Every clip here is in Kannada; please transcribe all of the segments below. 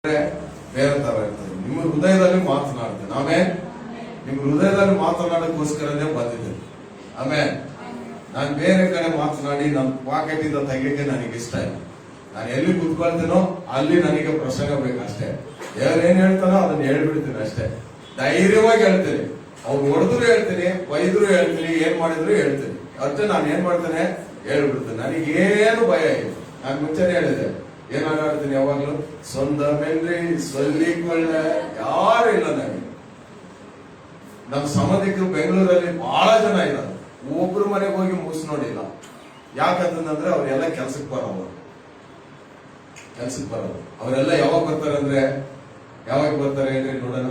ಬೇರೆ ತರ ಇರ್ತದೆ. ನಿಮ್ಮ ಹೃದಯದಲ್ಲಿ ಮಾತನಾಡ್ತೇನೆ. ಆಮೇಲೆ ನಿಮ್ಮ ಹೃದಯದಲ್ಲಿ ಮಾತನಾಡೋಕ್ಕೋಸ್ಕರನೇ ಬಂದಿದ್ದೆ. ಆಮೇಲೆ ನಾನು ಬೇರೆ ಕಡೆ ಮಾತನಾಡಿ ನನ್ನ ಪಾಕೆಟ್ ಇಂದ ತೆಗಿಯಕ್ಕೆ ನನಗೆ ಇಷ್ಟ ಇಲ್ಲ. ನಾನು ಎಲ್ಲಿ ಕುತ್ಕೊಳ್ತೇನೋ ಅಲ್ಲಿ ನನಗೆ ಪ್ರಸಂಗ ಬೇಕಷ್ಟೇ. ದೇವ್ರು ಏನ್ ಹೇಳ್ತಾನೋ ಅದನ್ನ ಹೇಳ್ಬಿಡ್ತೀನಿ ಅಷ್ಟೇ. ಧೈರ್ಯವಾಗಿ ಹೇಳ್ತೀನಿ. ಅವ್ರು ಹೊಡೆದ್ರು ಹೇಳ್ತೀನಿ, ಬೈದ್ರು ಹೇಳ್ತೀನಿ, ಏನ್ ಮಾಡಿದ್ರು ಹೇಳ್ತೀನಿ. ಅಷ್ಟೇ ನಾನು ಏನ್ ಮಾಡ್ತೇನೆ ಹೇಳ್ಬಿಡ್ತೇನೆ. ನನಗೇನು ಭಯ ಇಲ್ಲ. ನಾನು ಮುಂಚೆನೆ ಹೇಳಿದೆ, ಏನಾಗಾಡ್ತೀನಿ ಯಾವಾಗ್ಲೂ ಸ್ವಂತ ಮೇಲ್ರಿ ಸೊಲ್ಲಿಕೊಳ್ಳ ಯಾರು ಇಲ್ಲ. ನನಗೆ ನಮ್ಮ ಸಂಬಂಧಿಕರು ಬೆಂಗಳೂರಲ್ಲಿ ಬಹಳ ಜನ ಇದ್ದಾರೆ. ಒಬ್ರು ಮನೆಗೆ ಹೋಗಿ ಮುಗಿಸ್ ನೋಡಿಲ್ಲ. ಯಾಕಂತಂದ್ರೆ ಅವ್ರೆಲ್ಲ ಕೆಲ್ಸಕ್ಕೆ ಬರೋರು. ಅವರೆಲ್ಲ ಯಾವಾಗ ಬರ್ತಾರೆ ಅಂದ್ರೆ, ಯಾವಾಗ ಬರ್ತಾರೆ ಹೇಳ್ರಿ ನೋಡೋಣ,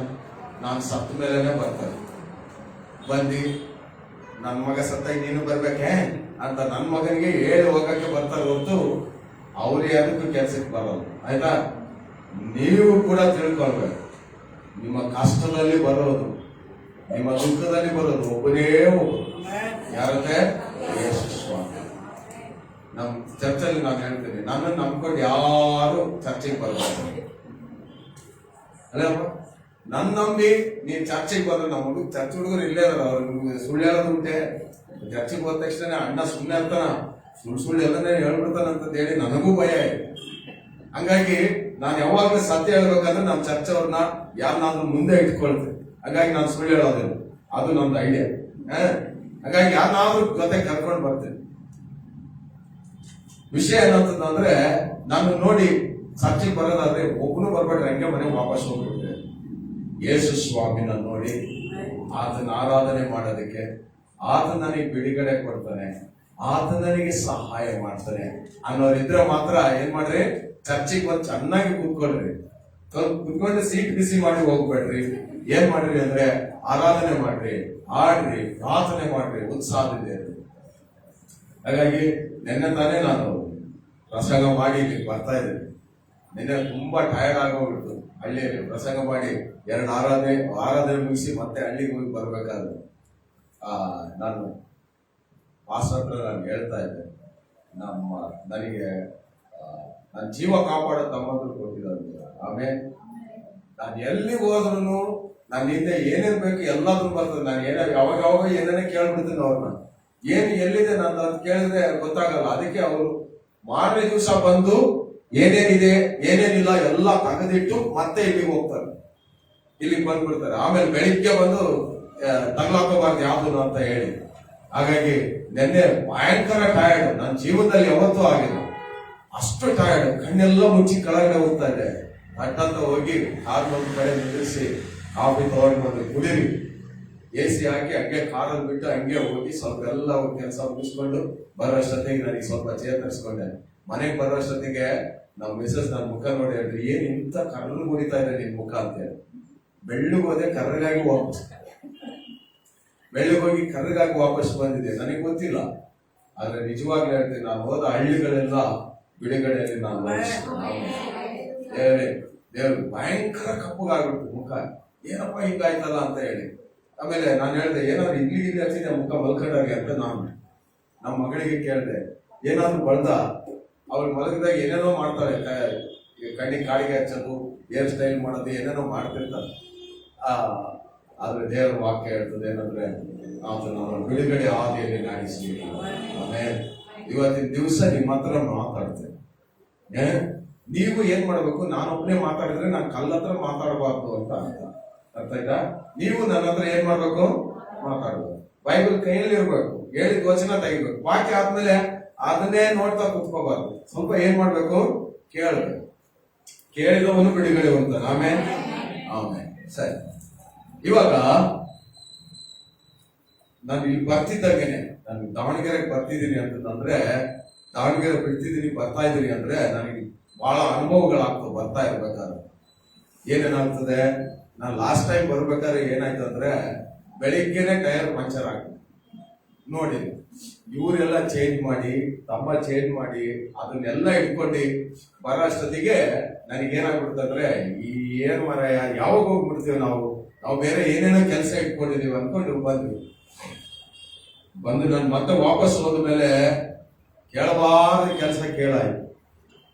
ನಾನು ಸತ್ತ ಮೇಲೆನೆ ಬರ್ತಾರೆ. ಬಂದು ನನ್ ಮಗ ಸತ್ತಾಗ ನೀನು ಬರ್ಬೇಕೆ ಅಂತ ನನ್ನ ಮಗನಿಗೆ ಹೇಳಿ ಹೋಗಕ್ಕೆ ಬರ್ತಾರೆ ಹೊರತು ಅವ್ರು ಯಾವುದಕ್ಕೂ ಕೆಲ್ಸಕ್ಕೆ ಬರೋದು. ಆಯ್ತಾ? ನೀವು ಕೂಡ ತಿಳ್ಕೊಳ್ಬೇಕು, ನಿಮ್ಮ ಕಷ್ಟದಲ್ಲಿ ಬರೋದು, ನಿಮ್ಮ ದುಃಖದಲ್ಲಿ ಬರೋದು ಒಬ್ಬನೇ ಒಬ್ಬರು. ಯಾರಂತೆ? ಯೇಸು ಸ್ವಾಮಿ. ನಮ್ ಚರ್ಚಲ್ಲಿ ನಾನು ಹೇಳ್ತೀನಿ, ನನ್ನನ್ನು ನಂಬ್ಕೊಂಡು ಯಾರು ಚರ್ಚೆಗೆ ಬರ್ಬೋದು ಅಲ್ಲಪ್ಪ. ನನ್ ನಂಬಿ ನೀನ್ ಚರ್ಚೆಗೆ ಬಂದ್ರೆ ನಮ್ಮ ಹುಡುಗ ಚರ್ಚೆ ಹುಡುಗರು ಇಲ್ಲೇ ಸುಳ್ಳು ಹೇಳೋದು ಉಂಟೆ. ಚರ್ಚೆಗೆ ಹೋದ ತಕ್ಷಣ ಅಣ್ಣ ಸುಮ್ಮನೆ ಅಂತಾನ, ಸುಳ್ಳು ಎಲ್ಲನೇ ಹೇಳ್ಬಿಡ್ತಾನಂತ ಹೇಳಿ ನನಗೂ ಭಯ ಇದೆ. ಹಂಗಾಗಿ ನಾನು ಯಾವಾಗಲೂ ಸತ್ಯ ಹೇಳ್ಬೇಕಂದ್ರೆ ನಮ್ಮ ಚರ್ಚೆಯವ್ರನ್ನ ಯಾರನ್ನಾದ್ರೂ ಮುಂದೆ ಇಟ್ಕೊಳ್ತೇನೆ. ಹಾಗಾಗಿ ನಾನು ಸುಳ್ಳು ಹೇಳೋದಿಲ್ಲ, ಅದು ನಮ್ದು ಐಡಿಯಾ. ಹಾಗಾಗಿ ಯಾರನ್ನಾದ್ರೂ ಜೊತೆ ಕರ್ಕೊಂಡು ಬರ್ತೇನೆ. ವಿಷಯ ಏನಂತಂದ್ರೆ, ನಾನು ನೋಡಿ ಚರ್ಚೆಗೆ ಬರೋದಾದ್ರೆ ಒಬ್ಬನು ಬರ್ಬೇಡ್ರಿ, ಹಂಗೆ ಮನೆಗೆ ವಾಪಸ್ ಹೋಗ್ಬಿಡ್ತೇನೆ. ಯೇಸು ಸ್ವಾಮಿನ ನೋಡಿ ಆತನ ಆರಾಧನೆ ಮಾಡೋದಕ್ಕೆ ಆತ ನನಗೆ ಬಿಡುಗಡೆ ಕೊಡ್ತಾನೆ, ಆತ ನನಗೆ ಸಹಾಯ ಮಾಡ್ತಾನೆ ಅನ್ನೋರಿದ್ರೆ ಮಾತ್ರ ಏನ್ ಮಾಡ್ರಿ, ಚರ್ಚಿಗೆ ಬಂದು ಚೆನ್ನಾಗಿ ಕೂತ್ಕೊಳ್ರಿ. ಕೂತ್ಕೊಂಡು ಸೀಟ್ ಬಿಸಿ ಮಾಡಿ ಹೋಗ್ಬೇಡ್ರಿ. ಏನ್ ಮಾಡ್ರಿ ಅಂದ್ರೆ ಆರಾಧನೆ ಮಾಡ್ರಿ, ಆಡ್ರಿ, ಪ್ರಾರ್ಥನೆ ಮಾಡ್ರಿ, ಉತ್ಸಾಹದಿಂದ. ಹಾಗಾಗಿ ನಿನ್ನೆ ತಾನೇ ನಾನು ಪ್ರಸಂಗ ಮಾಡಿ ಇಲ್ಲಿ ಬರ್ತಾ ಇದ್ದೇನೆ. ನಿನ್ನೆ ತುಂಬಾ ಟಯರ್ಡ್ ಆಗೋಗ್ಬಿಟ್ಟು ಹಳ್ಳಿಯಲ್ಲಿ ಪ್ರಸಂಗ ಮಾಡಿ 2 ಆರಾಧನೆ ಮುಗಿಸಿ ಮತ್ತೆ ಹಳ್ಳಿಗೆ ಹೋಗಿ ಬರ್ಬೇಕಾದ್ರೆ ನಾನು ಪಾಸ್ಟರ್ ಹತ್ರ ನಾನು ಹೇಳ್ತಾ ಇದ್ದೆ, ನನಗೆ ನನ್ನ ಜೀವ ಕಾಪಾಡೋ ತಮ್ಮಂದ್ರು ಕೊಟ್ಟಿದ್ದಾರೆ. ಆಮೇಲೆ ನಾನು ಎಲ್ಲಿ ಹೋದ್ರು ನನ್ನ ಹಿಂದೆ ಏನೇನ್ ಬೇಕು ಎಲ್ಲಾದ್ರೂ ಬರ್ತದೆ. ನಾನು ಯಾವಾಗ ಏನೇನೇ ಕೇಳ್ಬಿಡ್ತೀನಿ ಅವ್ರನ್ನ, ಏನು ಎಲ್ಲಿದೆ ನಾನು ಅದು ಕೇಳಿದ್ರೆ ಗೊತ್ತಾಗಲ್ಲ. ಅದಕ್ಕೆ ಅವರು ಮಾರನೇ ದಿವಸ ಬಂದು ಏನೇನಿದೆ ಏನೇನಿಲ್ಲ ಎಲ್ಲ ತೆಗೆದಿಟ್ಟು ಮತ್ತೆ ಇಲ್ಲಿಗೆ ಹೋಗ್ತಾರೆ, ಇಲ್ಲಿಗೆ ಬಂದ್ಬಿಡ್ತಾರೆ. ಆಮೇಲೆ ಬೆಳಿಗ್ಗೆ ಬಂದು ತಗ್ಲಾಕೋಬಾರ್ದು ಯಾವ್ದು ಅಂತ ಹೇಳಿ. ಹಾಗಾಗಿ ನಿನ್ನೆ ಭಯಂಕರ ಟಯರ್ಡ್, ನನ್ನ ಜೀವನದಲ್ಲಿ ಯಾವತ್ತೂ ಆಗಿಲ್ಲ ಅಷ್ಟು ಟಯರ್ಡ್. ಕಣ್ಣೆಲ್ಲ ಮುಚ್ಚಿ ಕೆಳಗಡೆ ಹೋಗ್ತಾ ಇದೆ. ಅಟ್ಟಂತ ಹೋಗಿ ಕಾರ್ ಒಂದು ಕಡೆ ನಿಲ್ಲಿಸಿ ಕಾಫಿ ತಗೊಂಡು ಬಂದು ಕುಡೀರಿ, AC ಹಾಕಿ ಹಂಗೆ ಕಾರಲ್ಲಿ ಬಿಟ್ಟು ಹಂಗೆ ಹೋಗಿ ಸ್ವಲ್ಪ ಎಲ್ಲ ಕೆಲಸ ಮುಗಿಸ್ಕೊಂಡು ಬರೋಷ್ಟೊತ್ತಿಗೆ ನನಗೆ ಸ್ವಲ್ಪ ಚೇತರಿಸ್ಕೊಂಡೆ. ಮನೆಗೆ ಬರೋಷ್ಟೊತ್ತಿಗೆ ನಮ್ಮ ಮಿಸಸ್ ನನ್ನ ಮುಖ ನೋಡಿ ಹೇಳ್ರಿ, ಏನ್ ಇಂತ ಕರ್ರಗೆ ಮುರಿತಾ ಇದೆ ನಿನ್ ಮುಖ ಅಂತ ಹೇಳಿ. ಬೆಳ್ಳಗೋದೆ ಕರ್ರಗಾಗಿ ವಾಪಸ್ ಬಂದಿದೆ. ನನಗೆ ಗೊತ್ತಿಲ್ಲ, ಆದ್ರೆ ನಿಜವಾಗ್ಲೂ ಹೇಳ್ತೀನಿ, ನಾನು ಹೋದ ಹಳ್ಳಿಗಳೆಲ್ಲ ಬಿಡುಗಡೆಯಲ್ಲಿ ನಾನು ದೇವ್ರು ಭಯಂಕರ ಕಪ್ಪಗಾಗ್ಬಿಡ್ತು ಮುಖ. ಏನಪ್ಪ ಹಿಂಗಾಯ್ತಲ್ಲ ಅಂತ ಹೇಳಿ. ಆಮೇಲೆ ನಾನು ಹೇಳ್ದೆ, ಏನಾದ್ರು ಇಲ್ಲಿ ಹಚ್ಚಿದೆ ಮುಖ ಮಲ್ಕೊಂಡಾಗೆ ಅಂತ. ನಾನು ನಮ್ಮ ಮಗಳಿಗೆ ಕೇಳಿದೆ, ಏನಾದ್ರು ಬಳ್ದ? ಅವ್ರು ಮಲಗಿದಾಗ ಏನೇನೋ ಮಾಡ್ತಾರೆ, ಕಣ್ಣಿಗೆ ಕಾಡಿಗೆ ಹಚ್ಚೋದು, ಹೇರ್ ಸ್ಟೈಲ್ ಮಾಡೋದು, ಏನೇನೋ ಮಾಡ್ತಿರ್ತಾರೆ. ಆದ್ರೆ ದೇವರ ವಾಕ್ಯ ಹೇಳ್ತದೆ ಏನಂದ್ರೆ, ಆತನ ಬಿಡುಗಡೆ ಹಾದಿಯಲ್ಲಿ ನಡೆಸಿ. ಆಮೇಲೆ ಇವತ್ತಿನ ದಿವಸ ನಿಮ್ಮ ಹತ್ರ ಮಾತಾಡ್ತೇನೆ. ನೀವು ಏನ್ ಮಾಡ್ಬೇಕು, ನಾನೊಬ್ಬನೇ ಮಾತಾಡಿದ್ರೆ ನಾನು ಕಲ್ಲತ್ರ ಮಾತಾಡಬಾರ್ದು ಅಂತ ಅರ್ಥ ಆಯ್ತಾ? ನೀವು ನನ್ನ ಹತ್ರ ಏನ್ ಮಾಡ್ಬೇಕು, ಮಾತಾಡ್ಬೇಕು. ಬೈಬಲ್ ಕೈಯಲ್ಲಿ ಇರ್ಬೇಕು, ಹೇಳಿದ ವಚನ ತೆಗಿಬೇಕು. ವಾಕ್ಯ ಆದ್ಮೇಲೆ ಅದನ್ನೇ ನೋಡ್ತಾ ಕುತ್ಕೋಬಾರ್ದು. ಸ್ವಲ್ಪ ಏನ್ ಮಾಡ್ಬೇಕು, ಕೇಳಬೇಕು. ಕೇಳಿದವನು ಬಿಡುಗಡೆ ಹೊಂತಾನೆ. ಆಮೇಲೆ ಸರಿ. ಇವಾಗ ನಾನು ಇಲ್ಲಿ ಬರ್ತಿದ್ದಾಗೇನೆ, ನಾನು ದಾವಣಗೆರೆಗೆ ಬರ್ತಿದ್ದೀನಿ ಅಂತಂದ್ರೆ, ದಾವಣಗೆರೆ ಬಿಡ್ತಿದ್ದೀನಿ ಬರ್ತಾ ಇದ್ದೀನಿ ಅಂದ್ರೆ ನನಗೆ ಬಹಳ ಅನುಭವಗಳಾಗ್ತವೆ ಬರ್ತಾ ಇರ್ಬೇಕಾದ್ರೆ. ಏನೇನಾಗ್ತದೆ, ನಾನು ಲಾಸ್ಟ್ ಟೈಮ್ ಬರ್ಬೇಕಾದ್ರೆ ಏನಾಯ್ತು ಅಂದ್ರೆ, ಬೆಳಿಗ್ಗೆನೆ ಟೈರ್ ಪಂಚರ್ ಆಗ್ತದೆ. ನೋಡಿ, ಇವರೆಲ್ಲ ಚೇಂಜ್ ಮಾಡಿ, ತಮ್ಮ ಚೇಂಜ್ ಮಾಡಿ, ಅದನ್ನೆಲ್ಲ ಇಟ್ಕೊಂಡು ಬರೋ ಅಷ್ಟೊತ್ತಿಗೆ ನನಗೇನಾಗ್ಬಿಡ್ತಂದ್ರೆ, ಈ ಏನು ಮರ ಯಾವಾಗ ಹೋಗ್ಬಿಡ್ತೀವಿ ನಾವು ಬೇರೆ ಏನೇನೋ ಕೆಲಸ ಇಟ್ಕೊಂಡಿದೀವಿ ಅನ್ಕೊಂಡು ಬಂದು ನಾನು ಮತ್ತೆ ವಾಪಸ್ ಹೋದ ಮೇಲೆ ಕೇಳಬಾರ್ದು ಕೆಲಸ ಕೇಳಾಯ್ತು.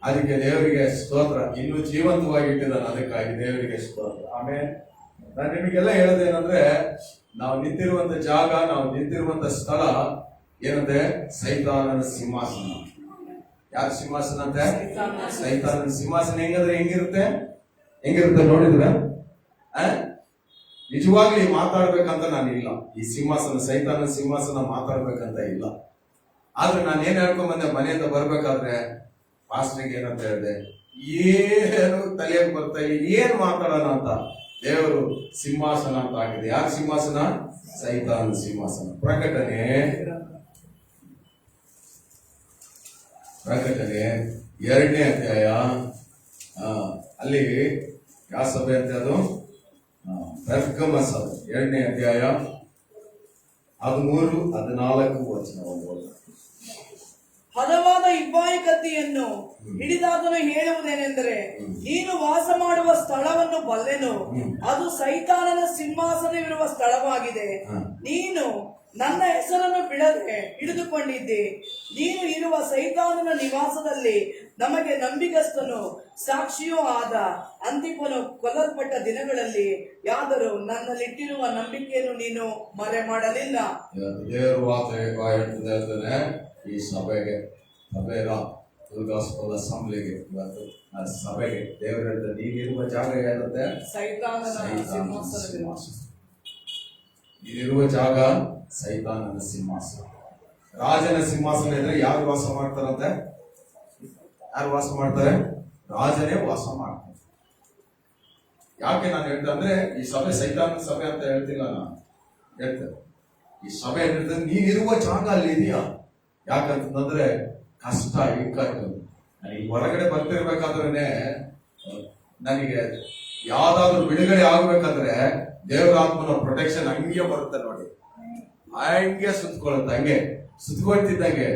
ಅದಕ್ಕೆ ದೇವರಿಗೆ ಸ್ತೋತ್ರ. ಇನ್ನೂ ಜೀವಂತವಾಗಿ ಇಟ್ಟಿದ್ದಾನೆ, ಅದಕ್ಕಾಗಿ ದೇವರಿಗೆ ಸ್ತೋತ್ರ. ಆಮೇಲೆ ನಾನು ನಿಮಗೆಲ್ಲ ಹೇಳೋದೇನಂದ್ರೆ, ನಾವು ನಿಂತಿರುವಂತ ಜಾಗ, ನಾವು ನಿಂತಿರುವಂತ ಸ್ಥಳ ಏನಂತೆ? ಸೈತಾನನ ಸಿಂಹಾಸನ. ಯಾರ ಸಿಂಹಾಸನ ಅಂತೆ? ಸೈತಾನನ ಸಿಂಹಾಸನ. ಹೆಂಗಿರುತ್ತೆ ನೋಡಿದ್ರ? ನಿಜವಾಗ್ಲೂ ಮಾತಾಡ್ಬೇಕಂತ ನಾನಿಲ್ಲ, ಈ ಸಿಂಹಾಸನ ಸೈತಾನನ ಸಿಂಹಾಸನ ಮಾತಾಡ್ಬೇಕಂತ ಇಲ್ಲ. ಆದ್ರೆ ನಾನು ಏನ್ ಹೇಳ್ಕೊಂಡ್ ಬಂದೆ, ಮನೆಯಿಂದ ಬರ್ಬೇಕಾದ್ರೆ ಪಾಸ್ಟ್ರಿಗೆ ಏನಂತ ಹೇಳಿದೆ, ಏನು ತಲೆಗೆ ಬರ್ತಾ ಇಲ್ಲ, ಏನ್ ಮಾತಾಡೋಣ ಅಂತ. ದೇವರು ಸಿಂಹಾಸನ ಅಂತ ಆಗಿದೆ. ಯಾರ ಸಿಂಹಾಸನ? ಸೈತಾನನ ಸಿಂಹಾಸನ. ಪ್ರಕಟಣೆ 2ನೇ ಅಧ್ಯಾಯ, ಅಲ್ಲಿ ಯಾವ ಸಭೆ ಅಂತ? ಅದು ಪೆರ್ಗಮ ಸಭೆ. 2ನೇ ಅಧ್ಯಾಯ 13-14 ವಚನ. ಹದವಾದ ಇಬ್ಬಾಯಿ ಕತ್ತಿಯನ್ನು ಹಿಡಿದಾದನು ಹೇಳುವುದೇನೆಂದರೆ, ನೀನು ವಾಸ ಮಾಡುವ ಸ್ಥಳವನ್ನು ಬಲ್ಲೆನು, ಅದು ಸೈತಾನನ ಸಿಂಹಾಸನವಿರುವ ಸ್ಥಳವಾಗಿದೆ. ನೀನು ನನ್ನ ಹೆಸರನ್ನು ಬಿಡದೆ ಹಿಡಿದುಕೊಂಡಿದ್ದೆ. ನೀನು ಇರುವ ಸೈತಾನನ ನಿವಾಸದಲ್ಲಿ ನಮಗೆ ನಂಬಿಗಸ್ತನು ಸಾಕ್ಷಿಯೂ ಆದ ಅಂತಿಪನು ಕೊಲ್ಲಲ್ಪಟ್ಟ ದಿನಗಳಲ್ಲಿ ಯಾದರೂ ನನ್ನಲ್ಲಿಟ್ಟಿರುವ ನಂಬಿಕೆಯನ್ನು ನೀನು ಮರೆ ಮಾಡಲಿಲ್ಲ. ಈ ಸಭೆಗೆ, ದುರ್ಗಾಸ್ಪದ ಅಸೆಂಬ್ಲಿಗೆ, ಇವತ್ತು ಸಭೆಗೆ ದೇವರ ನೀನಿರುವ ಜಾಗ ಏನಂತೆ? ಸೈತಾನನ ಸಿಂಹಾಸನ. ನೀನಿರುವ ಜಾಗ ಸೈತಾನನ ಸಿಂಹಾಸನ. ರಾಜನ ಸಿಂಹಾಸನ ಇದ್ರೆ ಯಾರು ವಾಸ ಮಾಡ್ತಾರಂತೆ? ಯಾರು ವಾಸ ಮಾಡ್ತಾರೆ? ರಾಜನೇ ವಾಸ ಮಾಡ್ತಾರೆ. ಯಾಕೆ ನಾನು ಹೇಳ್ತೆ ಅಂದ್ರೆ, ಈ ಸಭೆ ಸೈತಾನನ ಸಭೆ ಅಂತ ಹೇಳ್ತಿಲ್ಲ ನಾನು, ಹೇಳ್ತೇನೆ ಈ ಸಭೆ ಹೇಳಿದ್ರೆ ನೀನಿರುವ ಜಾಗ ಅಲ್ಲಿ ಇದೆಯಾ? ಯಾಕಂತಂದ್ರೆ ಕಷ್ಟ, ಇಕ್ಕಟ್ಟು. ನನಗೆ ಹೊರಗಡೆ ಬರ್ತಿರ್ಬೇಕಾದ್ರೆ ನನಗೆ ಯಾವ್ದಾದ್ರು ಬಿಡುಗಡೆ ಆಗ್ಬೇಕಂದ್ರೆ ದೇವರ ಆತ್ಮನ ಪ್ರೊಟೆಕ್ಷನ್ ಹಂಗೆ ಬರುತ್ತೆ ನೋಡಿ, ಹಂಗೆ ಸುತ್ಕೊಳುತ್ತೆ. ಸುತ್ಕೊಳ್ತಿದ್ದಂಗೆ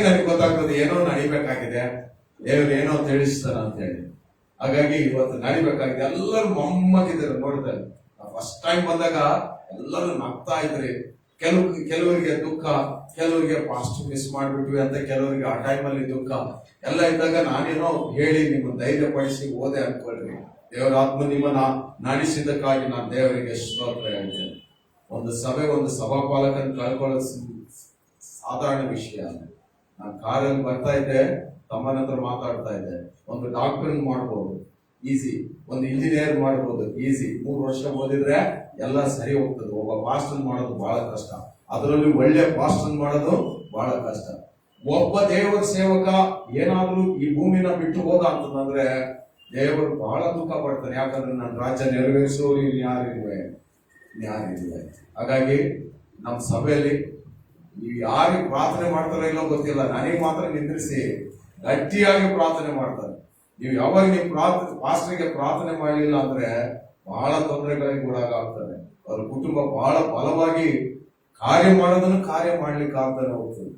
ನನಗೆ ಗೊತ್ತಾಗ್ತದೆ ಏನೋ ನಡಿಬೇಕಾಗಿದೆ, ದೇವ್ರು ಏನೋ ತಿಳಿಸ್ತಾನ ಅಂತ ಹೇಳಿ. ಹಾಗಾಗಿ ಇವತ್ತು ನಡಿಬೇಕಾಗಿದೆ. ಎಲ್ಲರೂ ಮೊಮ್ಮಗಿದ್ರು ನೋಡ್ತಾರೆ. ಫಸ್ಟ್ ಟೈಮ್ ಬಂದಾಗ ಎಲ್ಲರೂ ನಗ್ತಾ ಇದ್ರಿ. ಕೆಲವರಿಗೆ ದುಃಖ, ಕೆಲವರಿಗೆ ಪಾಸ್ಟ್ ಮಿಸ್ ಮಾಡ್ಬಿಟ್ವಿ ಅಂತ, ಕೆಲವರಿಗೆ ಆ ಟೈಮಲ್ಲಿ ದುಃಖ ಎಲ್ಲ ಇದ್ದಾಗ ನಾನೇನೋ ಹೇಳಿ ನಿಮ್ಮ ಧೈರ್ಯ ಪಡಿಸಿ ಹೋದೆ ಅನ್ಕೊಳ್ರಿ. ದೇವರ ಆತ್ಮ ನಿಮ್ಮನ್ನ ನಡೆಸಿದ್ದಕ್ಕಾಗಿ ನಾನು ದೇವರಿಗೆ ಸ್ತೋತ್ರ ಹೇಳ್ತೇನೆ. ಒಂದು ಸಭೆ, ಒಂದು ಸಭಾಪಾಲಕನ ಕಳ್ಕೊಳ್ಳೋ ಸಾಧಾರಣ ವಿಷಯ. ನಾನು ಕಾರಲ್ಲಿ ಬರ್ತಾ ಇದ್ದೆ, ತಮ್ಮನ ಹತ್ರ ಮಾತಾಡ್ತಾ ಇದ್ದೆ. ಒಂದು ಡಾಕ್ಟರ್ ಮಾಡ್ಬೋದು ಈಸಿ, ಒಂದು ಇಂಜಿನಿಯರ್ ಮಾಡ್ಬೋದು ಈಸಿ. 3 ವರ್ಷ ಓದಿದ್ರೆ ಎಲ್ಲ ಸರಿ ಹೋಗ್ತದೆ. ಒಬ್ಬ ಪಾಸ್ಟರ್ ಮಾಡೋದು ಬಹಳ ಕಷ್ಟ, ಅದರಲ್ಲಿ ಒಳ್ಳೆ ಪಾಸ್ಟರ್ ಮಾಡೋದು ಬಹಳ ಕಷ್ಟ. ಒಬ್ಬ ದೇವರ ಸೇವಕ ಏನಾದ್ರೂ ಈ ಭೂಮಿನ ಬಿಟ್ಟು ಹೋದ ಅಂತಂದ್ರೆ ದೇವರು ಬಹಳ ದುಃಖ ಪಡ್ತಾನೆ. ಯಾಕಂದ್ರೆ ನನ್ನ ರಾಜ್ಯ ನೆರವೇರಿಸುವವರು ಇನ್ಯಾರಿಲ್ವೇ? ಹಾಗಾಗಿ ನಮ್ಮ ಸಭೆಯಲ್ಲಿ ನೀವು ಯಾರಿಗೆ ಪ್ರಾರ್ಥನೆ ಮಾಡ್ತಾರೋ ಇಲ್ಲೋ ಗೊತ್ತಿಲ್ಲ, ನನಗೆ ಮಾತ್ರ ನಿಂದ್ರಿಸಿ ಗಟ್ಟಿಯಾಗಿ ಪ್ರಾರ್ಥನೆ ಮಾಡ್ತಾರೆ. ನೀವು ಯಾವಾಗ ನೀವು ಪಾಸ್ಟರ್ಗೆ ಪ್ರಾರ್ಥನೆ ಮಾಡಲಿಲ್ಲ ಅಂದ್ರೆ ಬಹಳ ತೊಂದರೆಗಳಿಗೆ ಗುರಾಗ್ತಾರೆ. ಅವ್ರ ಕುಟುಂಬ ಬಹಳ ಬಲವಾಗಿ ಕಾರ್ಯ ಮಾಡ್ಲಿಕ್ಕೆ ಆಗ್ತಾನೆ ಹೋಗ್ತದೆ.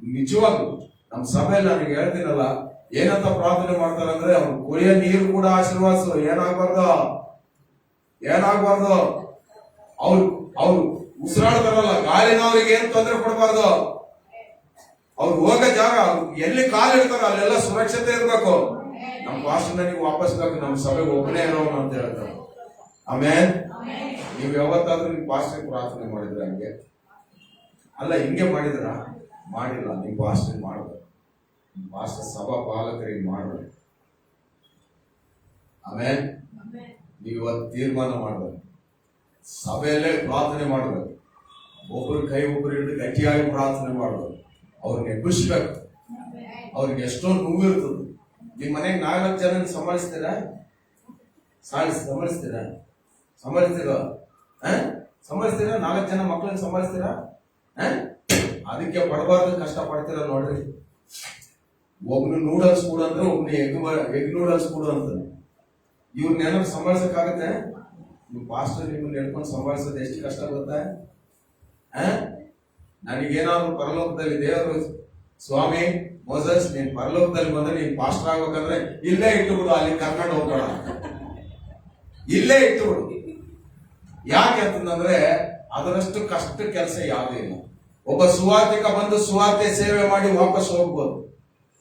ನಿಜವಾಗ್ಲು ನಮ್ಮ ಸಭೆಯಲ್ಲಿ ನನಗೆ ಹೇಳ್ತೀನಲ್ಲ, ಏನಂತ ಪ್ರಾರ್ಥನೆ ಮಾಡ್ತಾರೆ ಅಂದ್ರೆ, ಅವ್ರು ಕುಡಿಯೋ ನೀರು ಕೂಡ ಆಶೀರ್ವಾಸ ಏನಾಗ್ಬಾರ್ದು. ಅವ್ರು ಉಸಿರಾಡ್ತಾರಲ್ಲ, ಗಾಳಿನ ಅವ್ರಿಗೆ ಏನ್ ತೊಂದರೆ ಕೊಡಬಾರ್ದು. ಅವ್ರು ಹೋಗೋ ಜಾಗ, ಎಲ್ಲಿ ಕಾಲಿಡ್ತಾರೋ ಅಲ್ಲೆಲ್ಲ ಸುರಕ್ಷತೆ ಇರ್ಬೇಕು. ನಮ್ಮ ಪಾಸ್ಟರ್ನ ನೀವು ವಾಪಸ್ ಬೇಕು, ನಮ್ಮ ಸಭೆಗೆ ಒಬ್ಬನೇ ಇರೋನು ಅಂತ ಹೇಳ್ತಾರೆ. ಆಮೇಲೆ ನೀವು ಯಾವತ್ತಾದ್ರೂ ನಿಮ್ ಪಾಸ್ಟರ್ ಪ್ರಾರ್ಥನೆ ಮಾಡಿದ್ರೆ ಹಂಗೆ ಅಲ್ಲ, ಹಿಂಗೆ ಮಾಡಿದ್ರ? ಮಾಡಿಲ್ಲ. ನಿಮ್ ಪಾಸ್ಟರ್ ಮಾಡ್ಬೇಕು, ನಿಮ್ ಪಾಸ್ಟರ್ ಸಭಾ ಪಾಲಕರಿಗೆ ಮಾಡ್ಬೇಕು. ಆಮೇಲೆ ನೀವು ಇವತ್ತು ತೀರ್ಮಾನ ಮಾಡ್ಬೇಕು, ಸಭೆಯಲ್ಲೇ ಪ್ರಾರ್ಥನೆ ಮಾಡ್ಬೇಕು. ಒಬ್ಬರು ಕೈ ಒಬ್ಬರು ಹಿಡಿದು ಗಟ್ಟಿಯಾಗಿ ಪ್ರಾರ್ಥನೆ ಮಾಡ್ಬೇಕು. ಅವ್ರಿಗೆ ಎಬ್ಬಿಸ್ಬೇಕು. ಅವ್ರಿಗೆ ಎಷ್ಟೊಂದು ನೋವಿರ್ತದೆ. ನಿಮ್ಮ ಮನೆಗೆ 4 ಜನ ಸಂಭಾಳಿಸ್ತೀರಾ? ಸಂಭಾಳಿಸ್ತೀರಾ? 4 ಜನ ಮಕ್ಕಳನ್ನ ಸಂಭಾಳಿಸ್ತೀರಾ? ಅದಕ್ಕೆ ಪಡಬಾರ್ದು ಕಷ್ಟ ಪಡ್ತೀರಾ ನೋಡ್ರಿ. ಒಬ್ನು ನೂಡಲ್ಸ್ ಕೊಡು ಅಂದ್ರೆ ಒಬ್ನು ಎಗ್ ನೂಡಲ್ಸ್ ಕೊಡು ಅಂತಾನೆ. ಇವ್ರನ್ನ ಏನಾದ್ರು ಸಂಭಾಳಿಸಕ್ಕಾಗತ್ತೆ? ನೀವು ಪಾಸ್ಟರ್ ನಿಮ್ಮನ್ನ ಹೇಳ್ಕೊಂಡು ಸಂಭಾಳಿಸೋದು ಎಷ್ಟು ಕಷ್ಟ ಆಗುತ್ತೆ. ನನಗೇನಾದ್ರು ಪರಲೋಕದಲ್ಲಿ ದೇವರು, ಸ್ವಾಮಿ ಮೋಸಸ್ ನೀನ್ ಪರಲೋಕದಲ್ಲಿ ಬಂದ್ರೆ ನೀನ್ ಪಾಸ್ಟರ್ ಆಗ್ಬೇಕಂದ್ರೆ ಇಲ್ಲೇ ಇಟ್ಟುಬಿಡು, ಅಲ್ಲಿ ಕರ್ಕೊಂಡು ಹೋಗೋಣ, ಇಲ್ಲೇ ಇಟ್ಟುಬಿಡು. ಯಾಕೆ ಅಂತಂದ್ರೆ ಅದರಷ್ಟು ಕಷ್ಟ ಕೆಲಸ ಯಾವುದೇ ಇಲ್ಲ. ಒಬ್ಬ ಸುವಾರ್ತಿಕ ಬಂದು ಸುವಾರ್ತೆ ಸೇವೆ ಮಾಡಿ ವಾಪಸ್ ಹೋಗ್ಬೋದು.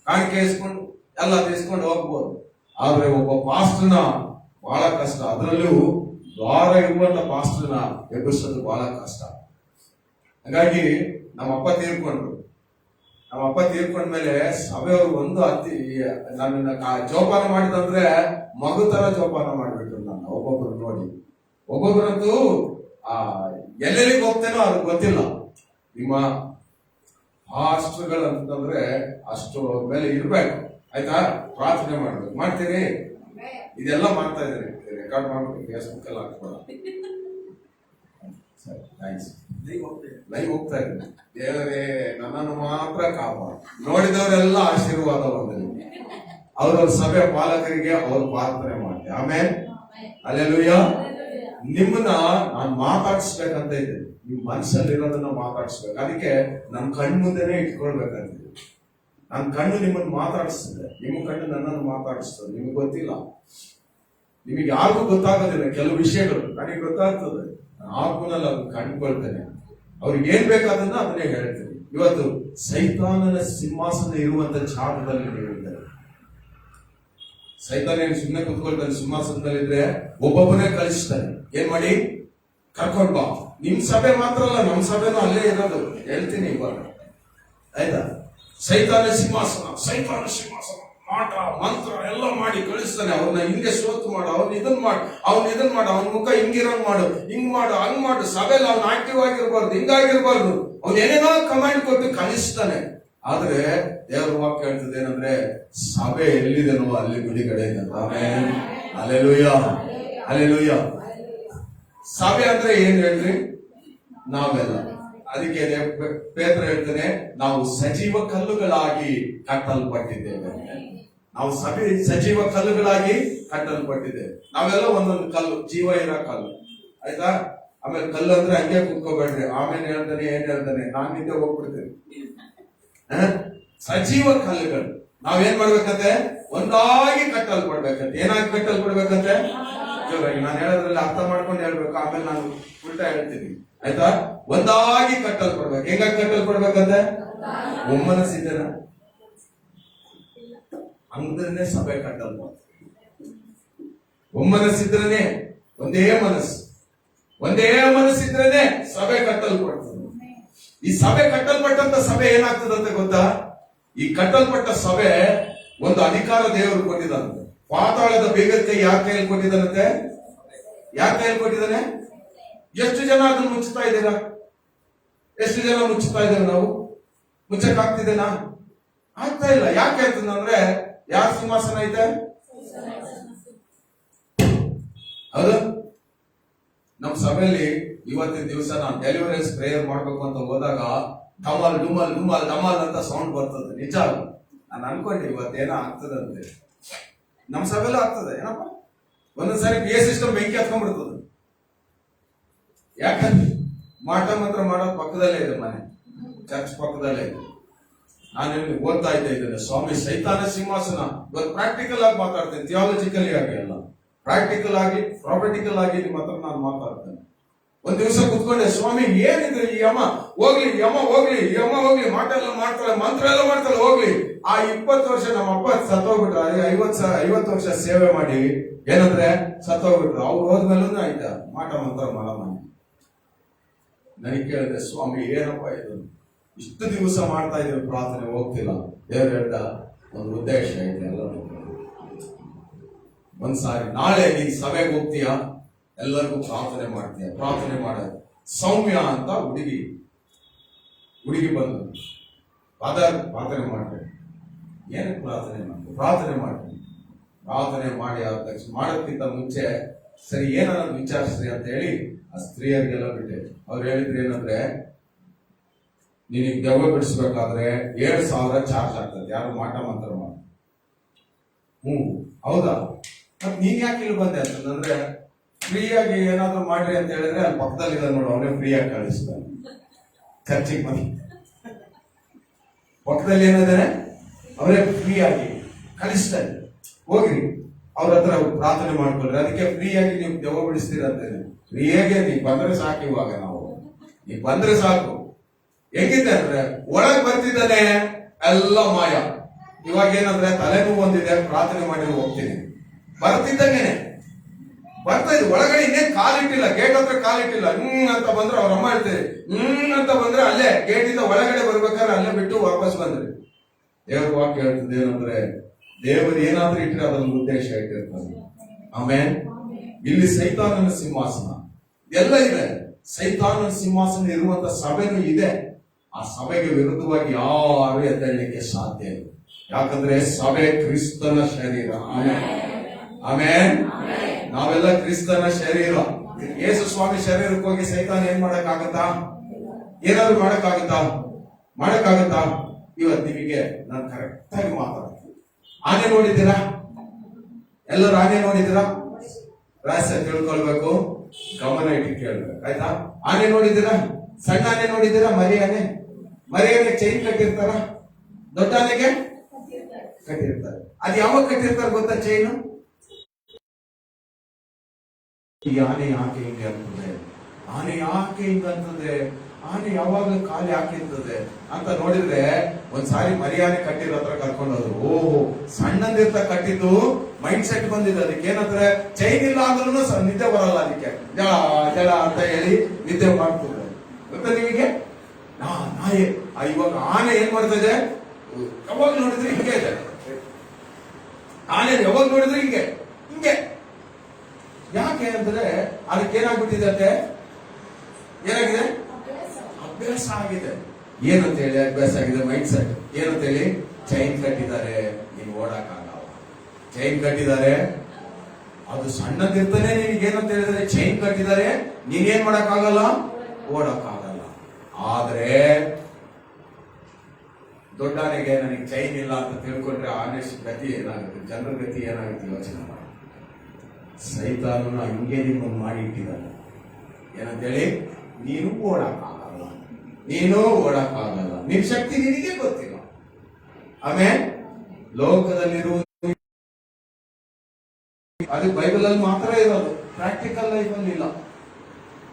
ಕಾಣಿಕೆ ಇಸ್ಕೊಂಡು ಎಲ್ಲ ಇಸ್ಕೊಂಡು ಹೋಗ್ಬೋದು. ಆದ್ರೆ ಒಬ್ಬ ಪಾಸ್ಟರ್ನ ಬಹಳ ಕಷ್ಟ, ಅದರಲ್ಲೂ ದ್ವಾರ ಇರುವಂತ ಪಾಸ್ಟರ್ನ ಎಬ್ಬಿಸೋದು ಬಹಳ ಕಷ್ಟ. ಹಾಗಾಗಿ ನಮ್ಮಪ್ಪ ತೀರ್ಕೊಂಡ್ಮೇಲೆ ಸಭೆಯವರು ಒಂದು ನನ್ನನ್ನ ಜೋಪಾನ ಮಾಡಿದಂದ್ರೆ ಮಗು ತರ ಜೋಪಾನ ಮಾಡ್ಬಿಟ್ರು ನನ್ನ. ಒಬ್ಬೊಬ್ರು ನೋಡಿ, ಒಬ್ಬೊಬ್ಬರದ್ದು ಎಲ್ಲೆಲ್ಲಿಗೆ ಹೋಗ್ತೇನೋ ಅದು ಗೊತ್ತಿಲ್ಲ. ನಿಮ್ಮ ಪಾಸ್ಟರ್ಗಳು ಅಂತಂದ್ರೆ ಅಷ್ಟು ಮೇಲೆ ಇರ್ಬೇಕು, ಆಯ್ತಾ? ಪ್ರಾರ್ಥನೆ ಮಾಡ್ಬೇಕು. ಮಾಡ್ತೀರಿ? ಇದೆಲ್ಲ ಮಾಡ್ತಾ ಇದ್ದೀರಿ, ರೆಕಾರ್ಡ್ ಮಾಡ್ಬಿಟ್ಟು ಫೇಸ್ಬುಕ್ ಎಲ್ಲ ಹಾಕ್ಬೇಡ. ಸರಿ, ಥ್ಯಾಂಕ್ಸ್. ಲೈವ್ ಹೋಗ್ತಾ ಇದ್ದೀನಿ. ದೇವರೇ ನನ್ನನ್ನು ಮಾತ್ರ ಕಾಪಾಡು. ನೋಡಿದವರೆಲ್ಲ ಆಶೀರ್ವಾದ ಹೊಂದಲಿ. ಅವ್ರವ್ರ ಸಭೆ ಪಾಲಕರಿಗೆ ಅವ್ರು ಪ್ರಾರ್ಥನೆ ಮಾಡಿ. ಆಮೇಲೆ ಅಲ್ಲೆಲೂಯ. ನಿಮ್ಮನ್ನ ನಾನು ಮಾತಾಡಿಸ್ಬೇಕಂತ ಇದ್ದೀನಿ, ನಿಮ್ ಮನಸ್ಸಲ್ಲಿ ಇರೋದನ್ನ ಮಾತಾಡಿಸ್ಬೇಕು. ಅದಕ್ಕೆ ನನ್ನ ಕಣ್ಣು ಮುಂದೆನೆ ಇಟ್ಕೊಳ್ಬೇಕಂತಿದೆ. ನನ್ನ ಕಣ್ಣು ನಿಮ್ಮನ್ನು ಮಾತಾಡಿಸ್ತದೆ, ನಿಮ್ಮ ಕಣ್ಣು ನನ್ನನ್ನು ಮಾತಾಡಿಸ್ತದೆ. ನಿಮ್ಗೆ ಗೊತ್ತಿಲ್ಲ, ನಿಮಗೆ ಯಾರಿಗೂ ಗೊತ್ತಾಗೋದಿಲ್ಲ ಕೆಲವು ವಿಷಯಗಳು. ನನಗೆ ಗೊತ್ತಾಗ್ತದೆ, ಆತ್ಮನಲ್ಲಿ ಅದನ್ನ ಕಂಡುಕೊಳ್ತೇನೆ. ಅವ್ರಿಗೆ ಏನ್ ಬೇಕಾದನ್ನ ಅದನ್ನೇ ಹೇಳ್ತೇನೆ. ಇವತ್ತು ಸೈತಾನನ ಸಿಂಹಾಸನ ಇರುವಂತ ಜಾಗದಲ್ಲಿ ನೀವಿದ್ದಾರೆ. ಸೈತಾನ ಏನ್ ಸುಮ್ಮನೆ ಕುತ್ಕೊಳ್ತಾನೆ ಸಿಂಹಾಸನದಲ್ಲಿದ್ರೆ? ಒಬ್ಬೊಬ್ಬನೇ ಕಳಿಸ್ತಾನೆ. ಏನ್ ಮಾಡಿ? ಕರ್ಕೊಂಡ್ ಬಾ. ನಿಮ್ ಸಭೆ ಮಾತ್ರ ಅಲ್ಲ, ನಮ್ ಸಭೆನೂ ಅಲ್ಲೇ ಇರೋದು. ಹೇಳ್ತೀನಿ ಇವಾಗ, ಆಯ್ತಾ? ಸೈತಾನ ಸಿಂಹಾಸನ ಮಾಟ ಮಂತ್ರ ಎಲ್ಲ ಮಾಡಿ ಕಳಿಸ್ತಾನೆ. ಅವ್ರನ್ನ ಹಿಂಗೆ ಸೋತು ಮಾಡು, ಅವ್ನ ಇದನ್ ಮಾಡು, ಅವ್ನ ಮುಖ ಹಿಂಗಿರಂಗ್ ಮಾಡು, ಹಿಂಗ್ ಮಾಡು, ಹಂಗ್ ಮಾಡು. ಸಭೆಯಲ್ಲಿ ಅವ್ನ ಆಕ್ಟಿವ್ ಆಗಿರ್ಬಾರ್ದು, ಹಿಂಗಾಗಿರ್ಬಾರ್ದು. ಅವ್ನ ಏನೇನೋ ಕಮಾಂಡ್ ಕೊಟ್ಟು ಕಳಿಸ್ತಾನೆ. ಆದ್ರೆ ದೇವರ ವಾಕ್ಯ ಹೇಳ್ತದೆ ಏನಂದ್ರೆ, ಸಭೆ ಎಲ್ಲಿದೆನೋ ಅಲ್ಲಿ ಬಿಡುಗಡೆ ಇದೆ. ಆಮೆನ್. Hallelujah, hallelujah. ಸಭೆ ಅಂದ್ರೆ ಏನ್ ಹೇಳ್ರಿ? ನಾವೆಲ್ಲ. ಅದಕ್ಕೆ ಪೇತ್ರ ಹೇಳ್ತಾನೆ, ನಾವು ಸಜೀವ ಕಲ್ಲುಗಳಾಗಿ ಕಟ್ಟಲ್ಪಟ್ಟಿದ್ದೇವೆ. ನಾವು ಸಜೀವ ಕಲ್ಲುಗಳಾಗಿ ಕಟ್ಟಲ್ಪಟ್ಟಿದ್ದೇವೆ. ನಾವೆಲ್ಲ ಒಂದೊಂದು ಕಲ್ಲು, ಜೀವ ಇರೋ ಕಲ್ಲು, ಆಯ್ತಾ? ಆಮೇಲೆ ಕಲ್ಲು ಅಂದ್ರೆ ಹಂಗೆ ಕುತ್ಕೋಬೇಡ್ರಿ. ಆಮೇಲೆ ಏನ್ ಹೇಳ್ತಾನೆ, ನಾನ್ ನಿಂತೆ ಹೋಗ್ಬಿಡ್ತೇನೆ. ಸಜೀವ ಕಲ್ಲುಗಳು ನಾವೇನ್ ಮಾಡ್ಬೇಕಂತೆ? ಒಂದಾಗಿ ಕಟ್ಟಲ್ಪಡ್ಬೇಕಂತೆ. ಏನಾಗಿ ಕಟ್ಟಲ್ಪಡ್ಬೇಕಂತೆ? ಜೋರಾಗಿ ನಾನು ಹೇಳೋದ್ರಲ್ಲಿ ಅರ್ಥ ಮಾಡ್ಕೊಂಡು ಹೇಳ್ಬೇಕು, ಆಮೇಲೆ ನಾನು ಉಲ್ಟಾ ಹೇಳ್ತೀನಿ, ಆಯ್ತಾ? ಒಂದಾಗಿ ಕಟ್ಟಲ್ಪಡ್ಬೇಕು. ಹೆಂಗಾಗಿ ಕಟ್ಟಲ್ಪಡ್ಬೇಕಂತೆ? ಒಮ್ಮನಸ್ಸಿದ್ದೇನ ಅಂದ್ರೆ ಸಭೆ ಕಟ್ಟಲ್ಪಡ್ಬೇಕು. ಒಮ್ಮನಸ್ಸಿದ್ರೇನೆ, ಒಂದೇ ಮನಸ್ಸಿದ್ರೇನೆ ಸಭೆ ಕಟ್ಟಲ್ಪಡ್ತದೆ. ಈ ಸಭೆ ಕಟ್ಟಲ್ಪಟ್ಟಂತ ಸಭೆ ಏನಾಗ್ತದಂತೆ ಗೊತ್ತಾ? ಈ ಕಟ್ಟಲ್ಪಟ್ಟ ಸಭೆ ಒಂದು ಅಧಿಕಾರ ದೇವರು ಕೊಟ್ಟಿದ್ದಾನಂತೆ. ಪಾತಾಳದ ಬೇಗಕ್ಕೆ ಯಾಕೆ ಕೈಯಲ್ಲಿ ಕೊಟ್ಟಿದ್ದಾನಂತೆ? ಯಾಕೆ ಕೈಯಲ್ಲಿ ಕೊಟ್ಟಿದ್ದಾನೆ? ಎಷ್ಟು ಜನ ಅದನ್ನು ಮುಚ್ಚುತ್ತಾ ಇದ್ದೀರಾ? ಎಷ್ಟು ಜನ ಮುಚ್ಚುತ್ತಾ ಇದ್ದೇವೆ? ನಾವು ಮುಚ್ಚಕ್ ಆಗ್ತಿದ್ದೇನಾ? ಆಗ್ತಾ ಇಲ್ಲ. ಯಾಕೆ ಅಂತಂದ್ರೆ, ಯಾರ ಸಿಂಹಾಸನ ಐತೆ? ಹೌದು. ನಮ್ ಸಭೆಯಲ್ಲಿ ಇವತ್ತಿನ ದಿವಸ ನಾನು ಡೆಲಿವರೆನ್ಸ್ ಪ್ರೇಯರ್ ಮಾಡ್ಬೇಕು ಅಂತ ಹೋದಾಗ ಡಮಾಲ್ ಡುಮಾಲ್ ಡುಮಾಲ್ ಡಮಾಲ್ ಅಂತ ಸೌಂಡ್ ಬರ್ತದೆ. ನಿಜ, ನಾನು ಅನ್ಕೊಂಡೆ ಇವತ್ತೇನೋ ಆಗ್ತದಂತೆ. ನಮ್ ಸಭೆಲ್ಲೂ ಆಗ್ತದೆ ಏನಪ್ಪ. ಒಂದೊಂದ್ಸಾರಿ PA ಸಿಸ್ಟಮ್ ಬೆಂಕಿ ಹತ್ಕೊಂಡ್ಬಿಡ್ತದೆ. ಯಾಕಂದ್ರೆ ಮಾಟ ಮಾತ್ರ ಮಾಡೋದು ಪಕ್ಕದಲ್ಲೇ ಇದೆ, ಮನೆ ಚರ್ಚ್ ಪಕ್ಕದಲ್ಲೇ ಇದೆ. ನಾನು ಓದ್ತಾ ಇದ್ದೇನೆ, ಸ್ವಾಮಿ ಸೈತಾನ ಸಿಂಹಾಸನ. ಇವತ್ತು ಪ್ರಾಕ್ಟಿಕಲ್ ಆಗಿ ಮಾತಾಡ್ತೇನೆ, ಥಿಯಾಲಜಿಕಲಿ ಆಗಿ ಅಲ್ಲ, ಪ್ರಾಕ್ಟಿಕಲ್ ಆಗಿ ಪ್ರಾಫಿಟಿಕಲ್ ಆಗಿ ನಿಮ್ಮ ಹತ್ರ ನಾನು ಮಾತಾಡ್ತೇನೆ. ಒಂದ್ ದಿವಸ ಕುತ್ಕೊಂಡೆ, ಸ್ವಾಮಿ ಏನಿದ್ರೆ ಈ ಯಮ ಹೋಗ್ಲಿ, ಮಾಟ ಎಲ್ಲ ಮಾಡ್ತಾಳೆ, ಮಂತ್ರ ಎಲ್ಲ ಮಾಡ್ತಾಳೆ, ಹೋಗ್ಲಿ. ಆ 20 ವರ್ಷ ನಮ್ಮ ಅಪ್ಪ ಸತ್ತೋಗ್ಬಿಟ್ರು. 50 ವರ್ಷ ಸೇವೆ ಮಾಡಿ ಏನಂದ್ರೆ ಸತ್ತೋಗ್ಬಿಟ್ರು. ಅವ್ರು ಹೋದ್ಮೇಲೂ ಆಯ್ತಾ ಮಾಟ ಮಂತ್ರ ಮಾಡಮ್ಮ. ನನಗೆ ಕೇಳಿದೆ, ಸ್ವಾಮಿ ಏನಪ್ಪ ಇದು, ಇಷ್ಟು ದಿವಸ ಮಾಡ್ತಾ ಇದ್ದೀವಿ ಪ್ರಾರ್ಥನೆ, ಹೋಗ್ತಿಲ್ಲ. ದೇವ್ರು ಹೇಳ್ದ, ಒಂದು ಉದ್ದೇಶ ಇದೆ ಎಲ್ಲ. ಒಂದ್ಸಾರಿ ನಾಳೆ ನೀನ್ ಸಭೆಗೆ ಹೋಗ್ತೀಯ, ಎಲ್ಲರಿಗೂ ಪ್ರಾರ್ಥನೆ ಮಾಡ್ತೀಯ. ಪ್ರಾರ್ಥನೆ ಮಾಡೋದು ಸೌಮ್ಯ ಅಂತ ಹುಡುಗಿ ಬಂದು ಪ್ರಾರ್ಥನೆ ಮಾಡ್ಬೇಕು. ಏನಕ್ಕೆ ಪ್ರಾರ್ಥನೆ ಮಾಡ್ಬೇಕು? ಪ್ರಾರ್ಥನೆ ಮಾಡಿ ಆದ ತಕ್ಷಣ ಮಾಡೋದಕ್ಕಿಂತ ಮುಂಚೆ ಸರಿ ಏನಾದ್ರು ವಿಚಾರಿಸ್ರಿ ಅಂತ ಹೇಳಿ ಆ ಸ್ತ್ರೀಯರಿಗೆಲ್ಲ ಬಿಟ್ಟೆ. ಅವ್ರು ಹೇಳಿದ್ರು ಏನಂದ್ರೆ, ನಿನಗೆ ದೆವ್ವ ಬಿಡಿಸ್ಬೇಕಾದ್ರೆ 7,000 ಚಾರ್ಜ್ ಆಗ್ತದೆ. ಯಾರು ಮಾಟ ಮಂತ್ರ ಮಾಡಿ. ಹೌದಾ? ಮತ್ ನೀನ್ ಯಾಕೆ ಇಲ್ಲಿ ಬಂದೆ ಅಂತಂದ್ರೆ, ಫ್ರೀಯಾಗಿ ಏನಾದ್ರು ಮಾಡ್ರಿ ಅಂತ ಹೇಳಿದ್ರೆ ಅಲ್ಲಿ ಪಕ್ಕದಲ್ಲಿ ನೋಡು, ಅವನೇ ಫ್ರೀಯಾಗಿ ಕಳಿಸ್ತಾನೆ ಚರ್ಚಿಗೆ ಬಂದು. ಪಕ್ಕದಲ್ಲಿ ಏನಿದಾನೆ ಅವರೇ ಫ್ರೀಯಾಗಿ ಕಳಿಸ್ತಾನೆ. ಹೋಗ್ರಿ ಅವ್ರ ಹತ್ರ ಪ್ರಾರ್ಥನೆ ಮಾಡ್ಕೊಳ್ರಿ. ಅದಕ್ಕೆ ಫ್ರೀಯಾಗಿ ನೀವು ದೆವ್ವ ಬಿಡಿಸ್ತೀರ ಅಂತೇನೆ. ಫ್ರೀಯಾಗಿ ನೀವ್ ಬಂದ್ರೆ ಸಾಕು. ಇವಾಗ ನೀವ್ ಬಂದ್ರೆ ಸಾಕು. ಹೆಂಗಿದೆ ಅಂದ್ರೆ, ಒಳಗ್ ಬರ್ತಿದ್ದಾನೆ ಎಲ್ಲ ಮಾಯ, ಇವಾಗ ಏನಂದ್ರೆ ತಲೆನೋವು ಒಂದಿದೆ, ಪ್ರಾರ್ಥನೆ ಮಾಡಿ ಹೋಗ್ತೀನಿ. ಬರ್ತಿದ್ದಂಗೆನೆ ಬರ್ತಾ ಇದ್ ಒಳಗಡೆ ಇನ್ನೇನ್ ಕಾಲಿಟ್ಟಿಲ್ಲ, ಗೇಟ್ ಹತ್ರ ಕಾಲಿಟ್ಟಿಲ್ಲ. ಅಂತ ಬಂದ್ರೆ ಅವ್ರ ಅಮ್ಮ ಹೇಳ್ತೀರಿ, ಅಂತ ಬಂದ್ರೆ ಅಲ್ಲೇ ಗೇಟ್ ಇಂದ ಒಳಗಡೆ ಬರ್ಬೇಕಾದ್ರೆ ಅಲ್ಲೇ ಬಿಟ್ಟು ವಾಪಸ್ ಬಂದ್ರಿ. ದೇವ್ರ ವಾಕ್ಯ ಹೇಳ್ತದೆ ಏನಂದ್ರೆ, ದೇವರು ಏನಾದ್ರೂ ಇಟ್ಟರೆ ಅದೊಂದು ಉದ್ದೇಶ ಇಟ್ಟಿರ್ತಾರೆ. ಆಮೇಲೆ ಇಲ್ಲಿ ಸೈತಾನನ ಸಿಂಹಾಸನ ಎಲ್ಲ ಇದೆ. ಸೈತಾನನ ಸಿಂಹಾಸನ ಇರುವಂತ ಸಭೆನೂ ಇದೆ. ಆ ಸಭೆಗೆ ವಿರುದ್ಧವಾಗಿ ಯಾರು ಎದ್ದೇಳಲಿಕ್ಕೆ ಸಾಧ್ಯ ಇಲ್ಲ. ಯಾಕಂದ್ರೆ ಸಭೆ ಕ್ರಿಸ್ತನ ಶರೀರ. ಆಮೇನ್. ನಾವೆಲ್ಲ ಕ್ರಿಸ್ತನ ಶರೀರ. ಯೇಸು ಸ್ವಾಮಿ ಶರೀರಕ್ಕೆ ಹೋಗಿ ಸೈತಾನ ಏನ್ ಮಾಡಕ್ಕಾಗತ್ತಾ? ಏನಾದ್ರು ಮಾಡಕ್ಕಾಗತ್ತಾ? ಇವತ್ತು ನಿಮಗೆ ನಾನು ಕರೆಕ್ಟ್ ಆಗಿ ಮಾತಾಡ್ತೀನಿ. ಆನೆ ನೋಡಿದ್ದೀರಾ? ಎಲ್ಲರೂ ಆನೆ ನೋಡಿದ್ದೀರಾ? ರಹಸ್ಯ ತಿಳ್ಕೊಳ್ಬೇಕು, ಗಮನ ಇಟ್ಟು ಕೇಳ್ಬೇಕು, ಆಯ್ತಾ? ಆನೆ ನೋಡಿದ್ದೀರಾ? ಸಣ್ಣ ಆನೆ ನೋಡಿದ್ದೀರಾ? ಮರಿ ಆನೆ ಚೈನ್ ಕಟ್ಟಿರ್ತಾರ, ದೊಡ್ಡ ಆನೆಗೆ ಕಟ್ಟಿರ್ತಾರೆ. ಅದು ಯಾವಾಗ ಕಟ್ಟಿರ್ತಾರೆ ಗೊತ್ತಾ? ಚೈನು. ಈ ಆನೆ ಯಾಕೆ ಹಿಂಗೆ ಅಂತದೆ? ಆನೆ ಯಾಕೆ ಹಿಂಗಂತದೆ? ಆನೆ ಯಾವಾಗ ಕಾಲು ಹಾಕಿರ್ತದೆ ಅಂತ ನೋಡಿದ್ರೆ ಒಂದ್ಸಾರಿ ಮರಿಯಾನೆ ಕಟ್ಟಿರೋ ಹತ್ರ ಕರ್ಕೊಂಡೋದ್ರು. ಓಹೋ, ಸಣ್ಣದಿರ್ತ ಕಟ್ಟಿದ್ದು ಮೈಂಡ್ ಸೆಟ್ ಬಂದಿದೆ ಅದಕ್ಕೆ. ಏನಂದ್ರೆ ಚೈನ್ ಇಲ್ಲ ಅಂದ್ರೂ ನಿದ್ದೆ ಬರಲ್ಲ ಅದಕ್ಕೆ, ಜಳ ಜಳ ಅಂತ ಹೇಳಿ ನಿದ್ದೆ ಮಾಡ್ತದೆ. ಗೊತ್ತಾ ನಿಮಗೆ? ನಾಯಿ ಇವಾಗ ಆನೆ ಏನ್ ಮಾಡ್ತದೆ? ಯಾವಾಗ ನೋಡಿದ್ರೆ ಹಿಂಗೆ ಇದೆ ಆನೆ, ಯಾವಾಗ ನೋಡಿದ್ರೆ ಹಿಂಗೆ. ಯಾಕೆ ಅಂದ್ರೆ ಅದಕ್ಕೆ ಏನಾಗ್ಬಿಟ್ಟಿದೆ? ಏನಾಗಿದೆ? ಅಭ್ಯಾಸ ಆಗಿದೆ. ಏನಂತ ಹೇಳಿ ಅಭ್ಯಾಸ ಆಗಿದೆ? Mind set. ಏನಂತ ಹೇಳಿ? ಚೈನ್ ಕಟ್ಟಿದ್ದಾರೆ, ನೀನು ಓಡಕ್ಕಾಗಲ್ಲ. ಚೈನ್ ಕಟ್ಟಿದ್ದಾರೆ, ಅದು ಸಣ್ಣದಿರ್ತಾನೆ. ನಿನಗೆ ಏನಂತ ಹೇಳಿದ್ರೆ ಚೈನ್ ಕಟ್ಟಿದ್ದಾರೆ, ನೀನೇನ್ ಮಾಡಕ್ಕಾಗಲ್ಲ, ಓಡಕ್ಕಾಗಲ್ಲ. ಆದ್ರೆ ದೊಡ್ಡಾನೆಗೆ ನನಗೆ ಚೈನ್ ಇಲ್ಲ ಅಂತ ತಿಳ್ಕೊಂಡ್ರೆ ಆನೆ ಗತಿ ಏನಾಗುತ್ತೆ, ಜನರ ಗತಿ ಏನಾಗುತ್ತೆ ಯೋಚನೆ ಮಾಡಿ. ಸೈತಾನನ ಹಂಗೆ ನಿಮ್ಮನ್ನು ಮಾಡಿ ಇಟ್ಟಿದ್ದಾನೆ. ಏನಂತೇಳಿ? ನೀನು ಓಡಕ್ಕಾಗಲ್ಲ. ನಿನ್ ಶಕ್ತಿ ನಿನಗೆ ಗೊತ್ತಿಲ್ಲ. ಆಮೇಲೆ ಲೋಕದಲ್ಲಿರುವ ಅದು ಬೈಬಲ್ ಅಲ್ಲಿ ಮಾತ್ರ ಇರೋದು, ಪ್ರಾಕ್ಟಿಕಲ್ ಲೈಫ್ ಅಲ್ಲಿ ಇಲ್ಲ.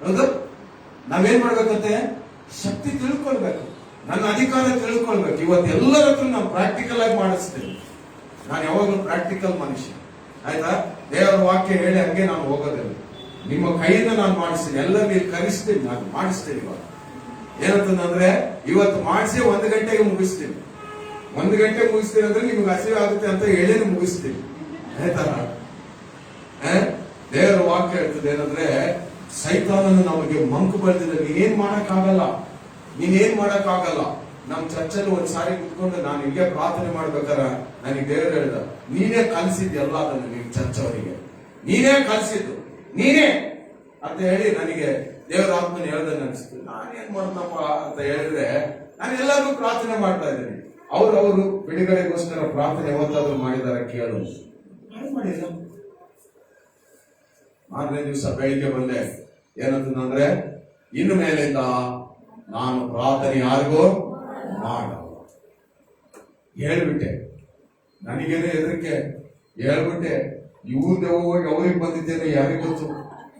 ಹೌದು? ನಾವೇನ್ ಮಾಡ್ಬೇಕಂತೆ? ಶಕ್ತಿ ತಿಳ್ಕೊಳ್ಬೇಕು, ನನ್ನ ಅಧಿಕಾರ ತಿಳ್ಕೊಳ್ಬೇಕು. ಇವತ್ತು ಎಲ್ಲರ ಹತ್ರ ನಾವು ಪ್ರಾಕ್ಟಿಕಲ್ ಆಗಿ ಮಾಡಿಸ್ತೀವಿ. ನಾನು ಯಾವಾಗಲೂ ಪ್ರಾಕ್ಟಿಕಲ್ ಮನುಷ್ಯ, ಆಯ್ತಾ? ದೇವರ ವಾಕ್ಯ ಹೇಳಿ ಹಂಗೆ ನಾನು ಹೋಗೋದಿಲ್ಲ. ನಿಮ್ಮ ಕೈಯಿಂದ ನಾನು ಮಾಡಿಸ್ತೀನಿ, ಎಲ್ಲ ನೀವು ಕಲಿಸ್ತೀನಿ, ನಾನು ಮಾಡಿಸ್ತೀನಿ. ಇವಾಗ ಏನಂತಂದ್ರೆ ಇವತ್ತು ಮಾಡಿಸಿ 1 ಗಂಟೆಗೆ ಮುಗಿಸ್ತೀನಿ. 1 ಗಂಟೆಗೆ ಮುಗಿಸ್ತೀನಿ ಅಂದ್ರೆ ನಿಮ್ಗೆ ಹಸಿವೆ ಆಗುತ್ತೆ ಅಂತ ಹೇಳಿ ಮುಗಿಸ್ತೀನಿ, ಆಯ್ತಾ? ದೇವರ ವಾಕ್ಯ ಹೇಳ್ತದೆ ಏನಂದ್ರೆ, ಸೈತಾನನು ನಮಗೆ ಮಂಕು ಬರೆದಿದೆ. ನೀನೇನ್ ಮಾಡಕ್ಕಾಗಲ್ಲ. ನಮ್ ಚರ್ಚಲ್ಲಿ ಒಂದ್ಸಾರಿ ಕುತ್ಕೊಂಡು ನಾನು ಹಿಂಗೆ ಪ್ರಾರ್ಥನೆ ಮಾಡ್ಬೇಕಾರ ನನಗೆ ದೇವರು ಹೇಳ್ದ, ನೀನೇ ಕಲಿಸಿದ್ಯಲ್ಲ ಅದನ್ನು ನಿಮ್ ಚರ್ಚ್ ಅವರಿಗೆ, ನೀನೇ ಕಲಿಸಿದ್ದು ನೀನೇ ಅಂತ ಹೇಳಿ ನನಗೆ ದೇವರ ಆತ್ಮನ ಹೇಳ್ದಂಗೆ ಅನಿಸ್ತು. ನಾನೇನ್ ಮಾಡ್ತಪ್ಪ ಅಂತ ಹೇಳಿದ್ರೆ, ನಾನು ಎಲ್ಲರಿಗೂ ಪ್ರಾರ್ಥನೆ ಮಾಡ್ತಾ ಇದ್ದೀನಿ. ಅವರು ಬಿಡುಗಡೆಗೋಸ್ಕರ ಪ್ರಾರ್ಥನೆ ಯಾವತ್ತಾದ್ರೂ ಮಾಡಿದಾರ ಕೇಳು? ಮಾಡಿಲ್ಲ. 4ನೇ ದಿವಸ ಬೆಳಿಗ್ಗೆ ಬಂದೆ. ಏನಂತಂದ್ರೆ, ಇನ್ನು ಮೇಲಿಂದ ನಾನು ಪ್ರಾರ್ಥನೆ ಯಾರಿಗೂ ಮಾಡಲ್ಲ ಹೇಳ್ಬಿಟ್ಟೆ. ನನಗೇನೆ ಹೆದರಿಕೆ, ಹೇಳ್ಬಿಟ್ಟೆ. ಇವ್ರದ್ದು ಹೋಗಿ ಅವ್ರಿಗೆ ಬಂದಿದ್ದೇನೆ ಯಾರಿಗೆ ಗೊತ್ತು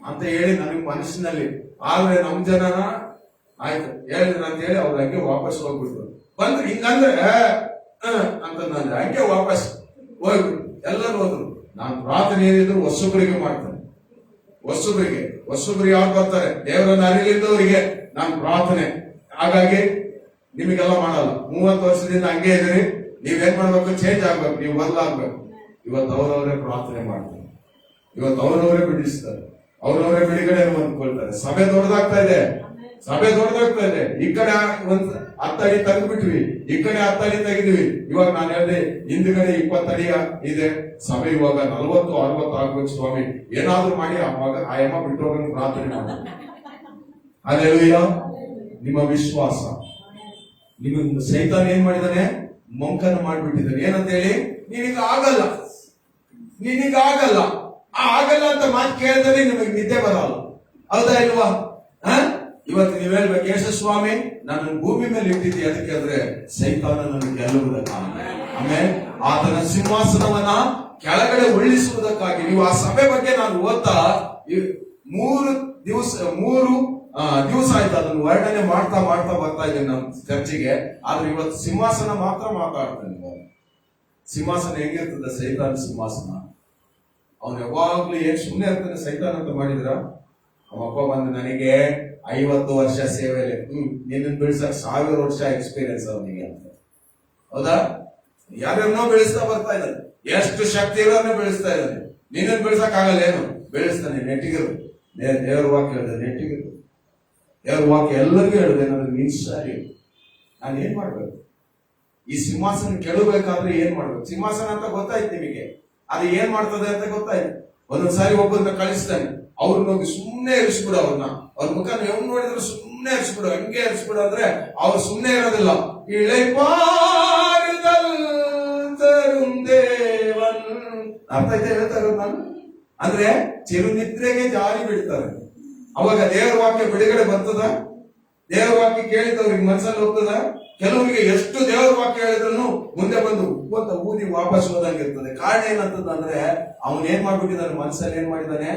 ಅಂತ ಹೇಳಿ ನನಗೆ ಮನಸ್ಸಿನಲ್ಲಿ. ಆದ್ರೆ ನಮ್ ಜನನ ಆಯ್ತು ಹೇಳಿದ್ರು ಅಂತ ಹೇಳಿ ಅವ್ರು ಹಂಗೆ ವಾಪಸ್ ಹೋಗ್ಬಿಟ್ರು. ಬಂದ್ರು ಹಿಂಗಂದ್ರೆ ಅಂತಂದ್ರೆ ಹಂಗೆ ವಾಪಸ್ ಹೋಗ್ಬಿಟ್ರು. ಎಲ್ಲರೂ ಹೋದ್ರು. ನಾನು ಪ್ರಾರ್ಥನೆ ಏನಿದ್ರು ಹೊಸೊಬ್ಬರಿಗೆ ಮಾಡ್ತೇನೆ. ಹೊಸೊಬ್ಬರಿಗೆ ಯಾರು ಬರ್ತಾರೆ ದೇವರನ್ನ ಅರಿಲಿದ್ದವರಿಗೆ ನಾನು ಪ್ರಾರ್ಥನೆ. ಹಾಗಾಗಿ ನಿಮಗೆಲ್ಲ ಮಾಡಲ್ಲ. 30 ವರ್ಷದಿಂದ ಹಂಗೆ ಇದ್ರಿ. ನೀವೇನ್ ಮಾಡ್ಬೇಕು? ಚೇಂಜ್ ಆಗ್ಬೇಕು, ನೀವು ಬದಲಾಗ್ಬೇಕು. ಇವತ್ತು ಅವರವರೇ ಪ್ರಾರ್ಥನೆ ಮಾಡ್ತಾರೆ, ಇವತ್ತು ಅವರವರೇ ಬಿಡಿಸ್ತಾರೆ, ಅವರವರೇ ಬಿಡುಗಡೆ ಅಂದ್ಕೊಳ್ತಾರೆ. ಸಭೆ ದೊಡ್ಡದಾಗ್ತಾ ಇದೆ. ಈ ಕಡೆ 10 ಅಡಿ ತೆಗೆದ್ಬಿಟ್ವಿ, ಈ ಕಡೆ 10 ಅಡಿ ತೆಗೆದ್ವಿ. ಇವಾಗ ನಾನು ಹೇಳಿದೆ ಹಿಂದ್ಗಡೆ 20 ಅಡಿ ಇದೆ ಸಭೆ. ಇವಾಗ 40-60 ಆಗ್ಬೇಕು ಸ್ವಾಮಿ, ಏನಾದ್ರೂ ಮಾಡಿ ಅವಾಗ ಆಯಮ್ಮ ಬಿಟ್ಟೋಗಂಗ್ ಪ್ರಾರ್ಥನೆ ಮಾಡಿ. ಅಲ್ಲೆಲ್ಲೂಯ್ಯ. ನಿಮ್ಮ ವಿಶ್ವಾಸ, ನಿಮ್ಮ ಸೈತಾನ ಏನ್ ಮಾಡಿದಾನೆ? ಮಂಕನ್ನು ಮಾಡ್ಬಿಟ್ಟಿದ್ದಾನೆ. ಏನಂತ ಹೇಳಿ? ನಿನಗಾಗಲ್ಲ ಆಗಲ್ಲ ಅಂತ ಮಾತು ಕೇಳಿದ್ರೆ ನಿಮಗೆ ನಿದ್ದೆ ಬರಲ್ಲ. ಹೌದಾ ಇಲ್ವಾ? ಇವತ್ತು ನೀವ್ ಹೇಳ್ಬೇಕು, ಯೇಸು ಸ್ವಾಮಿ ನನ್ನ ಭೂಮಿ ಮೇಲೆ ಇಟ್ಟಿದ್ದಿ ಅದಕ್ಕೆ ಅಂದ್ರೆ ಸೈತಾನನನ್ನು ಗೆಲ್ಲುವುದಕ್ಕಾಗಿ, ಆಮೇಲೆ ಆತನ ಸಿಂಹಾಸನವನ್ನ ಕೆಳಗಡೆ ಉರುಳಿಸುವುದಕ್ಕಾಗಿ. ನೀವು ಆ ಸಭೆ ಬಗ್ಗೆ ನಾನು ಓದ್ತಾ 3 ದಿವಸ ಆಯ್ತು ಅದನ್ನು ವರ್ಣನೆ ಮಾಡ್ತಾ ಬರ್ತಾ ಇದ್ದೇನೆ ನಮ್ಮ ಚರ್ಚಿಗೆ. ಆದ್ರೆ ಇವತ್ತು ಸಿಂಹಾಸನ ಮಾತ್ರ ಮಾತಾಡ್ತೇನೆ. ಸಿಂಹಾಸನ ಹೆಂಗಿರ್ತದೆ? ಸೈತಾನ ಸಿಂಹಾಸನ. ಅವನು ಯಾವಾಗ್ಲೂ ಏನ್ ಸುಮ್ಮನೆ ಇರ್ತಾನೆ ಸೈತಾನ ಅಂತ ಮಾಡಿದ್ರ? ಅವಪ್ಪ ಬಂದು ನನಗೆ 50 ವರ್ಷ ಸೇವೆಯಲ್ಲಿ ನಿನ್ನ ಬಿಡ್ಸಕ್ 1000 ವರ್ಷ ಎಕ್ಸ್ಪೀರಿಯನ್ಸ್ ಅವನಿಗೆ ಅಂತ. ಹೌದಾ? ಯಾರ್ಯಾರನ್ನೋ ಬೆಳೆಸ್ತಾ ಬರ್ತಾ ಇದ್ದಾನೆ, ಎಷ್ಟು ಶಕ್ತಿ ಇರೋನ್ನ ಬೆಳೆಸ್ತಾ ಇದ್ದಾನೆ. ನಿನ್ನನ್ನು ಬೆಳೆಸಕ್ ಆಗಲ್ಲ, ಏನು ಬೆಳೆಸ್ತಾನೆ? ನೆಟ್ಟಿಗಿರು. ದೇವ್ರ ವಾಕ್ಯ ಹೇಳಿದೆ, ನೆಟ್ಟಿಗಿರು. ದೇವ್ರ ವಾಕ್ಯ ಎಲ್ಲರಿಗೂ ಹೇಳಿದೆ, ನನಗೆ ನೀನ್ ಸರಿ. ನಾನು ಏನ್ ಮಾಡ್ಬೇಕು? ಈ ಸಿಂಹಾಸನ ಕೆಳಬೇಕಾದ್ರೆ ಏನ್ ಮಾಡ್ಬೇಕು? ಸಿಂಹಾಸನ ಅಂತ ಗೊತ್ತಾಯ್ತು ನಿಮಗೆ, ಅದು ಏನ್ ಮಾಡ್ತದೆ ಅಂತ ಗೊತ್ತಾಯ್ತು. ಒಂದೊಂದ್ಸಾರಿ ಒಬ್ಬರನ್ನ ಕಳಿಸ್ತಾನೆ, ಅವ್ರನ್ನ ಹೋಗಿ ಸುಮ್ಮನೆ ಇರಿಸ್ಬಿಡು. ಅವ್ರ ಮುಖ ನೀವು ನೋಡಿದ್ರೆ ಸುಮ್ಮನೆ ಇರಿಸ್ಬಿಡು, ಹಂಗೆ ಇರಿಸ್ಬಿಡು ಅಂದ್ರೆ ಅವ್ರು ಸುಮ್ಮನೆ ಇರೋದಿಲ್ಲ. ಅರ್ಥ ಆಯ್ತಾ ಹೇಳ್ತಾ ಇರೋದು ನಾನು? ಅಂದ್ರೆ ಚಿರುನಿದ್ರೆಗೆ ಜಾರಿ ಬಿಡ್ತಾರೆ. ಅವಾಗ ದೇವರ ವಾಕ್ಯ ಬಿಡುಗಡೆ ಬರ್ತದ? ದೇವರ ವಾಕ್ಯ ಕೇಳಿದವ್ರಿಗೆ ಮನಸ್ಸಲ್ಲಿ ಹೋಗ್ತದ? ಕೆಲವರಿಗೆ ಎಷ್ಟು ದೇವರ ವಾಕ್ಯ ಹೇಳಿದ್ರು ಮುಂದೆ ಬಂದು ಉಪ್ಪತ್ತ ಊದಿ ವಾಪಸ್ ಹೋದಂಗಿರ್ತದೆ. ಕಾರಣ ಏನಂತಂದ್ರೆ ಅವನ್ ಏನ್ ಮಾಡ್ಬಿಟ್ಟಿದ್ದಾನೆ, ಮನಸ್ಸಲ್ಲಿ ಏನ್ ಮಾಡಿದ್ದಾನೆ,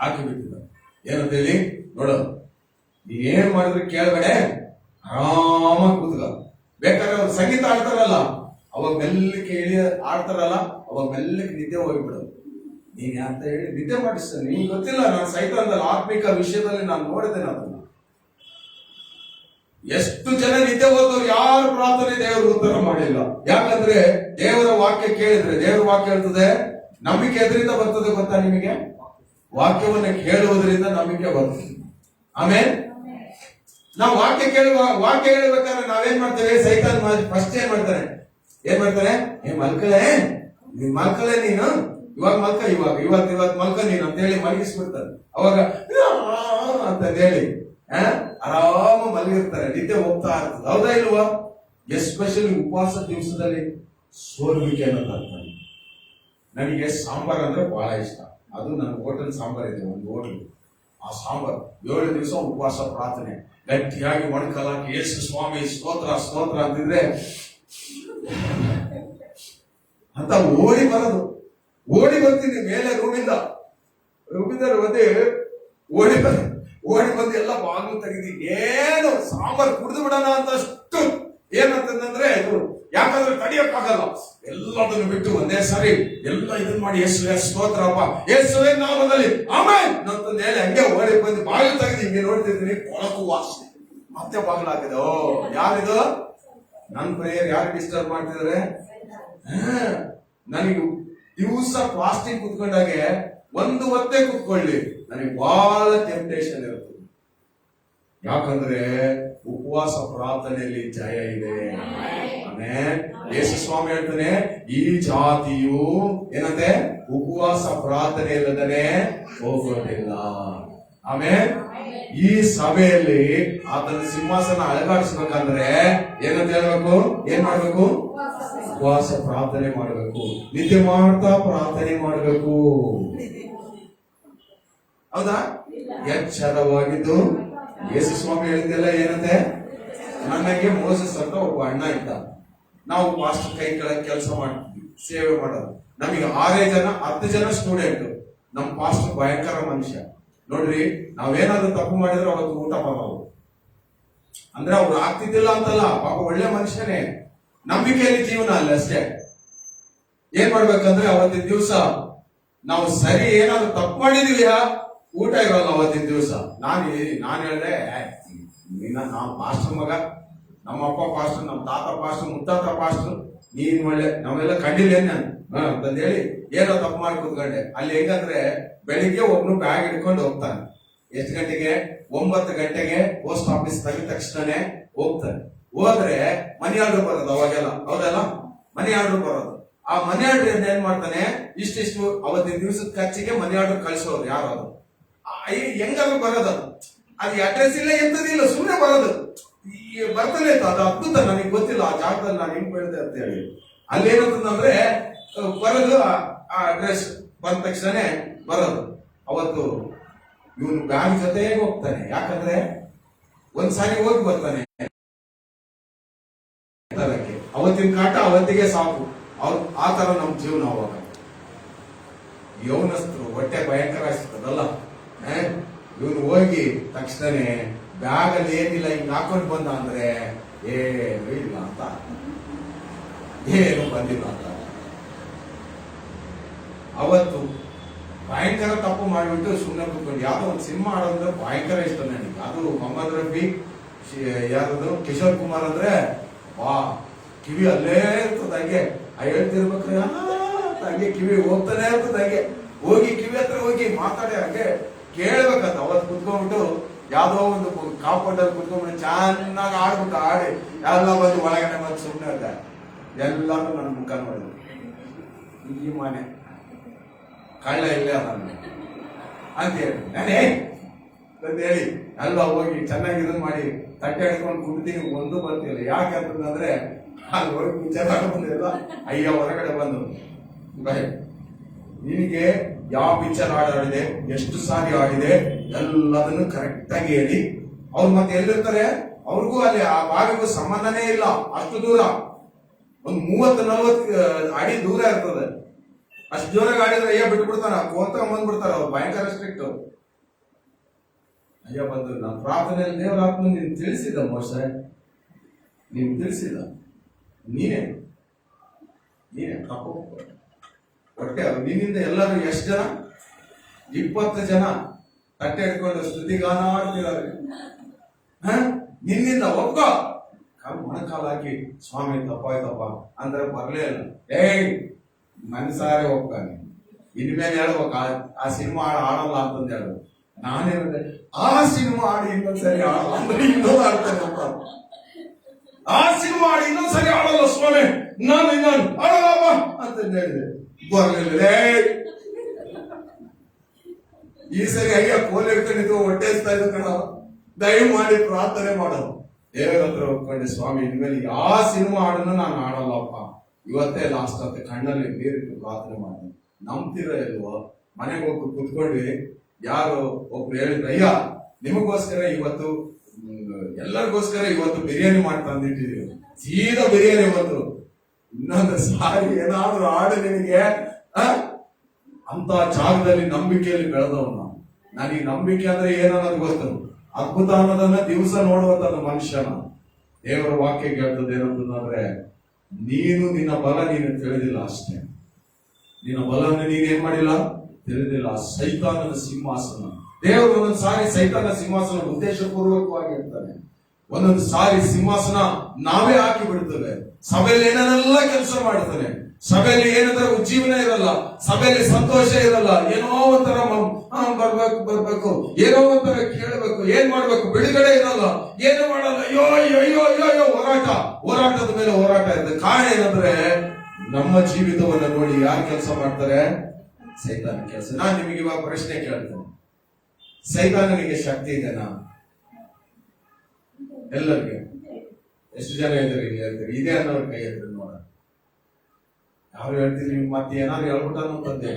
ಹಾಕಿ ಬಿಟ್ಟಿದ್ದಾನೆ. ಏನಂತ ಹೇಳಿ ನೋಡೋದು, ನೀ ಏನ್ ಮಾಡಿದ್ರೆ ಕೇಳಬೇಡ, ಆರಾಮಾಗಿ ಕೂತ್ಕ. ಬೇಕಾದ್ರೆ ಅವ್ರು ಸಂಗೀತ ಆಡ್ತಾರಲ್ಲ, ಅವಾಗ ಮೆಲ್ಲಕ್ಕೆ ಇಳಿ ಆಡ್ತಾರಲ್ಲ, ಅವಾಗ ಮೆಲ್ಲಕ್ಕೆ ನಿದ್ದೆ ಹೋಗ್ಬಿಡೋದು. ನೀನ್ ಅಂತ ಹೇಳಿ ನಿದ್ದೆ ಮಾಡಿಸ್ತಾನೆ. ನಿಮ್ಗೆ ಗೊತ್ತಿಲ್ಲ, ನಾನು ಸೈತಾನದಲ್ಲಿ ಆತ್ಮಿಕ ವಿಷಯದಲ್ಲಿ ನಾನು ನೋಡಿದ್ದೇನೆ ಅದನ್ನ. ಎಷ್ಟು ಜನ ನಿದ್ದೆ ಹೋದವ್ರು ಯಾರು ಪ್ರಾರ್ಥನೆ ದೇವರು ಉತ್ತರ ಮಾಡಿಲ್ಲ. ಯಾಕಂದ್ರೆ ದೇವರ ವಾಕ್ಯ ಕೇಳಿದ್ರೆ, ದೇವರ ವಾಕ್ಯ ಹೇಳ್ತದೆ, ನಂಬಿಕೆ ಎದರಿಂದ ಬರ್ತದೆ ಗೊತ್ತಾ ನಿಮಗೆ? ವಾಕ್ಯವನ್ನ ಕೇಳುವುದರಿಂದ ನಂಬಿಕೆ ಬರ್ತದೆ. ಆಮೇಲೆ ನಾವು ವಾಕ್ಯ ಹೇಳ್ಬೇಕಾದ್ರೆ ನಾವೇನ್ ಮಾಡ್ತೇವೆ? ಸೈತಾನ್ ಫಸ್ಟ್ ಏನ್ ಮಾಡ್ತಾನೆ? ಮಲ್ಕಳೆ ನೀನು, ಇವಾಗ ಮಲ್ಕ, ಇವತ್ತು ಮಲ್ಕ ನೀನು ಅಂತ ಹೇಳಿ ಮಲಗಿಸ್ಬಿಡ್ತಾರೆ. ಅವಾಗ ಅಂತ ಹೇಳಿ ಆರಾಮ ಮಲಗಿರ್ತಾರೆ, ನಿದ್ದೆ ಹೋಗ್ತಾ ಇರ್ತದೆ. ಹೌದಾ ಇಲ್ವಾ? ಎಸ್ಪೆಷಲಿ ಉಪವಾಸ ದಿವಸದಲ್ಲಿ ಸೋರ್ವಿಕೆ ಅನ್ನೋದು. ನನಗೆ ಸಾಂಬಾರ್ ಅಂದ್ರೆ ಬಹಳ ಇಷ್ಟ. ಅದು ನನ್ನ ಹೋಟೆಲ್ ಸಾಂಬಾರ್ ಇದೆ, ಒಂದು ಹೋಟೆಲ್. ಆ ಸಾಂಬಾರ್ 7 ದಿವಸ ಉಪವಾಸ ಪ್ರಾರ್ಥನೆ, ಗಟ್ಟಿಯಾಗಿ ಮೊಣಕಲಾಕಿ ಯೇಸು ಸ್ವಾಮಿ ಸ್ತೋತ್ರ ಸ್ತೋತ್ರ ಅಂತಿದ್ರೆ ಅಂತ ಓಡಿ ಬರ್ತೀನಿ ಮೇಲೆ ರೂಮಿಂದ ಓಡಿ ಬಂದು ಎಲ್ಲ ಬಾಗಿಲು ತೆಗೆದಿ ಏನು ಸಾಂಬಾರ್ ಕುಡಿದು ಬಿಡೋಣ ಅಂತ ಅಷ್ಟು ಏನಂತಂದ್ರೆ ಇದು. ಯಾಕಂದ್ರೆ ತಡಿಯಕ್ಕಾಗಲ್ಲ, ಎಲ್ಲದನ್ನು ಬಿಟ್ಟು ಒಂದೇ ಸಾರಿ ಎಲ್ಲ ಇದನ್ನ ಮಾಡಿ ಯೇಸುವೆ ಸ್ತೋತ್ರಪ್ಪ, ಯೇಸುವೆ ನಾಮದಲ್ಲಿ ಆಮೆನ್ ಅಂತಂದು ಹೇಳಿ ಹಂಗೆ ಓಡಿ ಬಂದು ಬಾಗಿಲು ತೆಗೆದು ಹಿಂಗೆ ನೋಡ್ತಿದ್ದೀನಿ, ಕೊಳಕು ವಾಸನೆ. ಮತ್ತೆ ಬಾಗಿಲು ಹಾಕಿದೆ. ಓ ಯಾರಿದು? ನನ್ನ ಪ್ರೇಯರ್ ಯಾರು ಡಿಸ್ಟರ್ಬ್ ಮಾಡ್ತಿದ್ರೆ? ನನಗೆ ದಿವಸ ಫಾಸ್ಟಿಂಗ್ ಕುತ್ಕೊಂಡಾಗೆ ಒಂದು ಹೊತ್ತೇ ಕುತ್ಕೊಳ್ಳಿ, ನನಗೆ ಬಹಳ ಟೆಂಪ್ಟೇಷನ್ ಇರುತ್ತೆ. ಯಾಕಂದ್ರೆ ಉಪವಾಸ ಪ್ರಾರ್ಥನೆಯಲ್ಲಿ ಜಯ ಇದೆ. ಆಮೇಲೆ ಯೇಸು ಸ್ವಾಮಿ ಹೇಳ್ತಾನೆ, ಈ ಜಾತಿಯು ಏನಂತೆ ಉಪವಾಸ ಪ್ರಾರ್ಥನೆ ಇಲ್ಲದನೆ ಹೋಗೋದಿಲ್ಲ. ಆಮೇಲೆ ಈ ಸಭೆಯಲ್ಲಿ ಆತನ ಸಿಂಹಾಸನ ಅಳಗಾಡಿಸ್ಬೇಕಂದ್ರೆ ಏನಂತ ಹೇಳ್ಬೇಕು? ಏನ್ ಮಾಡ್ಬೇಕು? ಉಪವಾಸ ಪ್ರಾರ್ಥನೆ ಮಾಡಬೇಕು, ನಿದ್ದೆ ಮಾಡ್ತಾ ಪ್ರಾರ್ಥನೆ ಮಾಡಬೇಕು. ಹೌದಾ? ಎಚ್ಚರವಾಗಿದ್ದು ಯೇಸು ಸ್ವಾಮಿ ಹೇಳಿದ್ದೆಲ್ಲ ಏನಂತೆ? ನನಗೆ ಮೋಸಸ್ ಅಂತ ಒಬ್ಬ ಅಣ್ಣ ಇದ್ದ. ನಾವು ಪಾಸ್ಟರ್ ಕೈ ಕೆಳಗೆ ಕೆಲಸ ಮಾಡ್ತಿದ್ವಿ, ಸೇವೆ ಮಾಡೋದು. ನಮಗೆ 10 ಜನ ಸ್ಟೂಡೆಂಟ್. ನಮ್ ಪಾಸ್ಟರ್ ಭಯಂಕರ ಮನುಷ್ಯ. ನೋಡ್ರಿ, ನಾವೇನಾದ್ರೂ ತಪ್ಪು ಮಾಡಿದ್ರೆ ಅವತ್ತು ಊಟ ಮಾಡೋದು. ಅಂದ್ರೆ ಅವ್ರು ಆಗ್ತಿದ್ದಿಲ್ಲ ಅಂತಲ್ಲ, ಪಾಪ ಒಳ್ಳೆ ಮನುಷ್ಯನೇ, ನಂಬಿಕೆಯಲ್ಲಿ ಜೀವನ ಅಲ್ಲ ಅಷ್ಟೇ. ಏನ್ ಮಾಡ್ಬೇಕಂದ್ರೆ ಅವತ್ತಿನ ದಿವಸ ನಾವು ಸರಿ ಏನಾದ್ರು ತಪ್ಪು ಮಾಡಿದೀವಿ, ಊಟ ಇರೋಲ್ಲ ಅವತ್ತಿನ ದಿವಸ. ನಾನು ಹೇಳಿದೆ, ನಾವು ಪಾಸ್ಟರ್ ಮಗ, ನಮ್ಮ ಅಪ್ಪ ಪಾಸ್ಟರ್, ನಮ್ಮ ತಾತ ಪಾಸ್ಟರ್, ಮುತ್ತಾತ ಪಾಸ್ಟರ್, ನೀನ್ ಒಳ್ಳೆ ನಾವೆಲ್ಲ ಕಂಡಿಲ್ಲ ನಾನು ಅಂತಂದೇಳಿ ಏನೋ ತಪ್ಪು ಮಾಡಿ ಕೂತ್ಕೊಂಡೆ. ಅಲ್ಲಿ ಹೆಂಗಂದ್ರೆ ಬೆಳಿಗ್ಗೆ ಒಬ್ನು ಬ್ಯಾಗ್ ಹಿಡ್ಕೊಂಡು ಹೋಗ್ತಾನೆ. ಎಷ್ಟು ಗಂಟೆಗೆ? 9 ಗಂಟೆಗೆ ಪೋಸ್ಟ್ ಆಫೀಸ್ ತೆಗಿದ ತಕ್ಷಣನೇ ಹೋಗ್ತಾನೆ. ಹೋದ್ರೆ ಮನಿ ಆರ್ಡರ್ ಬರೋದು ಅವಾಗೆಲ್ಲ. ಹೌದಲ್ಲ? ಮನಿ ಆರ್ಡರ್ ಬರೋದು. ಆ ಮನಿ ಆರ್ಡರ್ ಏನ್ ಮಾಡ್ತಾನೆ, ಇಷ್ಟಿಷ್ಟು ಅವತ್ತಿನ ದಿವಸದ ಖರ್ಚಿಗೆ ಮನಿ ಆರ್ಡರ್ ಕಳಿಸೋರು ಯಾರು, ಅದು ಹೆಂಗಾದ್ರು ಬರೋದು. ಅದು ಅಡ್ರೆಸ್ ಇಲ್ಲ, ಎಂತದಿಲ್ಲ, ಸುಮ್ಮನೆ ಬರೋದು. ಬರ್ತಾನೆ ಇತ್ತು. ಅದು ಅದ್ಭುತ. ನನಗೆ ಗೊತ್ತಿಲ್ಲ ಆ ಜಾಗದಲ್ಲಿ ನಾನು ಹೆಂಗ್ ಬೆಳೆದೆ ಅಂತ ಹೇಳಿ. ಅಲ್ಲಿ ಏನಂತಂದ್ರೆ ಬರೋದು, ಆ ಅಡ್ರೆಸ್ ಬಂದ ತಕ್ಷಣ ಬರೋದು. ಅವತ್ತು ಇವನು ಬ್ಯಾಂಕ್ ಜೊತೆಗೆ ಹೋಗ್ತಾನೆ. ಯಾಕಂದ್ರೆ ಒಂದ್ಸಾರಿ ಹೋಗಿ ಬರ್ತಾನೆ. ಅವತ್ತಿನ ಕಾಟ ಅವತ್ತಿಗೆ ಸಾಕು. ಆ ತರ ನಮ್ ಜೀವನ. ಅವಾಗ ಯೌನಸ್ಥರು ಹೊಟ್ಟೆ ಭಯಂಕರ ಆಗ್ತದಲ್ಲ. ಇವನು ಹೋಗಿ ತಕ್ಷಣನೇ ಬ್ಯಾಗ್ ಅಲ್ಲಿ ಏನಿಲ್ಲ ಹಿಂಗ್ ಹಾಕೊಂಡು ಬಂದ ಅಂದ್ರೆ ಏನು ಇಲ್ಲ ಅಂತ. ಏನು ಬಂದಿಲ್ಲ ಅಂತ. ಅವತ್ತು ಭಯಂಕರ ತಪ್ಪು ಮಾಡಿಬಿಟ್ಟು ಸುಮ್ಮನೆ ಕೂತ್ಕೊಂಡು ಯಾವ್ದೋ ಒಂದು ಸಿನಿಮಾ ಆಡೋದ್ರೆ ಭಯಂಕರ ಇಷ್ಟ ನನಗೆ. ಅದು ಮೊಹಮ್ಮದ್ ರಫಿ, ಯಾರದು ಕಿಶೋರ್ ಕುಮಾರ್ ಅಂದ್ರೆ ವಾ, ಕಿವಿ ಅಲ್ಲೇ ಇರ್ತದ ಹಂಗೆ ಹೇಳ್ತಿರ್ಬೇಕ್ರೆ ಹಂಗೆ ಕಿವಿ ಹೋಗ್ತಾನೆ ಇರ್ತದ ಹಂಗೆ. ಹೋಗಿ ಕಿವಿ ಹತ್ರ ಹೋಗಿ ಮಾತಾಡಿ ಹಂಗೆ ಕೇಳ್ಬೇಕಂತ. ಅವತ್ತು ಕುತ್ಕೊಂಡ್ಬಿಟ್ಟು ಯಾವ್ದೋ ಒಂದು ಕಾಂಪೌಂಡ್ ಅಲ್ಲಿ ಕುತ್ಕೊಂಡ್ಬಿಟ್ಟು ಚೆನ್ನಾಗಿ ಆಡ್ಬಿಟ್ಟು ಆಡಿ ಎಲ್ಲ ಬಂದು ಒಳಗಡೆ ಬಂದು ಸುಮ್ಮನೆ ಇದ್ದ. ಎಲ್ಲಾನು ನನ್ನ ಮುಖ ನೋಡಿದ್ರು, ಈ ಮನೆ ಕಳ್ಳ ಇಲ್ಲೇ ಅದ ಅಂತ ಹೇಳಿ ನಾನೇ ಅಂತ ಹೇಳಿ ಎಲ್ಲ ಹೋಗಿ ಚೆನ್ನಾಗಿ ಇದನ್ನ ಮಾಡಿ ತಟ್ಟೆ ಹಿಡ್ಕೊಂಡು ಕುಡ್ತೀನಿ, ಒಂದು ಬರ್ತಿಲ್ಲ. ಯಾಕೆ ಅಂತಂದ್ರೆ ಅಲ್ಲಿ ಹೋಗಿ ವಿಚಾರ ಬಂದಿಲ್ಲ. ಅಯ್ಯ ಹೊರಗಡೆ ಬಂದು ನಿನಗೆ ಯಾವ ಪಿಕ್ಚರ್ ಆಡಿದೆ, ಎಷ್ಟು ಸಾರಿ ಆಡಿದೆ ಎಲ್ಲದನ್ನು ಕರೆಕ್ಟ್ ಆಗಿ ಹೇಳಿ. ಅವ್ರು ಮತ್ತೆ ಎಲ್ಲಿರ್ತಾರೆ, ಅವ್ರಿಗೂ ಅಲ್ಲಿ ಆ ಭಾಗಕ್ಕೂ ಸಂಬಂಧನೇ ಇಲ್ಲ, ಅಷ್ಟು ದೂರ, ಒಂದು 30-40 ಅಡಿ ದೂರ ಇರ್ತದೆ. ಅಷ್ಟು ಜೋರಾಗಿ ಆಡಿದ್ರೆ ಅಯ್ಯ ಬಿಟ್ಬಿಡ್ತಾರ, ಕೋತ ಬಂದ್ಬಿಡ್ತಾರ. ಅವ್ರು ಭಯಂಕರ ಸ್ಟ್ರಿಕ್ಟ್. ಅಯ್ಯ ಬಂದು ನಾನು ಪ್ರಾರ್ಥನೆಯಲ್ಲಿ ದೇವರ ಆತ್ಮ ನೀನು ತಿಳಿಸಿದ ಮೋಸ, ನೀನು ತಿಳಿಸಿದ, ನೀನೇ ತಪ್ಪು ಹೊಟ್ಟೆ ನಿನ್ನಿಂದ ಎಲ್ಲರೂ ಎಷ್ಟು ಜನ, 20 ಜನ ತಟ್ಟೆ ಹಿಡ್ಕೊಂಡು ಸ್ತುತಿಗಾನ ಆಡ್ತಿದ್ದಾರೆ. ನಿನ್ನಿಂದ ಒಪ್ಕೋ, ಮೊಣಕಾಲ ಹಾಕಿ ಸ್ವಾಮಿ ತಪ್ಪಾಯ್ತಪ್ಪ ಅಂದ್ರೆ ಬರ್ಲೇ ಇಲ್ಲ. ಮನಸಾರೆ ಹೋಗ್ತಾನೆ. ಇನ್ಮೇಲೆ ಹೇಳ್ಬೇಕ ಆ ಸಿನಿಮಾ ಆಡಲ್ಲ ಅಂತಂದು ಹೇಳುದು. ನಾನೇನಿದೆ ಆ ಸಿನಿಮಾ ಆಡಿ ಇನ್ನೊಂದ್ಸರಿ ಆಡಲ್ಲ ಅಂದ್ರೆ ಇನ್ನೊಂದು ಆಡ್ತಾನಪ್ಪ. ಆ ಸಿನಿಮಾ ಆಡಿ ಇನ್ನೊಂದ್ಸರಿ ಆಡಲ್ಲ ಸ್ವಾಮಿ, ನಾನು ಆಡಲ್ಲಪ್ಪ ಅಂತ ಹೇಳಿದೆ. ಬರ್ಲಿಲ್ಲ. ಈ ಸರಿ ಅಯ್ಯ ಕೋಲ್ ಹಿಡ್ಕೊಂಡಿದ್ದು ಹೊಟ್ಟೆಸ್ತಾ ಇದ್ದು ಕಣ. ದಯಮಾಡಿ ಪ್ರಾರ್ಥನೆ ಮಾಡೋದು, ದೇವರ ಹತ್ರ ಹೋಗ್ಕೊಂಡೆ, ಸ್ವಾಮಿ ಇನ್ಮೇಲೆ ಯಾವ ಸಿನಿಮಾ ಆಡನ್ನು ನಾನು ಆಡಲ್ಲಪ್ಪ, ಇವತ್ತೇ ಲಾಸ್ಟ್ ಅಂತ ಕಣ್ಣಲ್ಲಿ ನೀರಿಟ್ಟು ಪ್ರಾರ್ಥನೆ ಮಾಡಿ. ನಂಬ್ತಿರ ಇಲ್ವೋ, ಮನೆಗೆ ಹೋಗಿ ಕುತ್ಕೊಂಡ್ವಿ. ಯಾರು ಒಬ್ರು ಹೇಳಿದ್ರು, ಅಯ್ಯ ನಿಮಗೋಸ್ಕರ ಇವತ್ತು ಎಲ್ಲರಿಗೋಸ್ಕರ ಇವತ್ತು ಬಿರಿಯಾನಿ ಮಾಡಿ ತಂದಿಟ್ಟಿದೀವಿ, ಸೀದಾ ಬಿರಿಯಾನಿ ಬಂದ್ರು. ಇನ್ನೊಂದು ಸಾರಿ ಏನಾದ್ರು ಆಡು ನಿನಗೆ ಅಂತ ಜಾಗದಲ್ಲಿ ನಂಬಿಕೆಯಲ್ಲಿ ಬೆಳೆದವ್ ನಾವು. ನನಗೆ ನಂಬಿಕೆ ಅಂದ್ರೆ ಏನನ್ನೋದು ಗೊತ್ತು, ಅದ್ಭುತ ಅನ್ನೋದನ್ನ ದಿವಸ ನೋಡುವಂತ ಮನುಷ್ಯನ. ದೇವರ ವಾಕ್ಯ ಕೇಳ್ತದೆ ಏನಂತಂದ್ರೆ, ನೀನು ನಿನ್ನ ಬಲ ನೀನು ತಿಳಿದಿಲ್ಲ ಅಷ್ಟೇ. ನಿನ್ನ ಬಲವನ್ನು ನೀನೇನ್ ಮಾಡಿಲ್ಲ, ತಿಳಿದಿಲ್ಲ. ಸೈತಾನನ ಸಿಂಹಾಸನ, ದೇವರು ಒಂದೊಂದು ಸಾರಿ ಸೈತಾನ ಸಿಂಹಾಸನ ಉದ್ದೇಶಪೂರ್ವಕವಾಗಿ ಇರ್ತಾನೆ. ಒಂದೊಂದು ಸಾರಿ ಸಿಂಹಾಸನ ನಾವೇ ಹಾಕಿ ಬಿಡ್ತೇವೆ. ಸಭೆಯಲ್ಲಿ ಏನೇನೆಲ್ಲ ಕೆಲಸ ಮಾಡ್ತಾನೆ. ಸಭೆಯಲ್ಲಿ ಏನಾದ್ರೂ ಉಜ್ಜೀವನ ಇರಲ್ಲ, ಸಭೆಯಲ್ಲಿ ಸಂತೋಷ ಇರಲ್ಲ. ಏನೋ ಒಂಥರ ಬರ್ಬೇಕು, ಏನೋ ಒಂಥರ ಕೇಳಬೇಕು, ಏನ್ ಮಾಡ್ಬೇಕು, ಬಿಡುಗಡೆ ಇರಲ್ಲ, ಏನು ಮಾಡಲ್ಲ. ಅಯ್ಯೋ ಅಯ್ಯೋ ಅಯ್ಯೋ ಅಯ್ಯೋ ಅಯ್ಯೋ ಹೋರಾಟದ ಮೇಲೆ ಹೋರಾಟ ಇರ್ತದೆ. ಕಾರಣ ಏನಂದ್ರೆ ನಮ್ಮ ಜೀವಿತವನ್ನ ನೋಡಿ ಯಾರು ಕೆಲಸ ಮಾಡ್ತಾರೆ, ಸೈತಾನ ಕೆಲಸ. ನಾನು ನಿಮಗೆ ಇವಾಗ ಪ್ರಶ್ನೆ ಕೇಳ್ತೇನೆ, ಸೈತಾನನಿಗೆ ಶಕ್ತಿ ಇದೆನಾ? ಎಲ್ಲರಿಗೆ ಎಷ್ಟು ಜನ ಇದ್ದಾರೆ ಇಲ್ಲಿ ಹೇಳ್ತೀರಿ? ಇದೆ ಅನ್ನೋರು ಕೈ ಎತ್ತಿ ನೋಡ. ಯಾರು ಹೇಳ್ತೀರಿ? ನೀವು ಮತ್ತೆ ಏನಾದ್ರು ಹೇಳ್ಬಿಟ್ಟಂತಂದೆ.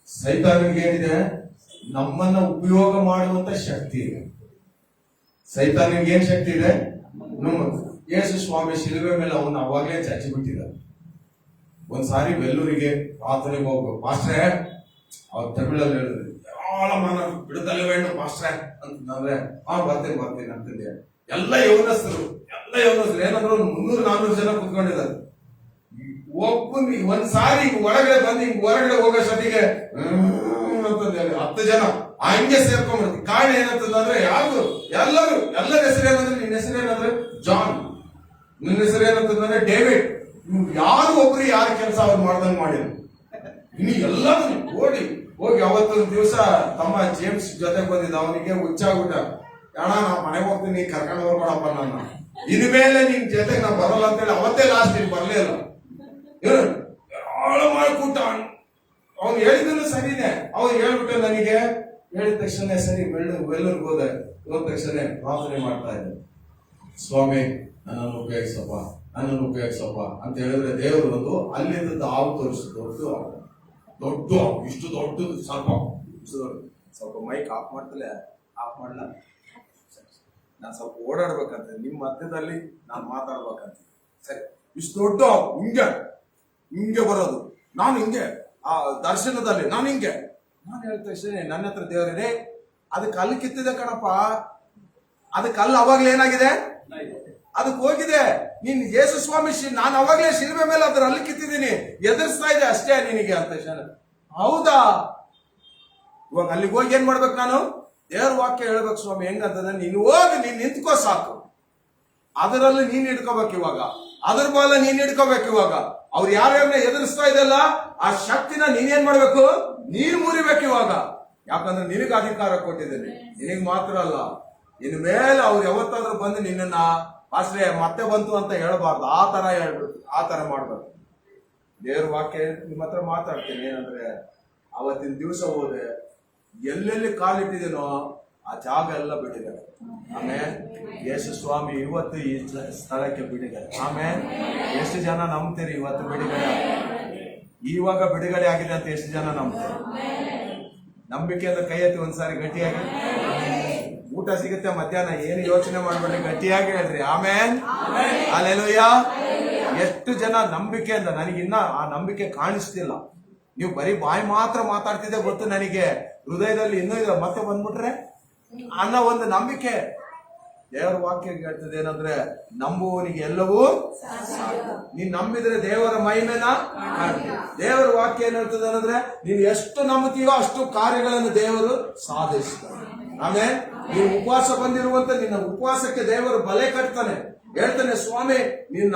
ಸೈತಾನಿಗೆ ಏನಿದೆ, ನಮ್ಮನ್ನ ಉಪಯೋಗ ಮಾಡುವಂತ ಶಕ್ತಿ ಇದೆ. ಸೈತಾನಿಗೆ ಏನ್ ಶಕ್ತಿ ಇದೆ? ಯೇಸು ಸ್ವಾಮಿ ಶಿಲುಬೆ ಮೇಲೆ ಅವನ್ನ ಅವಾಗಲೇ ಚಚ್ಚಿ ಬಿಟ್ಟಿದ್ದಾರೆ. ಒಂದ್ಸಾರಿ ಬೆಲ್ಲೂರಿಗೆ ಪ್ರಾರ್ಥನೆಗೆ ಹೋಗ್ಬೇಕು. ಪಾಸ್ಟ್ರೆ ಅವ್ರು ತಮಿಳಲ್ಲಿ ಹೇಳಿದ್ರು, ಯಾಳ ಮಾನ ಬಿಡುತ್ತಲೇ ಬೇಡ ಪಾಸ್ಟ್ರೆ ಅಂತಂದ್ರೆ ಬರ್ತೀನಿ ಅಂತಂದೆ. ಎಲ್ಲ ಯೌವನಸ್ಥರು ಏನಂದ್ರು 300-400 ಜನ ಕುತ್ಕೊಂಡಿದ್ದಾರೆ. ಒಂದ್ಸಾರಿ ಒಳಗಡೆ ಬಂದು ಹೊರಗಡೆ ಹೋಗೋ ಸತಿಗೆ ಅಂತಂದ 10 ಜನ ಹಂಗೆ ಸೇರ್ಕೊಂಡ್ಬಿಡ್ತೀವಿ. ಕಾರಣ ಏನಂತಂದ್ರೆ ಯಾರು ಎಲ್ಲರ ಹೆಸರೇನಂದ್ರೆ, ನಿನ್ನ ಹೆಸರೇನಂದ್ರೆ ಜಾನ್, ನಿನ್ನ ಹೆಸರೇನಂತಂದ್ರೆ ಡೇವಿಡ್. ಯಾರು ಒಬ್ರು ಯಾರ ಕೆಲಸ ಅವ್ರು ಮಾಡ್ದಂಗೆ ಮಾಡಿದ್ರು. ಇನ್ನು ಎಲ್ಲದನ್ನು ಹೋಗಿ ಅವತ್ತೊಂದು ದಿವಸ ತಮ್ಮ ಜೇಮ್ಸ್ ಜೊತೆಗೆ ಬಂದಿದ್ದ. ಅವನಿಗೆ ಹುಚ್ಚಾಗ್ಬಿಟ್ಟ, ಅಣ್ಣ ನಾ ಮನೆಗೆ ಹೋಗ್ತೀನಿ, ಕರ್ಕೊಂಡು ಹೋಗ್ಬೇಡಪ್ಪ ನನ್ನ, ಇನ್ಮೇಲೆ ನಿನ್ ಜೊತೆಗೆ ನಾ ಬರಲ್ಲ ಅಂತೇಳಿ ಅವತ್ತೇ ಲಾಸ್ಟ್ ನೀನ್ ಬರ್ಲೇ ಇಲ್ಲ. ಯಾಳು ಮಾಡ್ಕೊಟ್ಟ. ಅವ್ನು ಹೇಳಿದ್ರು ಸರಿನೇ. ಅವ್ನು ಹೇಳ್ಬಿಟ್ಟು ನನಗೆ ಹೇಳಿದ ತಕ್ಷಣ ಸರಿ ಬೆಳ್ಳೂರ್ಗೆ ಹೋದ ತಕ್ಷಣ ಪ್ರಾರ್ಥನೆ ಮಾಡ್ತಾ ಇದ್ದೆ, ಸ್ವಾಮಿ ನನ್ನನ್ನು ಉಪಯೋಗಿಸಪ್ಪ ಅಂತ ಹೇಳಿದ್ರೆ ದೇವರು ಒಂದು ಅಲ್ಲಿಂದ ಹಾವು ತೋರಿಸಿದ್ರು. ದೊಡ್ಡ ಇಷ್ಟು ದೊಡ್ಡದು, ಸ್ವಲ್ಪ ಮೈಕ್ ಆಫ್ ಮಾಡ್ತಲೇ ಆಫ್ ಮಾಡಲ್ಲ. ನಾನು ಸ್ವಲ್ಪ ಓಡಾಡ್ಬೇಕಂತ, ನಿಮ್ಮ ಮಧ್ಯದಲ್ಲಿ ನಾನು ಮಾತಾಡ್ಬೇಕಂತ. ಸರಿ, ಇಷ್ಟು ದೊಡ್ಡ ಹಿಂಗೆ ಬರೋದು, ನಾನು ಹಿಂಗೆ ಆ ದರ್ಶನದಲ್ಲಿ ನಾನು ಹಿಂಗೆ. ನಾನು ಹೇಳಿದ ತಕ್ಷಣ ನನ್ನ ಹತ್ರ ದೇವರೇ ಅದು ಕಲ್ಲು ಕಿತ್ತಿದೆ ಕಣಪ್ಪ, ಅದು ಕಲ್ಲು ಅವಾಗ್ಲೇ ಏನಾಗಿದೆ, ಅದಕ್ಕೆ ಹೋಗಿದೆ. ನೀನ್ ಯೇಸು ಸ್ವಾಮಿ ನಾನು ಅವಾಗಲೇ ಶಿಲ್ಬೆ ಮೇಲೆ ಅದ್ರ ಅಲ್ಲಿ ಕಿತ್ತಿದ್ದೀನಿ, ಎದುರಿಸ್ತಾ ಇದೆ ಅಷ್ಟೇ ನಿನಗೆ ಅಂತ. ಹೌದಾ? ಇವಾಗ ಅಲ್ಲಿಗೆ ಹೋಗಿ ಏನ್ ಮಾಡ್ಬೇಕು? ನಾನು ದೇವ್ರ ವಾಕ್ಯ ಹೇಳ್ಬೇಕು ಸ್ವಾಮಿ. ಹೆಂಗಂತಂದ್ರೆ ನೀನು ಹೋಗಿ ನೀನ್ ನಿಂತ್ಕೋ ಸಾಕು, ಅದರಲ್ಲಿ ನೀನ್ ಹಿಡ್ಕೋಬೇಕು. ಇವಾಗ ಅದ್ರ ಬಾಲ ನೀನ್ ಹಿಡ್ಕೋಬೇಕು. ಇವಾಗ ಅವ್ರು ಯಾರ್ಯಾರನ್ನ ಎದುರಿಸ್ತಾ ಇದೆಲ್ಲ ಆ ಶಕ್ತಿನ ನೀನೇನ್ ಮಾಡ್ಬೇಕು? ನೀನ್ ಮುರಿಬೇಕು ಇವಾಗ. ಯಾಕಂದ್ರೆ ನಿನಗೆ ಅಧಿಕಾರ ಕೊಟ್ಟಿದ್ದೇನೆ, ನಿನಗ್ ಮಾತ್ರ ಅಲ್ಲ. ಇನ್ ಮೇಲೆ ಅವ್ರು ಯಾವತ್ತಾದ್ರೂ ಬಂದು ನಿನ್ನ ಆಶ್ರಯ ಮತ್ತೆ ಬಂತು ಅಂತ ಹೇಳ್ಬಾರ್ದು. ಆ ತರ ಹೇಳ್ಬೇಕು, ಆ ತರ ಮಾಡ್ಬೇಕು. ದೇವ್ರ ವಾಕ್ಯ ನಿಮ್ಮ ಹತ್ರ ಮಾತಾಡ್ತೀನಿ. ಏನಂದ್ರೆ ಅವತ್ತಿನ ದಿವಸ ಹೋದೆ, ಎಲ್ಲೆಲ್ಲಿ ಕಾಲಿಟ್ಟಿದೇನೋ ಆ ಜಾಗ ಎಲ್ಲ ಬಿಟ್ಟಿದ್ದಾರೆ. ಆಮೇಲೆ ಯೇಸು ಸ್ವಾಮಿ ಇವತ್ತು ಈ ಸ್ಥಳಕ್ಕೆ ಬಿಡುಗಡೆ. ಆಮೇಲೆ ಎಷ್ಟು ಜನ ನಂಬ್ತೀರಿ ಇವತ್ತು ಬಿಡುಗಡೆ? ಇವಾಗ ಬಿಡುಗಡೆ ಆಗಿದೆ ಅಂತ ಎಷ್ಟು ಜನ ನಂಬ್ತೀರಿ? ನಂಬಿಕೆ ಅಂದ್ರೆ ಕೈ ಎತ್ತಿ ಒಂದ್ಸಾರಿ ಗಟ್ಟಿಯಾಗಿ. ಊಟ ಸಿಗುತ್ತೆ ಮಧ್ಯಾಹ್ನ, ಏನು ಯೋಚನೆ ಮಾಡ್ಬೇಡಿ, ಗಟ್ಟಿಯಾಗಿ ಹೇಳ್ರಿ ಆಮೇನ್. ಹಲ್ಲೆಲೂಯಾ. ಎಷ್ಟು ಜನ ನಂಬಿಕೆ ಅಂತ ನನಗಿನ್ನ ಆ ನಂಬಿಕೆ ಕಾಣಿಸ್ತಿಲ್ಲ. ನೀವು ಬರೀ ಬಾಯಿ ಮಾತ್ರ ಮಾತಾಡ್ತಿದ್ದೆ ಗೊತ್ತು ನನಗೆ, ಹೃದಯದಲ್ಲಿ ಇನ್ನೂ ಇದೆ ಮತ್ತೆ ಬಂದ್ಬಿಟ್ರೆ ಅನ್ನೋ ಒಂದು ನಂಬಿಕೆ. ದೇವರ ವಾಕ್ಯ ಹೇಳ್ತದೆ ಏನಂದ್ರೆ ನಂಬುವವನಿಗೆ ಎಲ್ಲವೂ ಸಾಧ್ಯ. ನೀನ್ ನಂಬಿದ್ರೆ ದೇವರ ಮಹಿಮೆನ ಕಾಣ್ತೀಯ. ದೇವರ ವಾಕ್ಯ ಏನ್ ಹೇಳ್ತದೆ ಅಂದ್ರೆ ನೀನ್ ಎಷ್ಟು ನಂಬುತ್ತೀಯೋ ಅಷ್ಟು ಕಾರ್ಯಗಳನ್ನು ದೇವರು ಸಾಧಿಸ್ತಾನೆ. ಆಮೇಲೆ ನೀವು ಉಪವಾಸ ಬಂದಿರುವಂತ ನಿನ್ನ ಉಪವಾಸಕ್ಕೆ ದೇವರು ಬಲೆ ಕಟ್ತಾನೆ. ಹೇಳ್ತಾನೆ, ಸ್ವಾಮಿ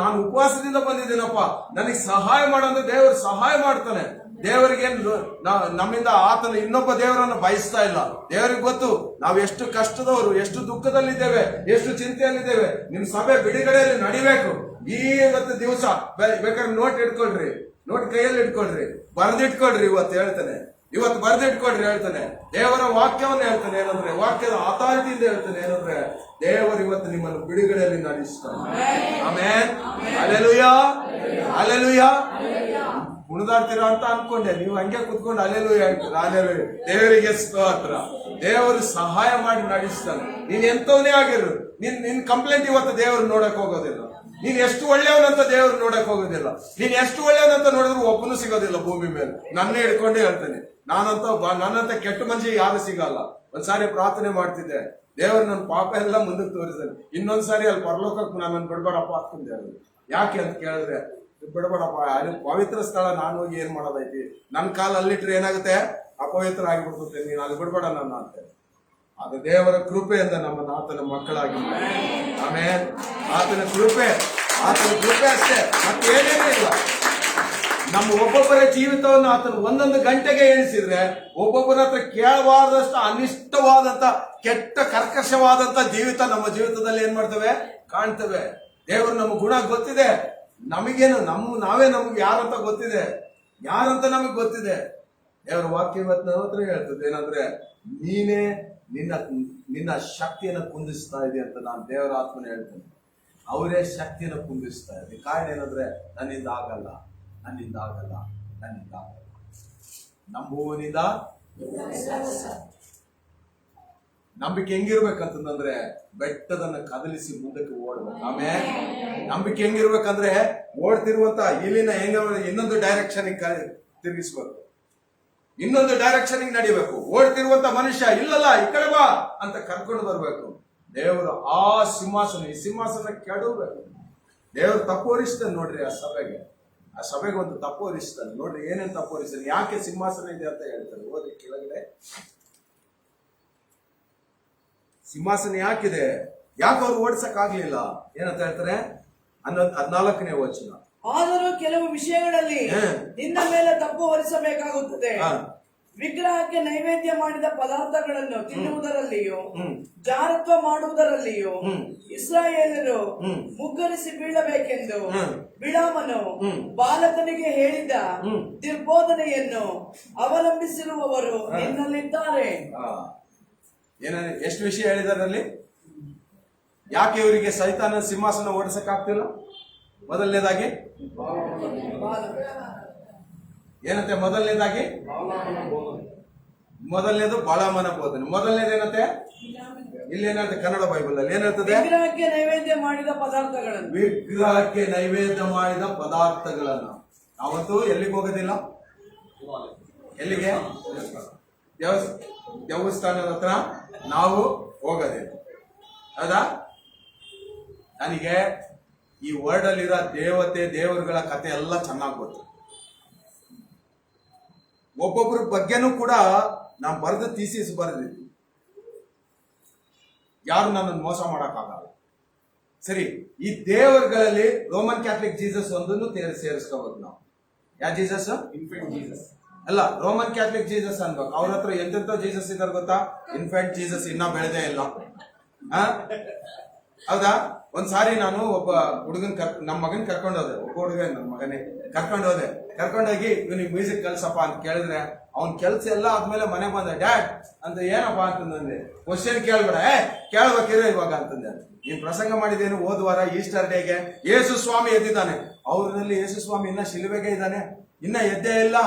ನಾನು ಉಪವಾಸದಿಂದ ಬಂದಿದ್ದೀನಪ್ಪ, ನನಗೆ ಸಹಾಯ ಮಾಡಂದ್ರೆ ದೇವರು ಸಹಾಯ ಮಾಡ್ತಾನೆ. ದೇವರಿಗೆ ನಮ್ಮಿಂದ ಆತನ ಇನ್ನೊಬ್ಬ ದೇವರನ್ನು ಬಯಸ್ತಾ ಇಲ್ಲ. ದೇವರಿಗೆ ಗೊತ್ತು ನಾವು ಎಷ್ಟು ಕಷ್ಟದವರು, ಎಷ್ಟು ದುಃಖದಲ್ಲಿದ್ದೇವೆ, ಎಷ್ಟು ಚಿಂತೆಯಲ್ಲಿದ್ದೇವೆ. ನಿಮ್ ಸಭೆ ಬಿಡುಗಡೆಯಲ್ಲಿ ನಡಿಬೇಕು. ಇವತ್ತು ದಿವಸ ಬೇಕಾದ್ರೆ ನೋಟ್ ಇಟ್ಕೊಳ್ರಿ, ನೋಟ್ ಕೈಯಲ್ಲಿ ಇಟ್ಕೊಳ್ರಿ, ಬರೆದಿಟ್ಕೊಳ್ರಿ. ಇವತ್ತು ಬರೆದಿಟ್ಕೊಳ್ರಿ. ಹೇಳ್ತಾನೆ ದೇವರ ವಾಕ್ಯವನ್ನು ಹೇಳ್ತಾನೆ. ಏನಂದ್ರೆ ವಾಕ್ಯದ ಅಥಾರಿಟಿಯಿಂದ ಹೇಳ್ತಾನೆ. ಏನಂದ್ರೆ ದೇವರು ಇವತ್ತು ನಿಮ್ಮನ್ನು ಬಿಡುಗಡೆಯಲ್ಲಿ ನಡೆಸ್ತಾನೆ. ಆಮೇನ್. Hallelujah, hallelujah. ಕುಣಿದಾಡ್ತೀರಾ ಅಂತ ಅನ್ಕೊಂಡೆ, ನೀವು ಹಂಗೆ ಕುತ್ಕೊಂಡು ಅಲ್ಲೆಲ್ಲೂ ಹೇಳ್ತೀರಾ. ಅಲ್ಲೆಲ್ಲೂ ದೇವರಿಗೆ ಸ್ತೋತ್ರ. ದೇವರು ಸಹಾಯ ಮಾಡಿ ನಡೆಸ್ತಾನೆ. ನೀನ್ ಎಂತವನೇ ಆಗಿರು, ನಿನ್ ಕಂಪ್ಲೇಂಟ್ ಇವತ್ತು ದೇವರು ನೋಡಕ್ ಹೋಗೋದಿಲ್ಲ. ನೀನ್ ಎಷ್ಟು ಒಳ್ಳೆಯವನಂತ ದೇವರು ನೋಡಕ್ ಹೋಗೋದಿಲ್ಲ. ನೀನ್ ಎಷ್ಟು ಒಳ್ಳೆಯವನಂತ ನೋಡಿದ್ರು ಒಬ್ಬನು ಸಿಗೋದಿಲ್ಲ ಭೂಮಿ ಮೇಲೆ. ನನ್ನೇ ಹಿಡ್ಕೊಂಡೇ ಹೇಳ್ತೇನೆ, ನನ್ನಂತ ಕೆಟ್ಟ ಮನುಷ್ಯ ಯಾರು ಸಿಗಲ್ಲ. ಒಂದ್ಸಾರಿ ಪ್ರಾರ್ಥನೆ ಮಾಡ್ತಿದ್ದೆ, ದೇವರು ನನ್ನ ಪಾಪ ಎಲ್ಲ ಮುಂದಕ್ಕೆ ತೋರಿಸ್ತಾನೆ. ಇನ್ನೊಂದ್ಸಾರಿ ಅಲ್ಲಿ ಪರಲೋಕಕ್ಕೆ ನನ್ನನ್ನು ಬಿಡ್ಬೇಡಪ್ಪ ಹಾಕ್ತಿದ್ದೆ. ಯಾಕೆ ಅಂತ ಕೇಳಿದ್ರೆ, ಬಿಡಬೇಡಪ್ಪ, ಅಲ್ಲಿ ಪವಿತ್ರ ಸ್ಥಳ, ನಾನು ಹೋಗಿ ಏನ್ ಮಾಡೋದೈತಿ, ನನ್ನ ಕಾಲ ಅಲ್ಲಿಟ್ರೆ ಏನಾಗುತ್ತೆ, ಅಪವಿತ್ರ ಆಗಿಬಿಡ್ತದೆ, ನೀನು ಅಲ್ಲಿ ಬಿಡ್ಬೇಡ ನನ್ನ ಅಂತ. ಅದು ದೇವರ ಕೃಪೆಯಿಂದ ನಮ್ಮನ್ನು ಆತನ ಮಕ್ಕಳಾಗಿ. ಆಮೇಲೆ ಆತನ ಕೃಪೆ ಅಷ್ಟೇ, ಮತ್ತೆ ಏನೇನೇ ಇಲ್ಲ. ನಮ್ಮ ಒಬ್ಬೊಬ್ಬರ ಜೀವಿತವನ್ನು ಆತನ ಒಂದೊಂದು ಗಂಟೆಗೆ ಎಣಿಸಿದ್ರೆ ಒಬ್ಬೊಬ್ಬರ ಹತ್ರ ಕೇಳಬಾರದಷ್ಟು ಅನಿಷ್ಟವಾದಂತ ಕೆಟ್ಟ ಕರ್ಕಶವಾದಂತ ಜೀವಿತ ನಮ್ಮ ಜೀವಿತದಲ್ಲಿ ಏನ್ ಮಾಡ್ತವೆ, ಕಾಣ್ತವೆ. ದೇವರು ನಮ್ಮ ಗುಣ ಗೊತ್ತಿದೆ, ನಮಗೇನು ನಾವೇ ನಮ್ಗೆ ಯಾರಂತ ಗೊತ್ತಿದೆ, ಯಾರಂತ ನಮಗ್ ಗೊತ್ತಿದೆ. ದೇವರ ವಾಕ್ಯ ಇವತ್ತು ನಮ್ಮ ಹತ್ರ ಹೇಳ್ತದೆ ಏನಂದ್ರೆ ನೀನೇ ನಿನ್ನ ಶಕ್ತಿಯನ್ನು ಕುಂದಿಸ್ತಾ ಇದೆ ಅಂತ. ನಾನು ದೇವರ ಆತ್ಮನ ಹೇಳ್ತೇನೆ, ಅವರೇ ಶಕ್ತಿಯನ್ನು ಕುಂದಿಸ್ತಾ ಇದೆ. ಕಾರಣ ಏನಂದ್ರೆ ನನ್ನಿಂದ ಆಗಲ್ಲ. ನಂಬುವನಿಂದ ನಂಬಿಕೆ ಹೆಂಗಿರ್ಬೇಕಂತಂದ್ರೆ ಬೆಟ್ಟದನ್ನ ಕದಲಿಸಿ ಮುಂದಕ್ಕೆ ಓಡ್ಬೇಕು. ಆಮೇಲೆ ನಂಬಿಕೆ ಹೆಂಗಿರ್ಬೇಕಂದ್ರೆ ಓಡ್ತಿರುವಂತ ಇಲ್ಲಿನ ಇನ್ನೊಂದು ಡೈರೆಕ್ಷನ್ ತಿರುಗಿಸ್ಬೇಕು, ಇನ್ನೊಂದು ಡೈರೆಕ್ಷನ್ ನಡಿಬೇಕು. ಓಡ್ತಿರುವಂತ ಮನುಷ್ಯ ಇಲ್ಲಲ್ಲ ಈ ಕಡೆ ಬಾ ಅಂತ ಕರ್ಕೊಂಡು ಬರ್ಬೇಕು. ದೇವರು ಆ ಸಿಂಹಾಸನ, ಈ ಸಿಂಹಾಸನ ಕೆಡಬೇಕು. ದೇವರು ತಪ್ಪು ಹೊರಿಸ್ತಾನೆ ನೋಡ್ರಿ. ಆ ಸಭೆಗೆ ಒಂದು ತಪ್ಪು ಹೊರಿಸ್ತಾನೆ ನೋಡ್ರಿ. ಏನೇನು ತಪ್ಪು ಹೊರಿಸ್ತಾನೆ, ಯಾಕೆ ಸಿಂಹಾಸನ ಇದೆ ಅಂತ ಹೇಳ್ತಾನೆ. ಓದಿ ಕೆಳಗಡೆ, ಸಿಂಹಾಸನ ಯಾಕಿದೆ, ಯಾಕೆ ಅವ್ರು ಓಡಿಸಕ್ ಆಗ್ಲಿಲ್ಲ ಏನಂತ ಹೇಳ್ತಾರೆ. 14ನೇ ವಚನ. ಆದರೂ ಕೆಲವು ವಿಷಯಗಳಲ್ಲಿ ನಿನ್ನ ಮೇಲೆ ತಪ್ಪು ಹೊರಿಸಬೇಕಾಗುತ್ತದೆ. ವಿಗ್ರಹಕ್ಕೆ ನೈವೇದ್ಯ ಮಾಡಿದ ಪದಾರ್ಥಗಳನ್ನು ತಿನ್ನುವುದರಲ್ಲಿಯೂ ಜಾರತ್ವ ಮಾಡುವುದರಲ್ಲಿಯೂ ಇಸ್ರಾಯೇಲರು ಮುಗ್ಗರಿಸಿ ಬೀಳಬೇಕೆಂದು ಬಿಳಾಮನು ಬಾಲಕನಿಗೆ ಹೇಳಿದ ದುರ್ಬೋಧನೆಯನ್ನು ಅವಲಂಬಿಸಿರುವವರು ನಿನ್ನಲ್ಲಿದ್ದಾರೆ. ಎಷ್ಟು ವಿಷಯ ಹೇಳಿದಾರಲ್ಲಿ, ಯಾಕೆ ಇವರಿಗೆ ಸೈತಾನ ಸಿಂಹಾಸನ ಓಡಿಸಕ್ ಆಗ್ತಿಲ್ಲ? ಮೊದಲನೇದಾಗಿ ಏನಂತೆ, ಮೊದಲನೇದು ಬಾಳಾಮನ ಬೋಧನೆ. ಮೊದಲನೇದೇನಂತೆ, ಇಲ್ಲೇನಂತೆ ಕನ್ನಡ ಬೈಬಲ್ ಅಲ್ಲಿ ಏನಿರ್ತದೆ, ವಿಗ್ರಹಕ್ಕೆ ನೈವೇದ್ಯ ಮಾಡಿದ ಪದಾರ್ಥಗಳನ್ನು. ನಾವಂತೂ ಎಲ್ಲಿಗೆ ಹೋಗೋದಿಲ್ಲ, ಎಲ್ಲಿಗೆ, ದೇವಸ್ಥಾನದ ಹತ್ರ ನಾವು ಹೋಗೋದಿಲ್ಲ. ಹೌದಾ? ನನಗೆ ಈ ವರ್ಲ್ಡ್ ಅಲ್ಲಿರೋ ದೇವರುಗಳ ಕತೆ ಎಲ್ಲ ಚೆನ್ನಾಗಿ ಗೊತ್ತು. ಒಬ್ಬೊಬ್ಬರ ಬಗ್ಗೆನೂ ಕೂಡ ನಾನು ಬರೆದು ಥೀಸಿಸ್ ಬರೆದಿದ್ದೀನಿ. ಯಾರು ನನ್ನನ್ನು ಮೋಸ ಮಾಡಕ್ಕಾಗಲ್ಲ. ಸರಿ, ಈ ದೇವರುಗಳಲ್ಲಿ ರೋಮನ್ ಕ್ಯಾಥಲಿಕ್ ಜೀಸಸ್ ಒಂದನ್ನು ಸೇರಿಸ್ಕೋಬಹುದು ನಾವು. ಯಾವ ಜೀಸಸ್? ಇನ್ಫೆಂಟ್ ಜೀಸಸ್ ಅಲ್ಲ, ರೋಮನ್ ಕ್ಯಾಥಲಿಕ್ ಜೀಸಸ್ ಅನ್ಬೇಕು. ಅವ್ರ ಹತ್ರ ಎಂತೆಂತ ಜೀಸಸ್ ಇದ್ದಾರೆ ಗೊತ್ತಾ? ಇನ್ಫೆಂಟ್ ಜೀಸಸ್ ಇನ್ನ ಬೆಳೆದೇ ಇಲ್ಲ. ಹೌದಾ? ಒಂದ್ಸಾರಿ ನಾನು ಒಬ್ಬ ಹುಡುಗನ್ ನಮ್ಮ ಮಗನ್ ಕರ್ಕೊಂಡೋದೆ. ಒಬ್ಬ ಹುಡುಗ ನನ್ನ ಮಗನೇ ಕರ್ಕೊಂಡೋಗಿ ಇವನಿಗೆ ಮ್ಯೂಸಿಕ್ ಕಲ್ಸಪ್ಪ ಅಂತ ಕೇಳಿದ್ರೆ ಅವ್ನ್ ಕೆಲ್ಸ ಎಲ್ಲ ಆದ್ಮೇಲೆ ಮನೆಗೆ ಬಂದ. ಡ್ಯಾಡ್ ಅಂತ ಏನಪ್ಪಾ ಅಂತಂದೆ. ಕ್ವಶನ್ ಕೇಳ್ಬೇಡ, ಕೇಳ್ಬೇಕಿರೋ ಇವಾಗ ಅಂತಂದೆ. ನೀನ್ ಪ್ರಸಂಗ ಮಾಡಿದೇನು ಹೋದ ವಾರ ಈಸ್ಟರ್ ಡೇಗೆ ಯೇಸು ಸ್ವಾಮಿ ಎದ್ದಿದ್ದಾನೆ. ಅವ್ರಲ್ಲಿ ಯೇಸು ಸ್ವಾಮಿ ಇನ್ನ ಶಿಲುಬೆಗೆ ಇದ್ದಾನೆ, ಇನ್ನ ಎದ್ದೇ ಇಲ್ಲ.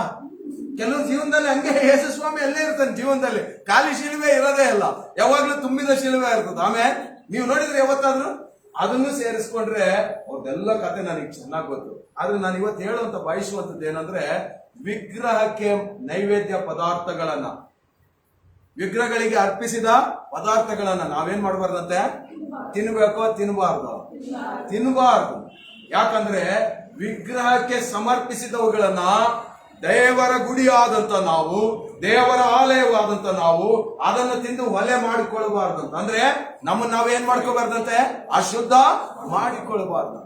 ಕೆಲವು ಜೀವನದಲ್ಲಿ ಹಂಗೆ ಯೇಸು ಸ್ವಾಮಿ ಎಲ್ಲೇ ಇರ್ತಾನೆ. ಜೀವನದಲ್ಲಿ ಖಾಲಿ ಶಿಲುಬೆ ಇರೋದೇ ಇಲ್ಲ, ಯಾವಾಗ್ಲೂ ತುಂಬಿದ ಶಿಲುಬೆ ಇರ್ತದೆ. ಆಮೇಲೆ ನೀವು ನೋಡಿದ್ರೆ ಯಾವತ್ತಾದ್ರೂ ಅದನ್ನು ಸೇರಿಸ್ಕೊಂಡ್ರೆ ಅವ್ರದೆಲ್ಲ ಕತೆ ನನಗೆ ಚೆನ್ನಾಗಿ ಗೊತ್ತು. ಆದ್ರೆ ನಾನು ಇವತ್ತು ಹೇಳುವಂತ ಬಯಸುವಂತದ್ದು ಏನಂದ್ರೆ, ವಿಗ್ರಹಕ್ಕೆ ನೈವೇದ್ಯ ಪದಾರ್ಥಗಳನ್ನ, ವಿಗ್ರಹಗಳಿಗೆ ಅರ್ಪಿಸಿದ ಪದಾರ್ಥಗಳನ್ನ ನಾವೇನ್ ಮಾಡಬಾರ್ದಂತೆ? ತಿನ್ಬೇಕೋ ತಿನ್ನಬಾರ್ದು. ಯಾಕಂದ್ರೆ ವಿಗ್ರಹಕ್ಕೆ ಸಮರ್ಪಿಸಿದವುಗಳನ್ನ ದೇವರ ಗುಡಿಯಾದಂತ ನಾವು, ದೇವರ ಆಲಯವಾದಂತ ನಾವು ಅದನ್ನು ತಿಂದು ಒಲೆ ಮಾಡಿಕೊಳ್ಳಬಾರ್ದಂತ. ಅಂದ್ರೆ ನಮ್ಮನ್ನ ನಾವೇನ್ ಮಾಡ್ಕೋಬಾರ್ದಂತೆ? ಅಶುದ್ಧ ಮಾಡಿಕೊಳ್ಳಬಾರ್ದು.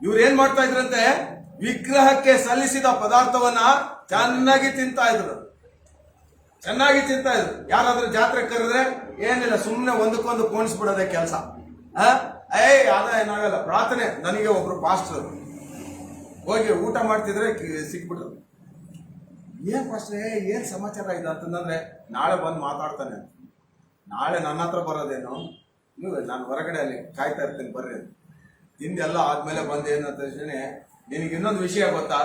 ಇವ್ರೇನ್ ಮಾಡ್ತಾ ಇದ್ರಂತೆ? ವಿಗ್ರಹಕ್ಕೆ ಸಲ್ಲಿಸಿದ ಪದಾರ್ಥವನ್ನ ಚೆನ್ನಾಗಿ ತಿಂತಾ ಇದ್ರು. ಯಾರಾದ್ರೂ ಜಾತ್ರೆ ಕರೆದ್ರೆ ಏನಿಲ್ಲ, ಸುಮ್ಮನೆ ಒಂದಕ್ಕೊಂದು ಪೋಣಿಸ್ಬಿಡೋದೆ ಕೆಲಸ. ಏನಾಗಲ್ಲ. ಪ್ರಾರ್ಥನೆ, ನನಗೆ ಒಬ್ರು ಪಾಸ್ಟರ್ ಹೋಗಿ ಊಟ ಮಾಡ್ತಿದ್ರೆ ಸಿಕ್ಬಿಟ್ರು. ಏನ್ ಪಾಸ್ಟ್ರೆ ಏನ್ ಸಮಾಚಾರ ಇದೆ ಅಂತಂದ್ರೆ, ನಾಳೆ ಬಂದು ಮಾತಾಡ್ತಾನೆ. ನಾಳೆ ನನ್ನ ಹತ್ರ ಬರೋದೇನು? ನೀವು ನಾನು ಹೊರಗಡೆ ಅಲ್ಲಿ ಕಾಯ್ತಾ ಇರ್ತೀನಿ, ಬರ್ರಿ. ತಿಂದೆಲ್ಲ ಆದ್ಮೇಲೆ ಬಂದು ಏನಂತ ನಿನಗೆ ಇನ್ನೊಂದು ವಿಷಯ ಗೊತ್ತಾ?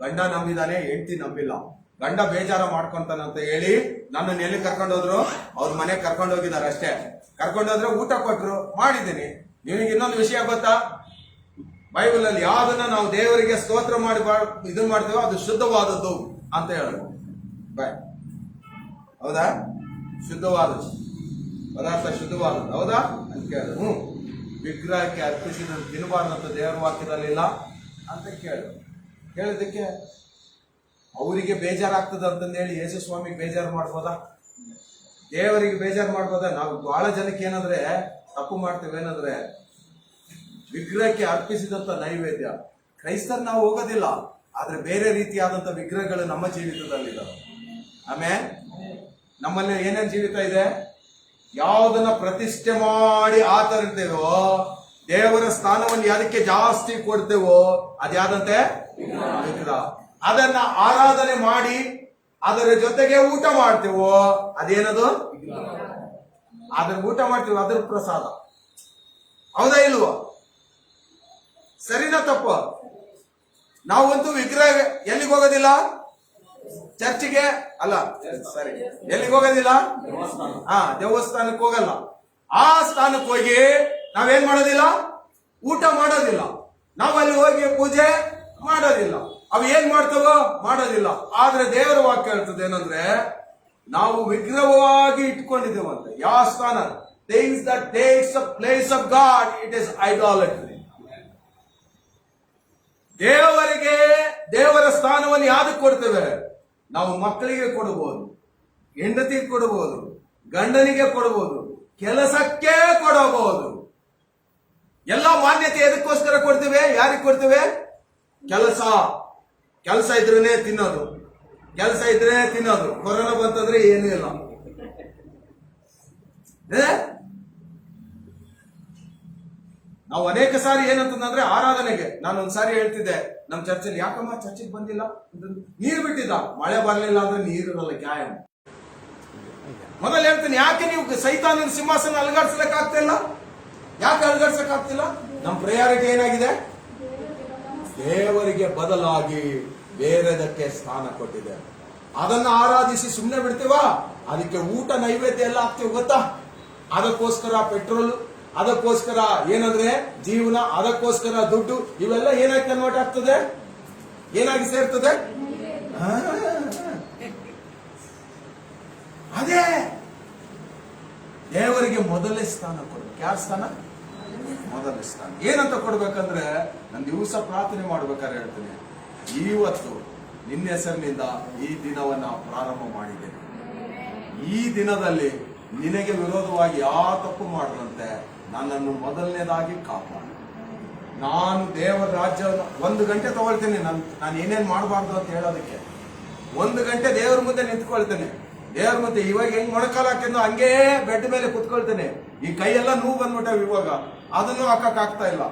ಗಂಡ ನಂಬಿದಾನೆ, ಹೆಂಡತಿ ನಂಬಿಲ್ಲ. ಗಂಡ ಬೇಜಾರ ಮಾಡ್ಕೊಂತಾನಂತ ಹೇಳಿ ನನ್ನನ್ನು ಎಲ್ಲಿ ಕರ್ಕೊಂಡೋದ್ರು? ಅವ್ರ ಮನೆಗೆ ಕರ್ಕೊಂಡೋಗಿದ್ದಾರೆ ಅಷ್ಟೇ. ಕರ್ಕೊಂಡೋದ್ರೆ ಊಟ ಕೊಟ್ರು, ಮಾಡಿದ್ದೀನಿ. ನಿನಗೆ ಇನ್ನೊಂದು ವಿಷಯ ಗೊತ್ತಾ? ಬೈಬಲ್ ಅಲ್ಲಿ ಯಾವ್ದನ್ನ ನಾವು ದೇವರಿಗೆ ಸ್ತೋತ್ರ ಮಾಡಿ ಇದನ್ನ ಮಾಡ್ತೇವೋ ಅದು ಶುದ್ಧವಾದದ್ದು ಅಂತ ಹೇಳೋದು. ಹೌದಾ? ಶುದ್ಧವಾದದ್ದು ಪದಾರ್ಥ ಶುದ್ಧವಾದದ್ದು ಹೌದಾ ಅಂತ ಕೇಳಿದ್ರು. ವಿಗ್ರಹಕ್ಕೆ ಅರ್ಪಿಸಿದ ತಿನ್ನಬಾರ್ದಂತ ದೇವರ ವಾಕ್ಯದಲ್ಲಿಲ್ಲ ಅಂತ ಕೇಳಿದಕ್ಕೆ ಅವರಿಗೆ ಬೇಜಾರಾಗ್ತದ ಅಂತಂದೇಳಿ ಯೇಸು ಸ್ವಾಮಿಗೆ ಬೇಜಾರು ಮಾಡ್ಬೋದಾ? ದೇವರಿಗೆ ಬೇಜಾರು ಮಾಡ್ಬೋದಾ? ನಾವು ಬಹಳ ಜನಕ್ಕೆ ಏನಂದ್ರೆ ತಪ್ಪು ಮಾಡ್ತೇವೆ. ಏನಂದ್ರೆ ವಿಗ್ರಹಕ್ಕೆ ಅರ್ಪಿಸಿದಂತ ನೈವೇದ್ಯ, ಕ್ರೈಸ್ತರು ನಾವು ಹೋಗೋದಿಲ್ಲ, ಆದ್ರೆ ಬೇರೆ ರೀತಿಯಾದಂತ ವಿಗ್ರಹಗಳು ನಮ್ಮ ಜೀವಿತದಲ್ಲಿದ್ದಾವೆ. ಆಮೇಲೆ ನಮ್ಮಲ್ಲಿ ಏನೇನು ಜೀವಿತ ಇದೆ? ಯಾವುದನ್ನ ಪ್ರತಿಷ್ಠೆ ಮಾಡಿ ಆಚರಿಸ್ತೇವೋ, ದೇವರ ಸ್ಥಾನವನ್ನು ಯಾದಕ್ಕೆ ಜಾಸ್ತಿ ಕೊಡ್ತೇವೋ ಅದ್ಯಾದಂತೆ ವಿಗ್ರಹ. ಅದನ್ನ ಆರಾಧನೆ ಮಾಡಿ ಅದರ ಜೊತೆಗೆ ಊಟ ಮಾಡ್ತೇವೋ ಅದೇನದು? ಅದರ ಊಟ ಮಾಡ್ತೀವಿ, ಅದ್ರ ಪ್ರಸಾದ. ಹೌದಾ ಇಲ್ವೋ? ಸರಿನಾ ತಪ್ಪ? ನಾವಂತೂ ವಿಗ್ರಹ ಎಲ್ಲಿಗೆ ಹೋಗೋದಿಲ್ಲ? ಚರ್ಚಿಗೆ ಅಲ್ಲ, ಸರಿ, ಎಲ್ಲಿಗೆ ಹೋಗೋದಿಲ್ಲ? ದೇವಸ್ಥಾನಕ್ಕೆ ಹೋಗಲ್ಲ. ಆ ಸ್ಥಾನಕ್ಕೆ ಹೋಗಿ ನಾವೇನ್ ಮಾಡೋದಿಲ್ಲ? ಊಟ ಮಾಡೋದಿಲ್ಲ. ನಾವು ಅಲ್ಲಿ ಹೋಗಿ ಪೂಜೆ ಮಾಡೋದಿಲ್ಲ. ಅವು ಏನ್ ಮಾಡ್ತವೋ ಮಾಡೋದಿಲ್ಲ. ಆದ್ರೆ ದೇವರ ವಾಕ್ಯ ಹೇಳ್ತದೆ ಏನಂದ್ರೆ, ನಾವು ವಿಗ್ರಹವಾಗಿ ಇಟ್ಕೊಂಡಿದ್ದೇವಂತೆ. ಯಾವ ಸ್ಥಾನ? Things that takes the place of God, it is idolatry. ದೇವರಿಗೆ ದೇವರ ಸ್ಥಾನವನ್ನು ಯಾವ್ದಕ್ಕೆ ಕೊಡ್ತೇವೆ? ನಾವು ಮಕ್ಕಳಿಗೆ ಕೊಡಬಹುದು, ಹೆಂಡತಿಗೆ ಕೊಡಬಹುದು, ಗಂಡನಿಗೆ ಕೊಡಬಹುದು, ಕೆಲಸಕ್ಕೆ ಕೊಡಬಹುದು. ಎಲ್ಲ ಮಾನ್ಯತೆ ಎದಕ್ಕೋಸ್ಕರ ಕೊಡ್ತೇವೆ? ಯಾರಿಗೆ ಕೊಡ್ತೇವೆ? ಕೆಲಸ ಇದ್ರೇನೆ ತಿನ್ನೋದು. ಕೊರೋನಾ ಬಂತಂದ್ರೆ ಏನೂ ಇಲ್ಲ. ನಾವು ಅನೇಕ ಸಾರಿ ಏನಂತಂದ್ರೆ ಆರಾಧನೆಗೆ, ನಾನು ಒಂದ್ಸಾರಿ ಹೇಳ್ತಿದ್ದೆ ನಮ್ಮ ಚರ್ಚಲ್ಲಿ, ಯಾಕಮ್ಮ ಚರ್ಚಿಗೆ ಬಂದಿಲ್ಲ? ನೀರು ಬಿಟ್ಟಿದ್ದ, ಮಳೆ ಬರಲಿಲ್ಲ ಅಂದ್ರೆ ನೀರಿರಲ್ಲ ಕ್ಯಾಯಂ. ಮೊದಲು ಹೇಳ್ತೀನಿ, ಯಾಕೆ ನೀವು ಸೈತಾನನ ಸಿಂಹಾಸನ ಅಲುಗಾಡ್ಸಲಿಕ್ಕಾಗ್ತಿಲ್ಲ? ಯಾಕೆ ಅಲುಗಾಡ್ಸಕ್ಕಾಗ್ತಿಲ್ಲ? ನಮ್ಮ ಪ್ರಯಾರಿಟಿ ಏನಾಗಿದೆ? ದೇವರಿಗೆ ಬದಲಾಗಿ ಬೇರೆದಕ್ಕೆ ಸ್ಥಾನ ಕೊಟ್ಟಿದೆ. ಅದನ್ನ ಆರಾಧಿಸಿ ಸುಮ್ಮನೆ ಬಿಡ್ತೀವಾ? ಅದಕ್ಕೆ ಊಟ ನೈವೇದ್ಯ ಎಲ್ಲ ಹಾಕ್ತೀವಿ ಗೊತ್ತಾ? ಅದಕ್ಕೋಸ್ಕರ ಪೆಟ್ರೋಲ್, ಅದಕ್ಕೋಸ್ಕರ ಏನಂದ್ರೆ ಜೀವನ, ಅದಕ್ಕೋಸ್ಕರ ದುಡ್ಡು, ಇವೆಲ್ಲ ಏನಾಗಿ ಕನ್ವರ್ಟ್ ಆಗ್ತದೆ? ಏನಾಗಿ ಸೇರ್ತದೆ? ಅದೇ ದೇವರ ದೇವರಿಗೆ ಮೊದಲೇ ಸ್ಥಾನ ಕೊಡ್ಬೇಕು. ಯಾರ ಸ್ಥಾನ? ಮೊದಲನೇ ಸ್ಥಾನ. ಏನಂತ ಕೊಡ್ಬೇಕಂದ್ರೆ, ನಾನು ದಿವಸ ಪ್ರಾರ್ಥನೆ ಮಾಡ್ಬೇಕಾದ್ರೆ ಹೇಳ್ತೇನೆ, ಇವತ್ತು ನಿನ್ನ ಹೆಸರಿನಿಂದ ಈ ದಿನವನ್ನ ಪ್ರಾರಂಭ ಮಾಡಿದ್ದೇನೆ. ಈ ದಿನದಲ್ಲಿ ನಿನಗೆ ವಿರೋಧವಾಗಿ ಯಾವ ತಪ್ಪು ಮಾಡದಂತೆ ನನ್ನನ್ನು ಮೊದಲನೇದಾಗಿ ಕಾಪಾಡು. ನಾನು ದೇವರ ರಾಜ್ಯವನ್ನು 1 ಗಂಟೆ ತಗೊಳ್ತೇನೆ. ನಾನು ಏನೇನು ಮಾಡಬಾರ್ದು ಅಂತ ಹೇಳೋದಕ್ಕೆ 1 ಗಂಟೆ ದೇವ್ರ ಮುಂದೆ ನಿಂತ್ಕೊಳ್ತೇನೆ. ದೇವ್ರ ಮುಂದೆ ಇವಾಗ ಹೆಂಗ್ ಮೊಣಕಾಲ ಹಾಕಿದ್ನೋ ಹಂಗೇ ಬೆಡ್ ಮೇಲೆ ಕುತ್ಕೊಳ್ತೇನೆ. ಈ ಕೈಯೆಲ್ಲ ನೋವು ಬಂದ್ಬಿಟ್ಟವೆ, ಇವಾಗ ಅದನ್ನು ಹಾಕಕ್ ಆಗ್ತಾ ಇಲ್ಲ.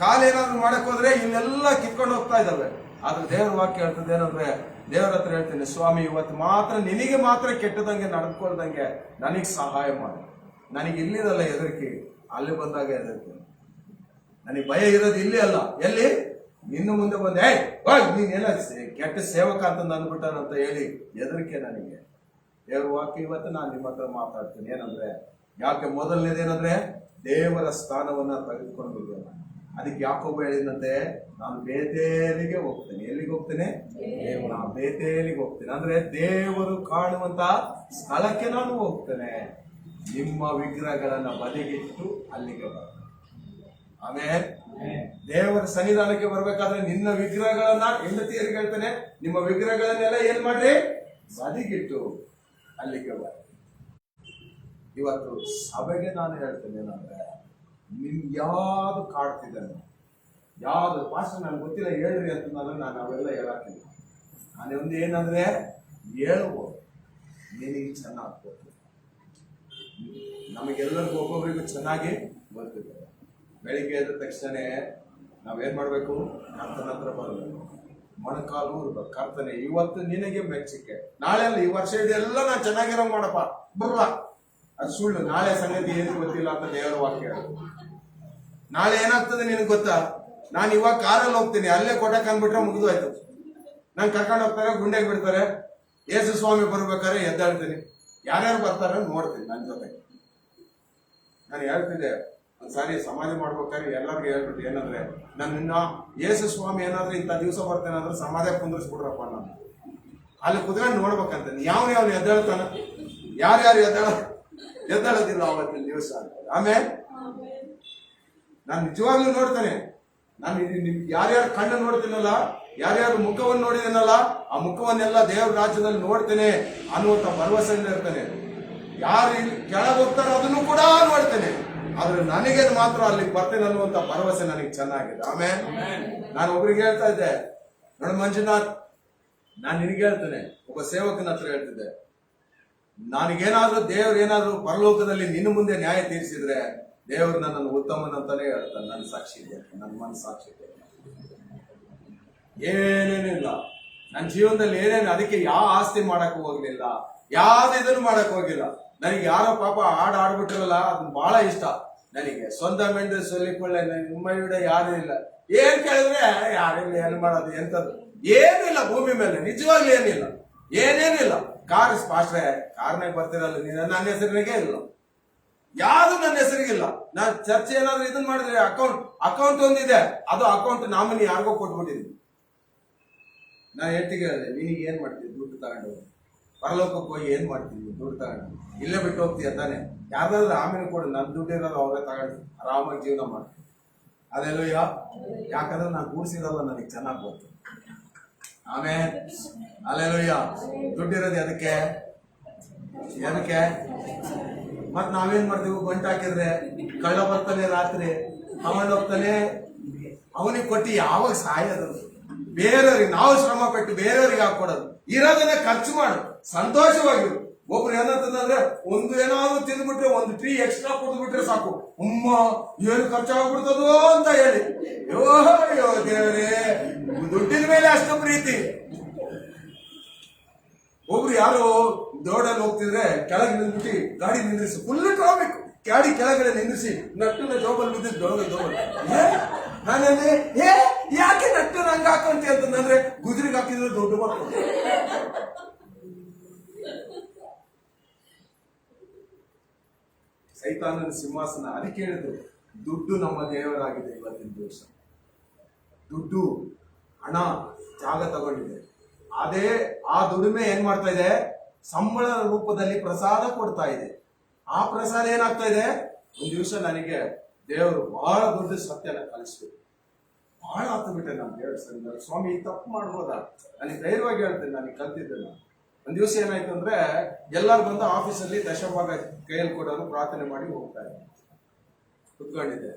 ಕಾಲೇನಾದ್ರು ಮಾಡಕ್ ಹೋದ್ರೆ ಇಲ್ಲೆಲ್ಲ ಕಿತ್ಕೊಂಡು ಹೋಗ್ತಾ ಇದಾವೆ. ಆದ್ರೆ ದೇವ್ರ ವಾಕ್ಯ ಹೇಳ್ತದೆ ಏನಂದ್ರೆ, ದೇವರ ಹತ್ರ ಹೇಳ್ತೇನೆ, ಸ್ವಾಮಿ ಇವತ್ತು ಮಾತ್ರ ನಿನಗೆ ಮಾತ್ರ ಕೆಟ್ಟದಂಗೆ ನಡೆದುಕೊಳ್ದಂಗೆ ನನಗೆ ಸಹಾಯ ಮಾಡಿ. ನನಗೆ ಇಲ್ಲಿದಲ್ಲ ಹೆದರಿಕೆ, ಅಲ್ಲಿ ಬಂದಾಗ ಹೆದರಿಕೆ. ನನಗೆ ಭಯ ಇರೋದು ಇಲ್ಲಿ ಅಲ್ಲ, ಎಲ್ಲಿ? ಇನ್ನು ಮುಂದೆ ಬಂದೆ ನೀನೆಲ್ಲ ಕೆಟ್ಟ ಸೇವಕ ಅಂತ ಅಂದ್ಬಿಟ್ಟಾರಂತ ಹೇಳಿ ಹೆದರಿಕೆ ನನಗೆ. ದೇವ್ರ ವಾಕ್ಯ ಇವತ್ತು ನಾನು ನಿಮ್ಮ ಹತ್ರ ಮಾತಾಡ್ತೀನಿ. ಏನಂದ್ರೆ, ಯಾಕೆ ಮೊದಲನೇದೇನಂದ್ರೆ ದೇವರ ಸ್ಥಾನವನ್ನ ತೆಗೆದುಕೊಂಡಿದ್ದೇನೆ. ಅದಕ್ಕೆ ಯಾಕೋಬ ಹೇಳಿದಂತೆ, ನಾನು ಬೇತೇಲಿಗೆ ಹೋಗ್ತೇನೆ. ಎಲ್ಲಿಗೆ ಹೋಗ್ತೇನೆ? ನಾನು ಬೇತೇಲಿಗೆ ಹೋಗ್ತೇನೆ ಅಂದ್ರೆ ದೇವರು ಕಾಣುವಂತ ಸ್ಥಳಕ್ಕೆ ನಾನು ಹೋಗ್ತೇನೆ. ನಿಮ್ಮ ವಿಗ್ರಹಗಳನ್ನ ಬದಿಗಿಟ್ಟು ಅಲ್ಲಿಗೆ ಬರ್ತೇನೆ. ಆಮೇಲೆ ದೇವರ ಸನ್ನಿಧಾನಕ್ಕೆ ಬರ್ಬೇಕಾದ್ರೆ ನಿನ್ನ ವಿಗ್ರಹಗಳನ್ನ, ಹೆಂಡತಿಯರಿಗೆ ಹೇಳ್ತೇನೆ, ನಿಮ್ಮ ವಿಗ್ರಹಗಳನ್ನೆಲ್ಲ ಏನ್ ಮಾಡ್ರಿ? ಬದಿಗಿಟ್ಟು ಅಲ್ಲಿಗೆ ಬರ. ಇವತ್ತು ಸಭೆಗೆ ನಾನು ಹೇಳ್ತೇನೆ ಏನಂದ್ರೆ, ನಿಮ್ ಯಾವ್ದು ಕಾಡ್ತಿದ್ದಾನೆ, ಯಾವ್ದು ಪಾಸ್ಟರ್ ನನ್ಗೆ ಗೊತ್ತಿಲ್ಲ ಹೇಳ್ರಿ ಅಂತಂದ್ರೆ ನಾನು ಅವೆಲ್ಲ ಹೇಳಕ್ಕಿಲ್ಲ. ನಾನು ಒಂದು ಏನಂದ್ರೆ ಹೇಳ್ಬೋದು, ನಿನಗೆ ಚೆನ್ನಾಗಿ ಗೊತ್ತು. ನಮಗೆಲ್ಲರಿಗೂ ಒಬ್ಬೊಬ್ಬರಿಗೂ ಚೆನ್ನಾಗಿ ಗೊತ್ತಿದೆ. ಬೆಳಿಗ್ಗೆ ಎದ್ದ ತಕ್ಷಣ ನಾವೇನ್ ಮಾಡ್ಬೇಕು? ಕರ್ತನ ಹತ್ರ ಬರಬೇಕು, ಮೊಣಕಾಲು ಇರ್ಬೇಕು. ಕರ್ತನೆ ಇವತ್ತು ನಿನಗೆ ಮೆಚ್ಚಿಕೆ, ನಾಳೆ ಅಲ್ಲ ಈ ವರ್ಷ ಇದೆಲ್ಲ ನಾನು ಚೆನ್ನಾಗಿರೋ ಮಾಡಪ್ಪ ಬರುವ. ಅದು ಸುಳ್ಳು. ನಾಳೆ ಸಂಗತಿ ಏನು ಗೊತ್ತಿಲ್ಲ ಅಂತ ದೇವರ ವಾಕ್ಯ ಹೇಳು. ನಾಳೆ ಏನಾಗ್ತದೆ ನಿನಗೆ ಗೊತ್ತಾ? ನಾನು ಇವಾಗ ಕಾರಲ್ಲಿ ಹೋಗ್ತೀನಿ, ಅಲ್ಲೇ ಕೊಟ್ಟಕ್ಕೆ ಅಂದ್ಬಿಟ್ರೆ ಮುಗಿದು ಆಯ್ತು. ನಾನು ಕರ್ಕೊಂಡು ಹೋಗ್ತಾರೆ, ಗುಂಡೆಗೆ ಬಿಡ್ತಾರೆ. ಯೇಸು ಸ್ವಾಮಿ ಬರ್ಬೇಕಾದ್ರೆ ಎದ್ದಾಳ್ತೀನಿ, ಯಾರ್ಯಾರು ಬರ್ತಾರೆ ನೋಡ್ತೀನಿ ನನ್ನ ಜೊತೆ. ನಾನು ಹೇಳ್ತಿದ್ದೆ ಒಂದ್ಸಾರಿ ಸಮಾಧಿ ಮಾಡ್ಬೇಕಾದ್ರೆ ಎಲ್ಲರಿಗೂ ಹೇಳ್ಬಿಟ್ಟು ಏನಂದ್ರೆ, ನನ್ನ ಯೇಸು ಸ್ವಾಮಿ ಏನಾದ್ರು ಇಂಥ ದಿವಸ ಬರ್ತೇನೆ ಅಂದ್ರೆ ಸಮಾಧಿ ಕುಂದಿಸ್ಬಿಡ್ರಪ್ಪ. ನಾನು ಅಲ್ಲಿ ಕುತ್ಕೊಂಡು ನೋಡ್ಬೇಕಂತ. ಯಾವ ಎದ್ದಾಳ್ತಾನ, ಯಾರ್ಯಾರು ಎದ್ದಾಳೋದಿಲ್ಲ ಅವತ್ತಿನ ದಿವಸ. ಆಮೇಲೆ ನಾನು ನಿಜವಾಗ್ಲೂ ನೋಡ್ತೇನೆ. ನಾನು ಯಾರ್ಯಾರು ಕಣ್ಣು ನೋಡ್ತೀನಲ್ಲ, ಯಾರ್ಯಾರು ಮುಖವನ್ನು ನೋಡಿದೇನಲ್ಲ, ಆ ಮುಖವನ್ನೆಲ್ಲ ದೇವ್ರ ರಾಜ್ಯದಲ್ಲಿ ನೋಡ್ತೇನೆ ಅನ್ನುವಂಥ ಭರವಸೆಯಿಂದ ಇರ್ತೇನೆ. ಯಾರು ಕೆಳಗೆ ಹೋಗ್ತಾರೋ ಅದನ್ನು ಕೂಡ ನೋಡ್ತೇನೆ. ಆದ್ರೆ ನನಗೆ ಮಾತ್ರ ಅಲ್ಲಿ ಬರ್ತೇನೆ ಅನ್ನುವಂಥ ಭರವಸೆ ನನಗೆ ಚೆನ್ನಾಗಿದೆ. ಆಮೇಲೆ ನಾನು ಒಬ್ರಿಗೆ ಹೇಳ್ತಾ ಇದ್ದೆ, ನೋಡು ಮಂಜುನಾಥ್, ನಾನು ನಿನಗೆ ಹೇಳ್ತೇನೆ, ಒಬ್ಬ ಸೇವಕನ ಹತ್ರ ಹೇಳ್ತಿದ್ದೆ, ನನಗೇನಾದ್ರೂ ದೇವ್ರು ಏನಾದ್ರೂ ಪರಲೋಕದಲ್ಲಿ ನಿನ್ನ ಮುಂದೆ ನ್ಯಾಯ ತೀರಿಸಿದ್ರೆ ದೇವರು ನನ್ನನ್ನು ಉತ್ತಮನಂತಾನೆ ಹೇಳ್ತಾನೆ. ನನ್ನ ಸಾಕ್ಷಿ ಇದೆ, ನನ್ನ ಮನಸ್ಸಾಕ್ಷಿ ಇದೆ. ಏನೇನಿಲ್ಲ ನನ್ನ ಜೀವನದಲ್ಲಿ, ಏನೇನು ಅದಕ್ಕೆ ಯಾವ ಆಸ್ತಿ ಮಾಡಕ್ ಹೋಗ್ಲಿಲ್ಲ, ಯಾವ್ದು ಇದನ್ನು ಮಾಡಕ್ ಹೋಗಿಲ್ಲ. ನನಗೆ ಯಾರೋ ಪಾಪ ಹಾಡು ಆಡ್ಬಿಟ್ಟಿರಲ್ಲ, ಅದನ್ನ ಬಹಳ ಇಷ್ಟ ನನಗೆ. ಸ್ವಂತ ಮೆಂಡು ಸೊಲ್ಲಿಕೊಳ್ಳೆ ನಿಮ್ಮ ವಿಡ ಯಾರು ಇಲ್ಲ. ಏನ್ ಕೇಳಿದ್ರೆ ಯಾರಿಲ್ಲ, ಏನ್ ಮಾಡೋದು, ಎಂತದ್ದು ಏನಿಲ್ಲ ಭೂಮಿ ಮೇಲೆ, ನಿಜವಾಗ್ಲೂ ಏನಿಲ್ಲ, ಏನೇನಿಲ್ಲ. ಕಾರ್ ಪಾಸ್ಟ್ರೆ ಕಾರ್ನಾಗ ಬರ್ತಿರಲ್ಲ, ನನ್ನ ಹೆಸರಿನಾಗೆ ಇಲ್ಲ, ಯಾವ್ದು ನನ್ನ ಹೆಸರಿಗಿಲ್ಲ. ನಾನು ಚರ್ಚೆ ಏನಾದ್ರು ಇದನ್ನ ಮಾಡಿದ್ರೆ ಅಕೌಂಟ್ ಒಂದಿದೆ, ಅದು ಅಕೌಂಟ್ ನಾಮಿನಿ ಯಾರಿಗೋ ಕೊಟ್ಬಿಟ್ಟಿದ್ದೀನಿ. ನಾನು ಹೆಂಡತಿಗೆ ಹೇಳಿದೆ, ನಿನಗೆ ಏನ್ ಮಾಡ್ತೀನಿ ದುಡ್ಡು ತಗೊಂಡು, ಪರಲೋಕಕ್ಕೆ ಹೋಗಿ ಏನ್ ಮಾಡ್ತೀನಿ ದುಡ್ಡು ತಗೊಂಡು, ಇಲ್ಲೇ ಬಿಟ್ಟು ಹೋಗ್ತೀಯ ತಾನೆ, ಯಾವ್ದಾದ್ರು ಆಮೇಲೆ ಕೊಡು, ನನ್ನ ದುಡ್ಡು ಇರೋದು ಅವ್ರೇ ತಗೊಂಡು ಆರಾಮಾಗಿ ಜೀವನ ಮಾಡ್ತೀನಿ. ಅದೆಲ್ಲ ಯಾಕಂದ್ರೆ ನಾನು ಕೂರಿಸಿರಲ್ಲ, ನನಗೆ ಚೆನ್ನಾಗಿ ಗೊತ್ತು. ಆಮೇಲೆ ಅಲ್ಲೆಲ್ಲಯ್ಯ ದುಡ್ಡಿರೋದು ಅದಕ್ಕೆ ಮತ್ ನಾವೇನ್ ಮಾಡ್ತೀವಿ, ಗಂಟು ಹಾಕಿದ್ರೆ ಕಳ್ಳ ಬರ್ತಾನೆ, ರಾತ್ರಿ ತಗೊಂಡೋಗ್ತಾನೆ, ಅವನಿಗೆ ಕೊಟ್ಟು ಯಾವಾಗ ಸಾಯೋದು? ಬೇರೆಯವ್ರಿಗೆ ನಾವು ಶ್ರಮ ಪಟ್ಟು ಬೇರೆಯವ್ರಿಗೆ ಹಾಕೊಡೋದು. ಇರೋದನ್ನ ಖರ್ಚು ಮಾಡು, ಸಂತೋಷವಾಗಿರು. ಒಬ್ರು ಏನಂತಂದ್ರೆ ಒಂದು ಏನಾದ್ರು ತಿಂದ್ಬಿಟ್ರೆ ಒಂದು ಟ್ರೀ ಎಕ್ಸ್ಟ್ರಾ ಕೊಡ್ಬಿಟ್ರೆ ಸಾಕು, ಉಮ್ಮ ಏನು ಖರ್ಚಾಗ್ಬಿಡ್ತದೋ ಅಂತ ಹೇಳಿ, ಅಯ್ಯೋ ದೇವರೇ, ದುಡ್ಡಿನ ಮೇಲೆ ಅಷ್ಟು ಪ್ರೀತಿ. ಒಬ್ರು ಯಾರು ದೊಡ್ಡಲ್ಲಿ ಹೋಗ್ತಿದ್ರೆ ಕೆಳಗೆ ನಿಂದ್ಬಿಟ್ಟು ಗಾಡಿ ನಿಂದ್ರಿಸಿ, ಫುಲ್ ಟ್ರಾಫಿಕ್, ಗಾಡಿ ಕೆಳಗಡೆ ನಿಂದ್ರಿಸಿ ನಟ್ಟನ ಜೋಬಲ್ ಬಿದ್ದಿದ್ದು ಜೋಬಲ್. ನಾನಲ್ಲಿ ಯಾಕೆ ನಟ್ಟು ನಂಗೆ ಹಾಕೊಂತಿ ಅಂತಂದ್ರೆ ಗುಜ್ರಿಗೆ ಹಾಕಿದ್ರೆ ದುಡ್ಡು ಮಾಡ್ಕೊಂಡು. ಸೈತಾನನ ಸಿಂಹಾಸನ. ಅದಕ್ಕೆ ಹೇಳಿದ್ರು, ದುಡ್ಡು ನಮ್ಮ ದೇವರಾಗಿದೆ. ಇವತ್ತಿನ ದಿವಸ ದುಡ್ಡು, ಹಣ ಜಾಗ ತಗೊಂಡಿದೆ. ಆ ದುಡಿಮೆ ಏನ್ ಮಾಡ್ತಾ ಇದೆ? ಸಂಬಳ ರೂಪದಲ್ಲಿ ಪ್ರಸಾದ ಕೊಡ್ತಾ ಇದೆ. ಆ ಪ್ರಸಾದ ಏನಾಗ್ತಾ ಇದೆ, ಒಂದ್ ದಿವಸ ನನಗೆ ದೇವರು ಬಹಳ ದೊಡ್ಡ ಸತ್ಯನ ಕಲಿಸ್ಬೇಕು. ಬಹಳ ಹತ್ತು ಬಿಟ್ಟೆ ನಾನು ದೇವ್ರ ಸನ್ನಿಧಾನ, ಸ್ವಾಮಿ ಈ ತಪ್ಪು ಮಾಡ್ಬೋದಾ, ನನಗೆ ಧೈರ್ಯವಾಗಿ ಹೇಳ್ತೇನೆ, ನನಗೆ ಕಲ್ತಿದ್ದೆ ನಾನು. ಒಂದ್ ದಿವಸ ಏನಾಯ್ತು ಅಂದ್ರೆ, ಎಲ್ಲರೂ ಬಂದು ಆಫೀಸಲ್ಲಿ ದಶಭಾಗ ಕೈಯಲ್ಲಿ ಕೊಡೋದು ಪ್ರಾರ್ಥನೆ ಮಾಡಿ ಹೋಗ್ತಾ ಇದ್ದೆ, ಕುತ್ಕೊಂಡಿದ್ದೆ,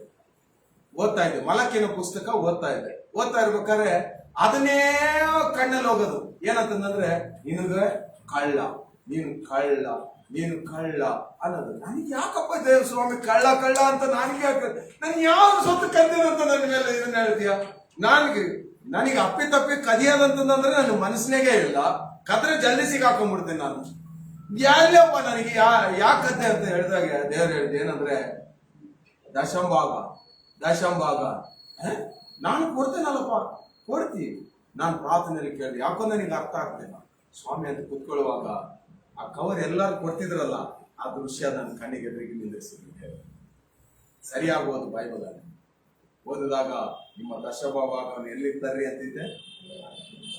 ಓದ್ತಾ ಇದ್ದೆ, ಮಲಕಿನ ಪುಸ್ತಕ ಓದ್ತಾ ಇರ್ಬೇಕಾದ್ರೆ ಅದನ್ನೇ ಕಣ್ಣಲ್ಲಿ ಹೋಗೋದು. ಏನಂತಂದ್ರೆ, ನಿನಗೆ ಕಳ್ಳ, ನೀನು ಕಳ್ಳ, ನೀನು ಕಳ್ಳ ಅನ್ನೋದು. ನನಗೆ ಯಾಕಪ್ಪ ದೇವ್ರ ಸ್ವಾಮಿ ಕಳ್ಳ ಕಳ್ಳ ಅಂತ ನನಗೆ ಯಾವ ಸೊತ್ತು ಕದ್ದಿರಂತ ನನ್ನ ಮೇಲೆ ಇದನ್ನ ಹೇಳ್ತೀಯ? ನನಗೆ ಅಪ್ಪಿ ಕದಿಯೋದಂತಂದ್ರೆ ನನ್ನ ಮನಸ್ಸಿನಾಗೆ ಇಲ್ಲ, ಕದ್ರೆ ಜಲ್ದಿ ಸಿಗಾಕೊಂಡ್ಬಿಡ್ತೇನೆ ನಾನು. ಯಾರಪ್ಪ ನನಗೆ ಯಾಕೆ ಕದ್ದೆ ಅಂತ ಹೇಳಿದಾಗ ದೇವ್ರು ಹೇಳಿದೆ ಏನಂದ್ರೆ, ದಶಂಭಾಗ ನಾನು ಕೊಡ್ತೇನಲ್ಲಪ್ಪ, ಕೊಡ್ತೀವಿ. ನಾನು ಪ್ರಾರ್ಥನೆಯಲ್ಲಿ ಕೇಳಿದೆ, ಯಾಕೋ ನನಗೆ ಅರ್ಥ ಆಗ್ತಿಲ್ಲ ಸ್ವಾಮಿ ಅಂತ ಕೂತ್ಕೊಳ್ಳುವಾಗ ಆ ಕವರ್ ಎಲ್ಲರೂ ಕೊಡ್ತಿದ್ರಲ್ಲ, ಆ ದೃಶ್ಯ ನನ್ನ ಕಣ್ಣಿಗೆ ಎದುರಿಗೆ ನಿಲ್ಲಿಸಿದ್ದೆ. ಸರಿಯಾಗುವುದು ಬೈಬಲಲ್ಲಿ ಓದಿದಾಗ, ನಿಮ್ಮ ದಶಭಾಗವನ್ನು ಎಲ್ಲಿಗೆ ತರ್ರಿ ಅಂತಿದ್ದೆ,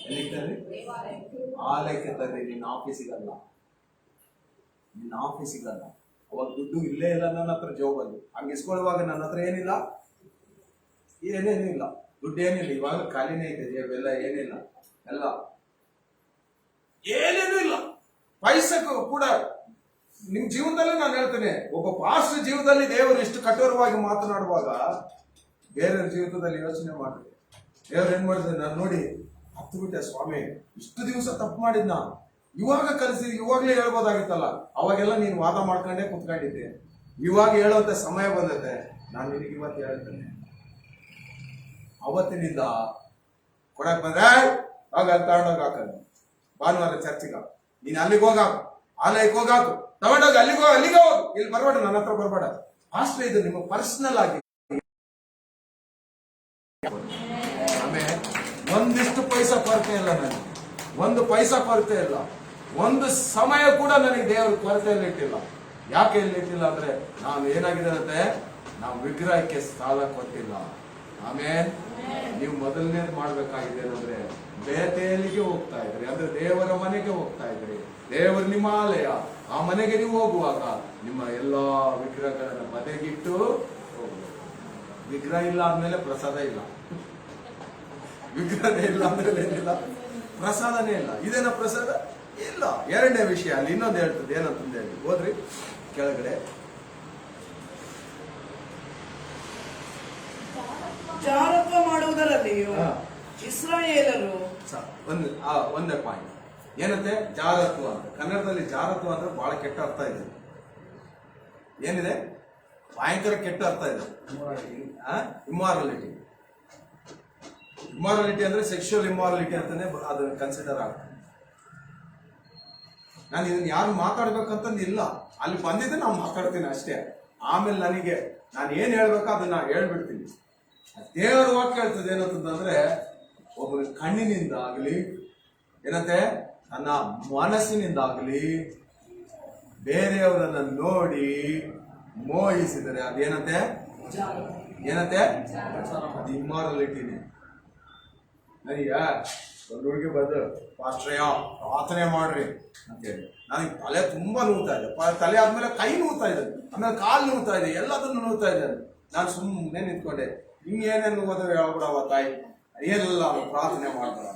ಎಲ್ಲಿಗೆ ತರ್ರಿ? ಆಲಯಕ್ಕೆ ತರ್ರಿ, ನಿನ್ನ ಆಫೀಸಿಗಲ್ಲ. ಅವಾಗ ದುಡ್ಡು ಇಲ್ಲೇ ಇಲ್ಲ ನನ್ನ ಹತ್ರ ಜೋಬಲ್ಲಿ. ಹಂಗೆ ಇಸ್ಕೊಳ್ಳುವಾಗ ನನ್ನ ಹತ್ರ ಏನಿಲ್ಲ, ದುಡ್ಡು ಏನಿಲ್ಲ. ಇವಾಗ ಖಾಲಿನೇ ಇದೆ ಜೇಬೆಲ್ಲ, ಏನಿಲ್ಲ, ಎಲ್ಲ ಏನೇನು ಇಲ್ಲ. ಪೈಸಕ್ಕೂ ಕೂಡ ನಿಮ್ ಜೀವನದಲ್ಲೇ ನಾನು ಹೇಳ್ತೇನೆ, ಒಬ್ಬ ಪಾಸ್ಟರ್ ಜೀವನದಲ್ಲಿ ದೇವರು ಇಷ್ಟು ಕಠೋರವಾಗಿ ಮಾತನಾಡುವಾಗ ಬೇರೆಯವ್ರ ಜೀವಿತದಲ್ಲಿ ಯೋಚನೆ ಮಾಡ್ರಿ. ದೇವ್ರು ಏನ್ ಮಾಡಿದ್ರೆ, ನಾನು ನೋಡಿ ಹತ್ತು ಬಿಟ್ಟೆ, ಸ್ವಾಮಿ ಇಷ್ಟು ದಿವಸ ತಪ್ಪು ಮಾಡಿದ್ನ, ಇವಾಗ ಕಲಿಸಿ ಇವಾಗ್ಲೇ ಹೇಳ್ಬೋದಾಗಿತ್ತಲ್ಲ. ಅವಾಗೆಲ್ಲ ನೀನು ವಾದ ಮಾಡ್ಕೊಂಡೇ ಕುತ್ಕೊಂಡಿದ್ದೆ, ಇವಾಗ ಹೇಳೋಂತ ಸಮಯ ಬಂದೈತೆ. ನಾನು ನಿನಗೆ ಇವತ್ತು ಹೇಳ್ತೇನೆ, ಅವತ್ತಿನಿಂದ ಕೊಡಕ್ ಬಂದ್ರೆ ಆಗ ಅಲ್ಲಿ ತಗೊಂಡೋಗಿ ಹಾಕಲ್ಲ. ಭಾನುವಾರ ಚರ್ಚಿಗೆ ನೀನ್ ಅಲ್ಲಿಗೆ ಹೋಗಾಕು, ಆಲಯಕ್ಕೆ ಹೋಗಾಕು, ತಗೊಂಡೋಗಿ ಅಲ್ಲಿಗೆ ಹೋಗು, ಇಲ್ಲಿ ಬರ್ಬೇಡ, ನನ್ನ ಹತ್ರ ಬರ್ಬೇಡ. ಅಷ್ಟೇ, ಇದು ನಿಮ್ಮ ಪರ್ಸನಲ್ ಆಗಿ. ಆಮೇಲೆ ಒಂದಿಷ್ಟು ಪೈಸಾ ಕೊರತೆ ಇಲ್ಲ ನನಗೆ, ಒಂದು ಪೈಸಾ ಕೊರತೆ ಇಲ್ಲ, ಒಂದು ಸಮಯ ಕೂಡ ನನಗೆ ದೇವರು ಕೊರತೆಯಲ್ಲಿ ಇಟ್ಟಿಲ್ಲ. ಯಾಕೆ ಇಲ್ಲಿ ಇಟ್ಟಿಲ್ಲ ಅಂದ್ರೆ, ನಾನು ಏನಾಗಿದ್ದೇನಂತೆ, ನಾವು ವಿಗ್ರಹಕ್ಕೆ ಸಾಲ ಕೊಟ್ಟಿಲ್ಲ. ಆಮೇಲೆ ನೀವು ಮೊದಲನೇದು ಮಾಡ್ಬೇಕಾಗಿದೆ ಏನಂದ್ರೆ, ಬೇತೇಲಿಗೆ ಹೋಗ್ತಾ ಇದ್ರಿ, ಅಂದ್ರೆ ದೇವರ ಮನೆಗೆ ಹೋಗ್ತಾ ಇದ್ರಿ. ದೇವರು ನಿಮ್ಮ ಆಲಯ, ಆ ಮನೆಗೆ ನೀವು ಹೋಗುವಾಗ ನಿಮ್ಮ ಎಲ್ಲಾ ವಿಗ್ರಹಗಳನ್ನ ಬದಿಗಿಟ್ಟು ಹೋಗ್ಬೇಕು. ವಿಗ್ರಹ ಇಲ್ಲ ಅಂದ್ಮೇಲೆ ಪ್ರಸಾದ ಇಲ್ಲ, ವಿಗ್ರಹನೇ ಇಲ್ಲ ಅಂದ್ಮೇಲೆ ಏನಿಲ್ಲ, ಪ್ರಸಾದನೇ ಇಲ್ಲ. ಇದೇನ ಪ್ರಸಾದ ಇಲ್ಲ. ಎರಡನೇ ವಿಷಯ ಅಲ್ಲಿ ಇನ್ನೊಂದು ಹೇಳ್ತದೆ, ಏನಂತಂದು ಹೇಳಿ ಹೋದ್ರಿ ಕೆಳಗಡೆ, ಜಾರತ್ವ ಮಾಡುವುದರಲ್ಲಿಯೂ ಇಸ್ರಾಯೇಲರು ಒಂದೇ ಪಾಯಿಂಟ್ ಏನಂತೆ, ಜಾರತ್ವ ಅಂತ. ಕನ್ನಡದಲ್ಲಿ ಜಾರತ್ವ ಅಂದ್ರೆ ಬಹಳ ಕೆಟ್ಟ ಅರ್ಥ ಇದೆ. ಏನಿದೆ? ಭಯಂಕರ ಕೆಟ್ಟ ಅರ್ಥ ಇದೆ. ಇಮ್ಮಾರಲಿಟಿ. ಇಮ್ಮಾರಲಿಟಿ ಅಂದ್ರೆ ಸೆಕ್ಷುವಲ್ ಇಮ್ಮಾರಲಿಟಿ ಅಂತಾನೆ ಅದು ಕನ್ಸಿಡರ್ ಆಗ್ತದೆ. ನಾನು ಇದನ್ನ ಯಾರು ಮಾತಾಡ್ಬೇಕಂತಂದು ಇಲ್ಲ, ಅಲ್ಲಿ ಬಂದಿದ್ದೆ ನಾವು ಮಾತಾಡ್ತೀನಿ ಅಷ್ಟೇ. ಆಮೇಲೆ ನಾನು ಏನ್ ಹೇಳ್ಬೇಕೋ ಅದನ್ನ ಹೇಳ್ಬಿಡ್ತೀನಿ. ದೇವರ ವಾಕ್ಯ ಹೇಳ್ತದೆ ಏನಂತಂದ್ರೆ, ಒಬ್ಬನ ಕಣ್ಣಿನಿಂದ ಆಗಲಿ, ಏನಂತೆ ನನ್ನ ಮನಸ್ಸಿನಿಂದಾಗಲಿ ಬೇರೆಯವರನ್ನ ನೋಡಿ ಮೋಹಿಸಿದರೆ ಅದೇನಂತೆ, ಅದು ಇಮ್ಮಾರಲಿಟಿನೇ. ನನಗೆ ಒಂದು ಹುಡುಗಿ ಬಂದು, ಪಾಸ್ಟ್ರಯ್ಯ ಪ್ರಾರ್ಥನೆ ಮಾಡ್ರಿ ಅಂತೇಳಿ, ನನಗೆ ತಲೆ ತುಂಬಾ ನೋವ್ತಾ ಇದೆ. ತಲೆ ಆದ್ಮೇಲೆ ಕೈ ನೋವ್ತಾ ಇದೆ, ಆಮೇಲೆ ಕಾಲು ನೋವ್ತಾ ಇದೆ, ಎಲ್ಲದನ್ನು ನೋವ್ತಾ ಇದೆ. ನಾನು ಸುಮ್ಮನೆ ನಿಂತ್ಕೊಂಡೆ, ಹಿಂಗೇನೇನು ಓದೋ ಹೇಳ್ಬಿಡವ ತಾಯಿ, ಏನೆಲ್ಲ ಪ್ರಾರ್ಥನೆ ಮಾಡ್ತಾರ.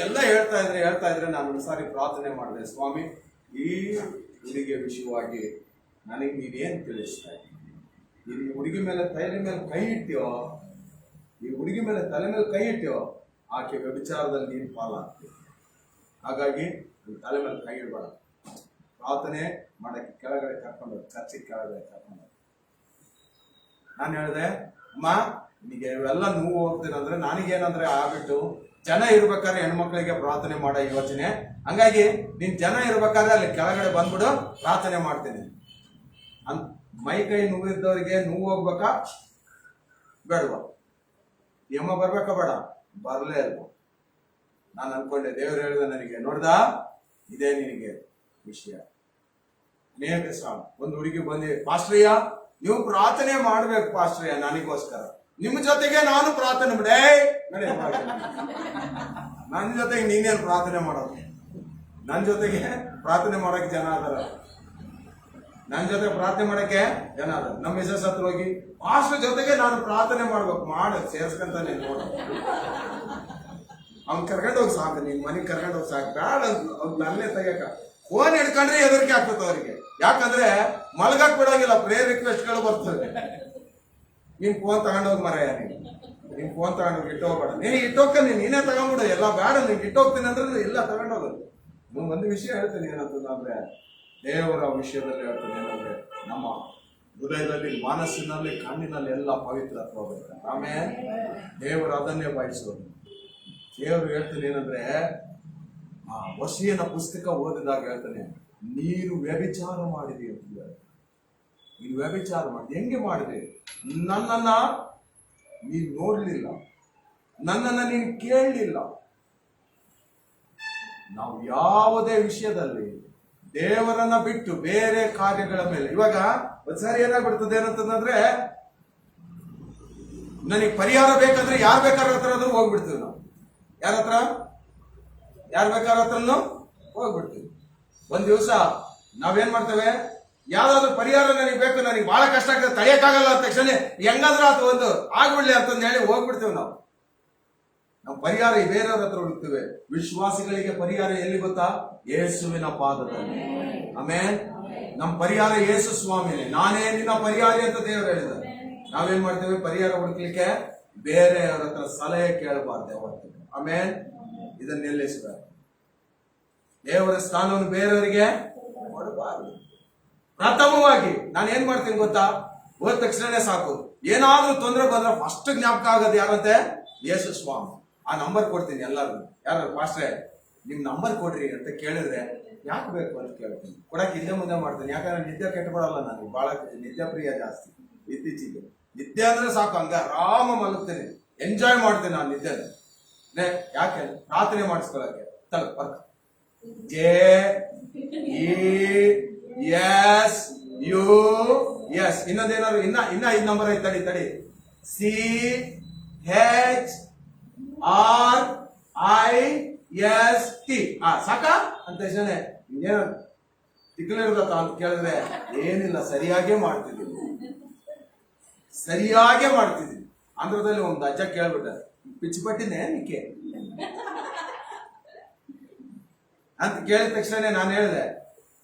ಎಲ್ಲ ಹೇಳ್ತಾ ಇದ್ರೆ ನಾನು ಒಂದ್ಸಾರಿ ಪ್ರಾರ್ಥನೆ ಮಾಡಿದೆ, ಸ್ವಾಮಿ ಈ ಹುಡುಗಿಯ ವಿಷಯವಾಗಿ ನನಗೆ ನೀನೇನು ತಿಳಿಸ್ತಾ ಇದ್ದೀನಿ? ನೀನು ಈ ಹುಡುಗಿ ಮೇಲೆ ತಲೆ ಮೇಲೆ ಕೈ ಇಟ್ಟ್ಯೋ, ಈ ಹುಡುಗಿ ಮೇಲೆ ತಲೆ ಮೇಲೆ ಕೈ ಇಟ್ಟ್ಯೋ, ಆಕೆ ವ್ಯಭಿಚಾರದಲ್ಲಿ ನೀನು ಪಾಲಾಗ್ತೀವಿ. ಹಾಗಾಗಿ ನೀನು ತಲೆ ಮೇಲೆ ಕೈ ಇಡಬೇಡ. ಪ್ರಾರ್ಥನೆ ಮಾಡಕ್ಕೆ ಕೆಳಗಡೆ ಕರ್ಕೊಂಡು, ಚರ್ಚಿಗೆ ಕೆಳಗಡೆ ಕರ್ಕೊಂಡು ನಾನು ಹೇಳಿದೆ, ಅಮ್ಮ ನಿನಗೆ ಇವೆಲ್ಲ ನೋವು ಹೋಗ್ತೀರಂದ್ರೆ ನನಗೇನಂದ್ರೆ ಆಗ್ಬಿಟ್ಟು ಜನ ಇರ್ಬೇಕಾದ್ರೆ ಹೆಣ್ಮಕ್ಳಿಗೆ ಪ್ರಾರ್ಥನೆ ಮಾಡೋ ಯೋಚನೆ. ಹಂಗಾಗಿ ನೀನ್ ಜನ ಇರ್ಬೇಕಾದ್ರೆ ಅಲ್ಲಿ ಕೆಳಗಡೆ ಬಂದ್ಬಿಡು, ಪ್ರಾರ್ಥನೆ ಮಾಡ್ತೀನಿ. ಮೈ ಕೈ ನೋವಿದ್ದವರಿಗೆ ನೋವು ಹೋಗ್ಬೇಕಾ ಬೇಡವಾ? ಯಮ್ಮ ಬರ್ಬೇಕಾ ಬೇಡ? ಬರಲೇ ಅಲ್ವ. ನಾನು ಅನ್ಕೊಂಡೆ, ದೇವ್ರು ಹೇಳಿದ ನನಗೆ, ನೋಡ್ದ ಇದೇ ನಿನಗೆ ವಿಷಯ. ಅನೇಕ ಸಾಲ ಒಂದು ಹುಡುಗಿ ಬಂದಿ, ಪಾಸ್ಟ್ರಯ್ಯ ನೀವು ಪ್ರಾರ್ಥನೆ ಮಾಡ್ಬೇಕು ಪಾಸ್ಟ್ರಯ್ಯ ನನಗೋಸ್ಕರ, ನಿಮ್ಮ ಜೊತೆಗೆ ನಾನು ಪ್ರಾರ್ಥನೆ ಬಿಡೇ, ನನ್ನ ಜೊತೆಗೆ ನೀನೇನು ಪ್ರಾರ್ಥನೆ ಮಾಡೋದು? ನನ್ನ ಜೊತೆಗೆ ಪ್ರಾರ್ಥನೆ ಮಾಡಕ್ಕೆ ಜನ ಅದಾರ. ನನ್ನ ಜೊತೆ ಪ್ರಾರ್ಥನೆ ಮಾಡಕ್ಕೆ ಏನಾದ್ರು ನಮ್ಮ ಮಿಸಸ್ ಹತ್ರ ಹೋಗಿ ಪಾಸ್ಟರ್ ಜೊತೆಗೆ ನಾನು ಪ್ರಾರ್ಥನೆ ಮಾಡ್ಬೇಕು ಮಾಡ ಸೇರ್ಸ್ಕಂತ ನೀನ್ ನೋಡ ಅವ್ನ್ ಕರ್ಕೊಂಡು ಹೋಗಿ ಸಾಕು, ನೀನ್ ಮನೆಗ್ ಕರ್ಕೊಂಡು ಹೋಗಿ ಸಾಕು, ಬೇಡ ಅವ್ನ್ ನನ್ನೇ ತೆಗಿಯಕ ಫೋನ್ ಹಿಡ್ಕೊಂಡ್ರೆ ಹೆದರಿಕೆ ಆಗ್ತದೆ ಅವರಿಗೆ. ಯಾಕಂದ್ರೆ ಮಲ್ಗಕ್ ಬಿಡೋಂಗಿಲ್ಲ, ಪ್ರೇಯರ್ ರಿಕ್ವೆಸ್ಟ್ಗಳು ಬರ್ತದೆ. ನೀನ್ ಫೋನ್ ತಗೊಂಡೋಗಿ ಮರ ನೀನ್ ಫೋನ್ ತಗೊಂಡೋಗಿ ಇಟ್ಟೋಗ್ಬೇಡ, ನೀನ್ ಇಟ್ಟೋಗ್ತಾನೆ, ನೀನೇ ತಗೊಂಡ್ಬಿಡು, ಎಲ್ಲ ಬೇಡ ನಿನ್ಗೆ ಇಟ್ಟೋಗ್ತೀನಿ ಅಂದ್ರೆ ಎಲ್ಲ ತಗೊಂಡೋಗೋದು. ಒಂದು ವಿಷಯ ಹೇಳ್ತೀನಿ ಏನಂತಂದ್ರೆ, ದೇವರ ವಿಷಯದಲ್ಲಿ ಹೇಳ್ತೀನಿ ಏನಂದ್ರೆ, ನಮ್ಮ ಹೃದಯದಲ್ಲಿ, ಮನಸ್ಸಿನಲ್ಲಿ, ಕಣ್ಣಿನಲ್ಲಿ ಎಲ್ಲ ಪವಿತ್ರತ್ವ ಹೋಗುತ್ತೆ. ಆಮೇಲೆ ದೇವರು ಅದನ್ನೇ ಬಯಸೋದು. ದೇವರು ಹೇಳ್ತೀನಿ ಏನಂದ್ರೆ, ಆ ವಶೀಯನ ಪುಸ್ತಕ ಓದಿದಾಗ ಹೇಳ್ತಾನೆ, ನೀನು ವ್ಯಭಿಚಾರ ಮಾಡಿದಿ ಅಂತ ಹೇಳಿ. ನೀನು ವ್ಯಭಿಚಾರ ಮಾಡಿ ಹೆಂಗೆ ಮಾಡಿದೆ? ನನ್ನನ್ನ ನೀನು ನೋಡ್ಲಿಲ್ಲ, ನನ್ನನ್ನ ನೀನು ಕೇಳಲಿಲ್ಲ. ನಾವು ಯಾವುದೇ ವಿಷಯದಲ್ಲಿ ದೇವರನ್ನ ಬಿಟ್ಟು ಬೇರೆ ಕಾರ್ಯಗಳ ಮೇಲೆ, ಇವಾಗ ಒಂದ್ಸಾರಿ ಏನಾಗ್ಬಿಡ್ತದೆ ಏನಂತಂದ್ರೆ, ನನಗೆ ಪರಿಹಾರ ಬೇಕಂದ್ರೆ ಯಾರು ಬೇಕಾದ್ರ ಹತ್ರ ಆದ್ರೂ ಹೋಗ್ಬಿಡ್ತೀವಿ ನಾವು. ಯಾರ ಹತ್ರ? ಯಾರು ಬೇಕಾದ್ರ ಹತ್ರನು ಹೋಗ್ಬಿಡ್ತೀವಿ. ಒಂದ್ ದಿವಸ ನಾವೇನ್ ಮಾಡ್ತೇವೆ, ಯಾವ್ದಾದ್ರು ಪರಿಹಾರ ನನಗೆ ಬೇಕು, ನನಗೆ ಬಹಳ ಕಷ್ಟ ಆಗ್ತದೆ, ತಡೆಯಕ್ಕಾಗಲ್ಲ ಅಂತ ತಕ್ಷಣ ಹೆಂಗಾದ್ರೂ ಅದು ಒಂದು ಆಗ್ಬಿಡ್ಲಿ ಅಂತಂದು ಹೇಳಿ ಹೋಗ್ಬಿಡ್ತೇವೆ ನಾವು. ನಾವು ಪರಿಹಾರ ಬೇರೆಯವ್ರ ಹತ್ರ ಹುಡುಕ್ತೇವೆ. ವಿಶ್ವಾಸಿಗಳಿಗೆ ಪರಿಹಾರ ಎಲ್ಲಿ ಗೊತ್ತಾ? ಯೇಸುವಿನ ಪಾದದಲ್ಲಿ. ಆಮೇಲೆ ನಮ್ಮ ಪರಿಹಾರ ಯೇಸು ಸ್ವಾಮಿನೇ. ನಾನೇ ನಿನ್ನ ಪರಿಹಾರಿ ಅಂತ ದೇವರು ಹೇಳಿದ್ದಾರೆ. ನಾವೇನ್ ಮಾಡ್ತೇವೆ? ಪರಿಹಾರ ಹುಡುಕ್ಲಿಕ್ಕೆ ಬೇರೆಯವ್ರ ಹತ್ರ ಸಲಹೆ ಕೇಳಬಾರ್ದು ಅವತ್ತು. ಆಮೇಲೆ ಇದನ್ನ ನಿಲ್ಲಿಸಿದ ದೇವರ ಸ್ಥಾನವನ್ನು ಬೇರೆಯವರಿಗೆ ಕೊಡಬಾರದು. ಪ್ರಥಮವಾಗಿ ನಾನು ಏನ್ ಮಾಡ್ತೀನಿ ಗೊತ್ತಾ? ಹೋದ ತಕ್ಷಣನೇ ಸಾಕು, ಏನಾದ್ರೂ ತೊಂದರೆ ಬಂದ್ರೆ ಫಸ್ಟ್ ಜ್ಞಾಪಕ ಆಗೋದು ಯಾರಂತೆ? ಯೇಸು ಸ್ವಾಮಿ. ಆ ನಂಬರ್ ಕೊಡ್ತೀನಿ ಎಲ್ಲರಿಗೂ. ಯಾರು ಪಾಸ್ಟ್ರೆ ನಿಮ್ ನಂಬರ್ ಕೊಡ್ರಿ ಅಂತ ಕೇಳಿದ್ರೆ ಯಾಕೆ ಬೇಕು ಅಂತ ಕೇಳ್ತೀನಿ. ಕೊಡಕ್ಕೆ ಹಿಂದೆ ಮುಂದೆ ಮಾಡ್ತೀನಿ. ಯಾಕಂದ್ರೆ ನಿದ್ದೆ ಕೆಟ್ಟಬಿಡಲ್ಲ, ನನಗೆ ಬಹಳ ನಿದ್ದೆ ಪ್ರಿಯ ಜಾಸ್ತಿ. ಇತ್ತೀಚೆಗೆ ನಿದ್ದೆ ಅಂದ್ರೆ ಸಾಕು, ಹಂಗ ಆರಾಮ ಮಲಗ್ತೀನಿ, ಎಂಜಾಯ್ ಮಾಡ್ತೀನಿ ನಾನು ನಿದ್ದೆ. ಯಾಕೆ? ಪ್ರಾರ್ಥನೆ ಮಾಡಿಸ್ಕೊಳಕ್ಕೆ. ಬರ್ಕ JESUS. ಇನ್ನೊಂದೇನಾದ್ರು ಇನ್ನ 5 ನಂಬರ್ ಐತೆ, ತಡಿ. CHRIST. ಸಾಕ ಅಂತ ಇನ್ನೇನು ತಿಕ್ಕಲಿರ್ದತ್ತ ಅಂತ ಕೇಳಿದ್ರೆ ಏನಿಲ್ಲ, ಸರಿಯಾಗೇ ಮಾಡ್ತಿದ್ದೀನಿ. ಆಂಧ್ರದಲ್ಲಿ ಒಂದು ಅಜ್ಜ ಕೇಳ್ಬಿಟ್ಟ, ಪಿಚ್ಚಿಪಟ್ಟಿನೇ ನಿಕ್ಕೆ ಅಂತ ಕೇಳಿದ ತಕ್ಷಣ ನಾನು ಹೇಳಿದೆ,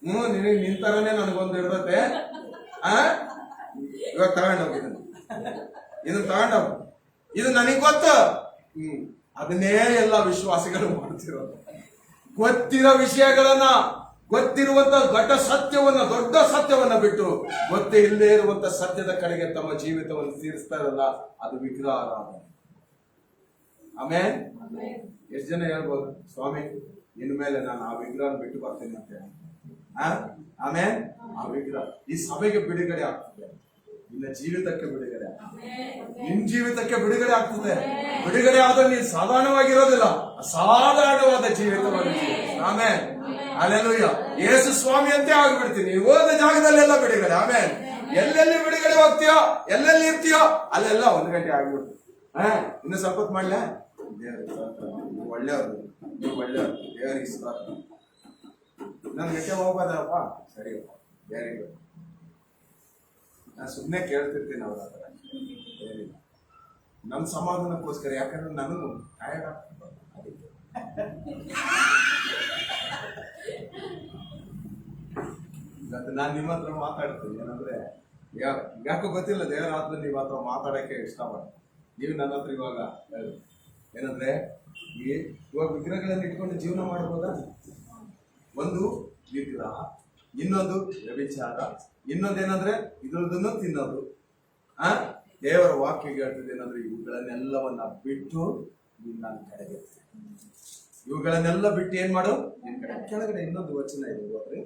ನಿನಗೆ ನಿಂತರನೇ ನನಗೊಂದು ಇರ್ತತೆ, ಇವಾಗ ತಗೊಂಡೋಗಿದ್ದೀನಿ, ಇದನ್ನ ತಗೊಂಡೋಗ, ಇದು ನನಗೆ ಗೊತ್ತು. ಅದನ್ನೇ ಎಲ್ಲ ವಿಶ್ವಾಸಿಗಳು ಮಾಡ್ತಿರೋದು. ಗೊತ್ತಿರೋ ವಿಷಯಗಳನ್ನ, ಗೊತ್ತಿರುವಂತ ದೊಡ್ಡ ಸತ್ಯವನ್ನ ಬಿಟ್ಟು ಗೊತ್ತೇ ಇಲ್ಲದೆ ಇರುವಂತ ಸತ್ಯದ ಕಡೆಗೆ ತಮ್ಮ ಜೀವಿತವನ್ನು ತೀರಿಸ್ತಾರಲ್ಲ, ಅದು ವಿಗ್ರಹ ಆರಾಧನೆ. ಆಮೇಲೆ ಎಷ್ಟು ಜನ ಹೇಳ್ಬೋದು, ಸ್ವಾಮಿ ಇನ್ಮೇಲೆ ನಾನು ಆ ವಿಗ್ರಹ ಬಿಟ್ಟು ಬರ್ತೀನಿ ಅಂತ ಹೇಳಿ. ಆಮೇಲೆ ಆ ವಿಗ್ರಹ ಈ ಸಭೆಗೆ ಬಿಡುಗಡೆ ಆಗ್ತದೆ, ನಿನ್ನ ಜೀವಿತಕ್ಕೆ ಬಿಡುಗಡೆ ಆಗ್ತದೆ, ನಿನ್ ಜೀವಿತಕ್ಕೆ ಬಿಡುಗಡೆ ಆಗ್ತದೆ. ಬಿಡುಗಡೆ ಆದ್ರೆ ನೀನು ಸಾಧಾರಣವಾಗಿರೋದಿಲ್ಲ, ಅಸಾಧಾರಣವಾದ ಜೀವಿತವನ್ನು. ಆಮೇಲೆ ಅಲ್ಲೆಲ್ಲೂಯ್ಯ, ಯೇಸು ಸ್ವಾಮಿ ಅಂತೆ ಆಗ್ಬಿಡ್ತೀನಿ. ನೀವು ಹೋದ ಜಾಗದಲ್ಲೆಲ್ಲ ಬಿಡುಗಡೆ. ಆಮೇಲೆ ಎಲ್ಲೆಲ್ಲಿ ಬಿಡುಗಡೆ ಹೋಗ್ತೀಯೋ, ಎಲ್ಲೆಲ್ಲಿ ಇರ್ತೀಯೋ ಅಲ್ಲೆಲ್ಲ 1 ಗಂಟೆ ಆಗ್ಬಿಡ್ತು. ಇನ್ನು ಸ್ವಲ್ಪ ಹೊತ್ತು ಮಾಡ್ಲ? ಒಳ್ಳೆಯವರು, ನೀವು ಒಳ್ಳೆಯವರು, ದೇವರಿಗೆ ಇಷ್ಟ. ನನ್ ಗಂಟೆ ಹೋಗ್ಬೋದಪ್ಪ? ಸರಿ, ವೆರಿ ಗುಡ್. ನಾನು ಸುಮ್ಮನೆ ಕೇಳ್ತಿರ್ತೀನಿ ಅವ್ರ ಹತ್ರ, ಏನಿಲ್ಲ, ನನ್ನ ಸಮಾಧಾನಕ್ಕೋಸ್ಕರ. ಯಾಕಂದ್ರೆ ನನಗೂ ಟಯರ್ಡ್ ಆಗ್ತದೆ. ಇವತ್ತು ನಾನು ನಿಮ್ಮ ಹತ್ರ ಮಾತಾಡ್ತೀನಿ ಏನಂದ್ರೆ, ಯಾಕೋ ಗೊತ್ತಿಲ್ಲ, ದೇವರ ಹತ್ರ ನಿಮ್ಮ ಹತ್ರ ಮಾತಾಡಕ್ಕೆ ಇಷ್ಟಪಡ್ತೀನಿ. ನೀವು ನನ್ನ ಹತ್ರ ಇವಾಗ ಹೇಳಿ ಏನಂದ್ರೆ, ಇವಾಗ ವಿಗ್ರಹಗಳನ್ನು ಇಟ್ಕೊಂಡು ಜೀವನ ಮಾಡ್ಬೋದಾ? ಒಂದು ವಿಗ್ರಹ, ಇನ್ನೊಂದು ವ್ಯಭಿಚಾರ, ಇನ್ನೊಂದೇನಂದ್ರೆ ಇದ್ರದನ್ನು ತಿನ್ನೋದು. ದೇವರ ವಾಕ್ಯ ಹೇಳ್ತದೆ ಏನಂದ್ರೆ, ಇವುಗಳನ್ನೆಲ್ಲವನ್ನ ಬಿಟ್ಟು ನನ್ನ ಕಡೆಗೆ, ಇವುಗಳನ್ನೆಲ್ಲ ಬಿಟ್ಟು ಏನ್ ಮಾಡು ನಿನ್ ಕಡೆ. ಕೆಳಗಡೆ ಇನ್ನೊಂದು ವಚನ ಇದೆ, ಹೋದ್ರೆ